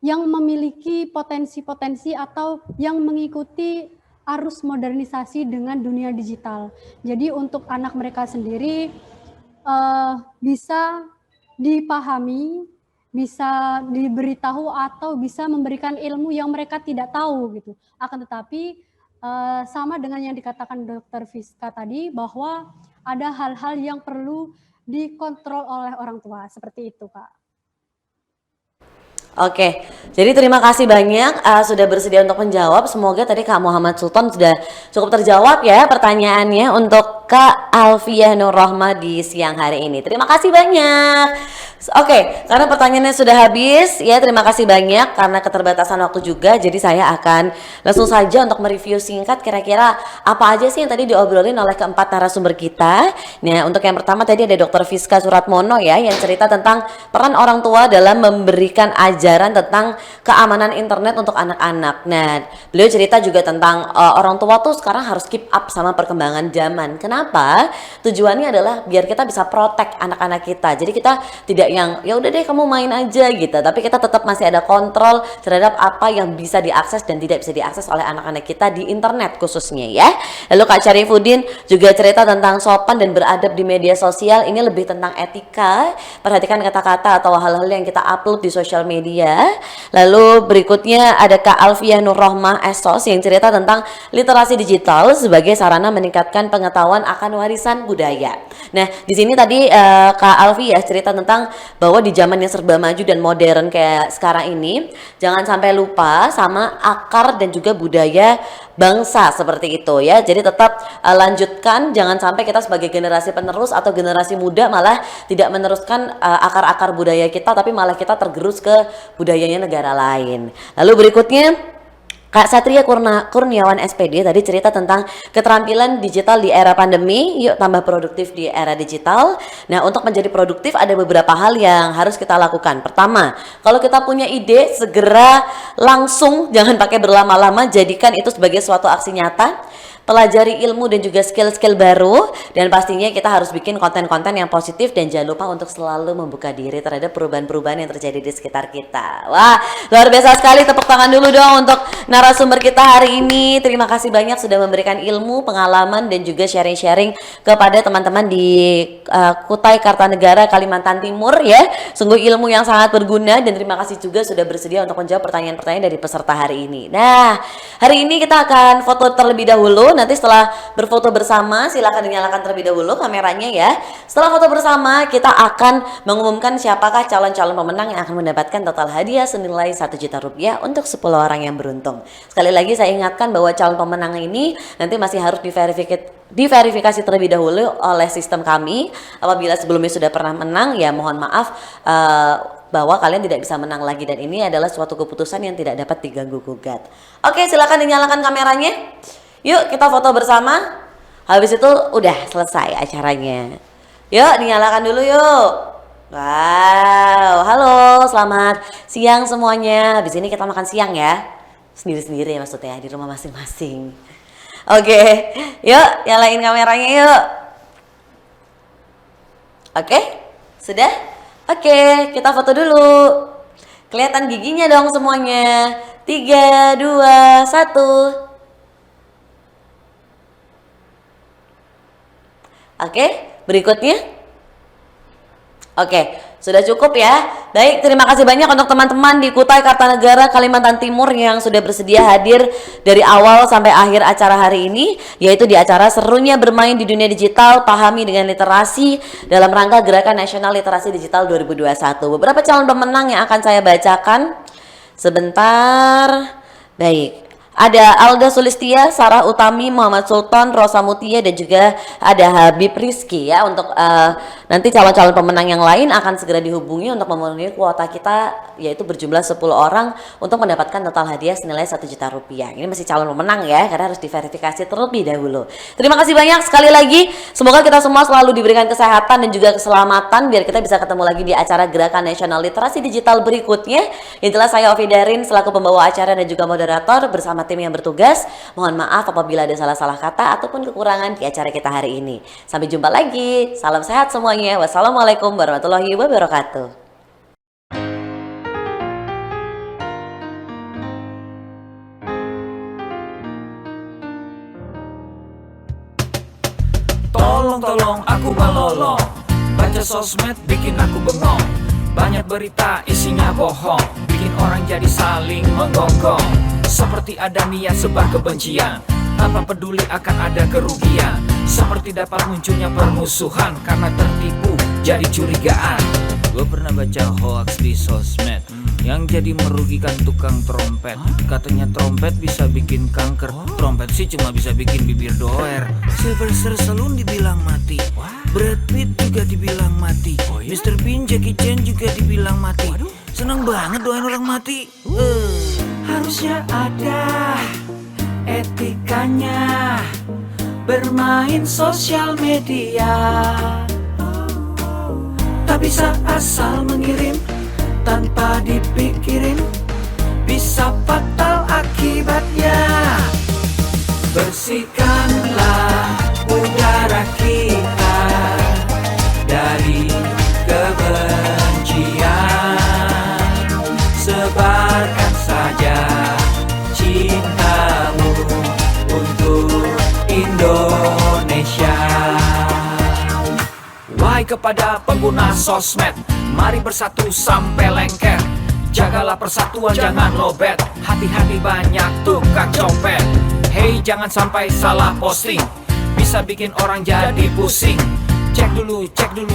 yang memiliki potensi-potensi atau yang mengikuti arus modernisasi dengan dunia digital. Jadi untuk anak mereka sendiri bisa dipahami, bisa diberitahu, atau bisa memberikan ilmu yang mereka tidak tahu gitu. Akan tetapi sama dengan yang dikatakan Dr. Fiska tadi, bahwa ada hal-hal yang perlu dikontrol oleh orang tua, seperti itu Kak. Oke, jadi terima kasih banyak sudah bersedia untuk menjawab. Semoga tadi Kak Muhammad Sultan sudah cukup terjawab ya pertanyaannya untuk Kak Alfiah Nur Rohmah di siang hari ini. Terima kasih banyak. Oke, karena pertanyaannya sudah habis ya, terima kasih banyak karena keterbatasan waktu juga. Jadi saya akan langsung saja untuk mereview singkat kira-kira apa aja sih yang tadi diobrolin oleh keempat narasumber kita. Nah, untuk yang pertama tadi ada Dr. Fiska Suratmono ya, yang cerita tentang peran orang tua dalam memberikan ajaran tentang keamanan internet untuk anak-anak. Nah, beliau cerita juga tentang orang tua tuh sekarang harus keep up sama perkembangan zaman. Kenapa? Tujuannya adalah biar kita bisa protect anak-anak kita. Jadi kita tidak yang ya udah deh kamu main aja gitu, tapi kita tetap masih ada kontrol terhadap apa yang bisa diakses dan tidak bisa diakses oleh anak-anak kita di internet khususnya ya. Lalu Kak Syarifuddin juga cerita tentang sopan dan beradab di media sosial. Ini lebih tentang etika, perhatikan kata-kata atau hal-hal yang kita upload di sosial media. Lalu berikutnya ada Kak Alfiah Nur Rohmah Esos yang cerita tentang literasi digital sebagai sarana meningkatkan pengetahuan akan warisan budaya. Nah, di sini tadi Kak Alfiah cerita tentang bahwa di zaman yang serba maju dan modern kayak sekarang ini, jangan sampai lupa sama akar dan juga budaya bangsa seperti itu ya. Jadi tetap lanjutkan, jangan sampai kita sebagai generasi penerus atau generasi muda malah tidak meneruskan akar-akar budaya kita, tapi malah kita tergerus ke budayanya negara lain. Lalu berikutnya Kak Satria Kurniawan SPD tadi cerita tentang keterampilan digital di era pandemi, yuk tambah produktif di era digital. Nah, untuk menjadi produktif ada beberapa hal yang harus kita lakukan. Pertama, kalau kita punya ide, segera langsung, jangan pakai berlama-lama, jadikan itu sebagai suatu aksi nyata. Pelajari ilmu dan juga skill-skill baru, dan pastinya kita harus bikin konten-konten yang positif dan jangan lupa untuk selalu membuka diri terhadap perubahan-perubahan yang terjadi di sekitar kita. Wah, luar biasa sekali, tepuk tangan dulu dong untuk narasumber kita hari ini. Terima kasih banyak sudah memberikan ilmu, pengalaman dan juga sharing-sharing kepada teman-teman di Kutai Kartanegara, Kalimantan Timur ya. Sungguh ilmu yang sangat berguna dan terima kasih juga sudah bersedia untuk menjawab pertanyaan-pertanyaan dari peserta hari ini. Nah, hari ini kita akan foto terlebih dahulu. Nanti setelah berfoto bersama, silakan dinyalakan terlebih dahulu kameranya ya. Setelah foto bersama, kita akan mengumumkan siapakah calon-calon pemenang yang akan mendapatkan total hadiah senilai 1 juta rupiah untuk 10 orang yang beruntung. Sekali lagi saya ingatkan bahwa calon pemenang ini nanti masih harus diverifikasi terlebih dahulu oleh sistem kami. Apabila sebelumnya sudah pernah menang, ya mohon maaf bahwa kalian tidak bisa menang lagi, dan ini adalah suatu keputusan yang tidak dapat diganggu gugat. Oke, silakan dinyalakan kameranya. Yuk kita foto bersama. Habis itu udah selesai acaranya. Yuk dinyalakan dulu yuk. Wow, halo, selamat siang semuanya. Habis ini kita makan siang ya. Sendiri-sendiri maksudnya, di rumah masing-masing. Oke, yuk nyalain kameranya yuk. Oke, sudah? Oke, kita foto dulu. Kelihatan giginya dong semuanya. 3, 2, 1. Oke, berikutnya. Oke, sudah cukup ya. Baik, terima kasih banyak untuk teman-teman di Kutai Kartanegara, Kalimantan Timur yang sudah bersedia hadir dari awal sampai akhir acara hari ini, yaitu di acara Serunya Bermain di Dunia Digital, Pahami dengan Literasi dalam rangka Gerakan Nasional Literasi Digital 2021. Beberapa calon pemenang yang akan saya bacakan sebentar. Baik. Ada Alda Sulistia, Sarah Utami, Muhammad Sultan, Rosa Mutia, dan juga ada Habib Rizky ya. Untuk nanti calon-calon pemenang yang lain akan segera dihubungi untuk memenuhi kuota kita, yaitu berjumlah 10 orang untuk mendapatkan total hadiah senilai 1 juta rupiah. Ini masih calon pemenang ya, karena harus diverifikasi terlebih dahulu. Terima kasih banyak sekali lagi. Semoga kita semua selalu diberikan kesehatan dan juga keselamatan biar kita bisa ketemu lagi di acara Gerakan Nasional Literasi Digital berikutnya. Yang jelas saya Ovi Darin selaku pembawa acara dan juga moderator bersama tim yang bertugas. Mohon maaf apabila ada salah-salah kata ataupun kekurangan di acara kita hari ini. Sampai jumpa lagi. Salam sehat semuanya. Wassalamualaikum warahmatullahi wabarakatuh. Tolong aku melolong, baca sosmed bikin aku bengong. Banyak berita isinya bohong, bikin orang jadi saling menggonggong. Seperti ada niat sebar kebencian, tanpa peduli akan ada kerugian. Seperti dapat munculnya permusuhan karena tertipu jadi curigaan. Gue pernah baca hoax di sosmed, yang jadi merugikan tukang trompet. Katanya trompet bisa bikin kanker, trompet sih cuma bisa bikin bibir doer. Sylvester Stallone dibilang mati, Brad Pitt juga dibilang mati, Mr. Bean, Jackie Chan juga dibilang mati. Seneng banget doain orang mati. Harusnya ada etikanya bermain sosial media. Tak bisa asal mengirim tanpa dipikirin, bisa fatal akibatnya. Bersihkanlah udara kita dari kebencian, sebarkan saja cintamu untuk Indonesia. Wahai kepada pengguna sosmed, mari bersatu sampai lengket. Jagalah persatuan, jangan lobet. Hati-hati banyak tukang copet. Hey, jangan sampai salah posting, bisa bikin orang jadi pusing. Cek dulu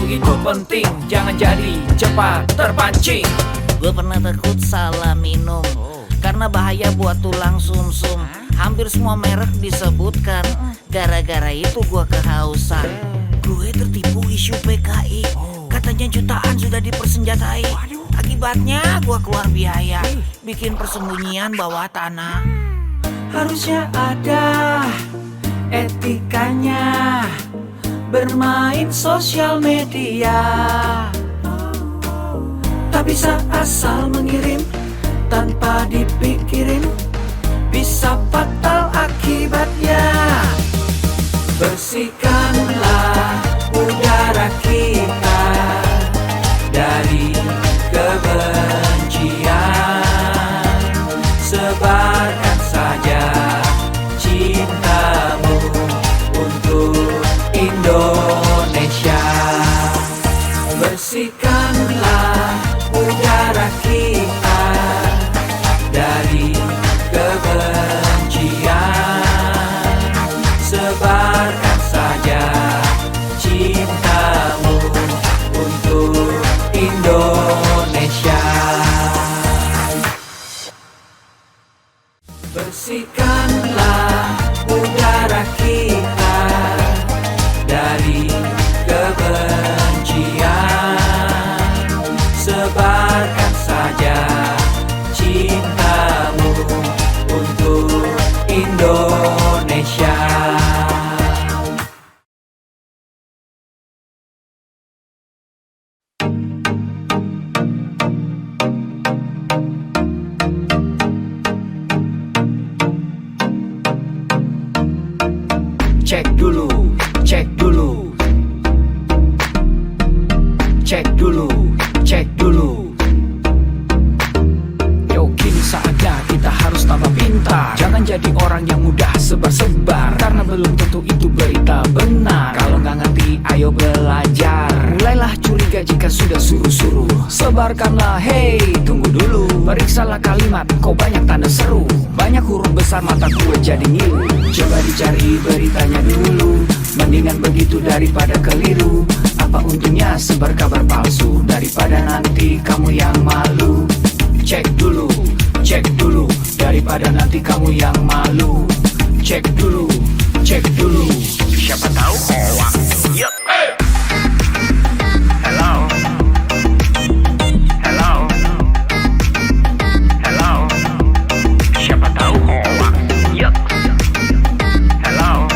itu penting, jangan jadi cepat terpancing. Gue pernah takut salah minum, karena bahaya buat tulang sumsum. Hampir semua merek disebutkan, gara-gara itu gue kehausan. Gue tertipu isu PKI, katanya jutaan sudah dipersenjatai. Akibatnya gue keluar biaya, bikin persembunyian bawah tanah. Harusnya ada etikanya bermain sosial media. Tak bisa asal mengirim tanpa dipikirin, bisa fatal akibatnya. Bersihkanlah udara kita dari kebencian, sebarkan saja cintamu untuk Indonesia. Bersihkanlah udara kita dari kebencian, sebarkan saja cintamu untuk Indonesia. Bersihkanlah udara kita dari kebencian, sebarkan saja cintamu untuk Indonesia. Cek dulu, cek dulu, cek dulu, cek dulu. Yo, kini saatnya kita harus tambah pintar. Jangan jadi orang yang mudah sebar-sebar, karena belum tentu itu berita benar. Kalau nggak ngerti, ayo belajar. Mulailah curiga jika sudah suruh-suruh. Sebarkanlah, hey, tunggu dulu. Periksalah kalimat, kok banyak tanda seru. Banyak huruf besar, mata gue jadi ngilu. Coba dicari beritanya dulu, mendingan begitu daripada keliru. Apa untungnya sebar kabar palsu, daripada nanti kamu yang malu. Cek dulu, daripada nanti kamu yang malu. Cek dulu, siapa tahu hoax. Yup. Hello. Siapa tahu hoax. Yup. Hello.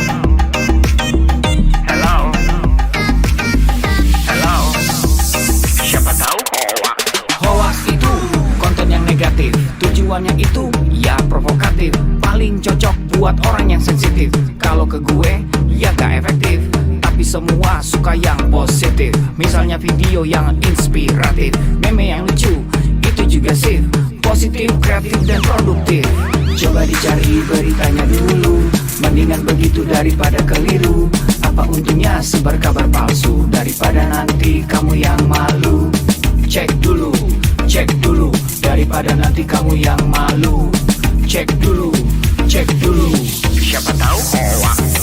Siapa tahu hoax. Hoax itu konten yang negatif, tujuannya itu ya provokatif. Paling cocok buat orang yang sensitif. Kalau ke gue ya gak efektif, tapi semua suka yang positif. Misalnya video yang inspiratif, meme yang lucu, itu juga sih positif, kreatif, dan produktif. Coba dicari beritanya dulu, mendingan begitu daripada keliru. Apa untungnya sebar kabar palsu, daripada nanti kamu yang malu. Cek dulu, daripada nanti kamu yang malu. Cek dulu, siapa tahu hoax.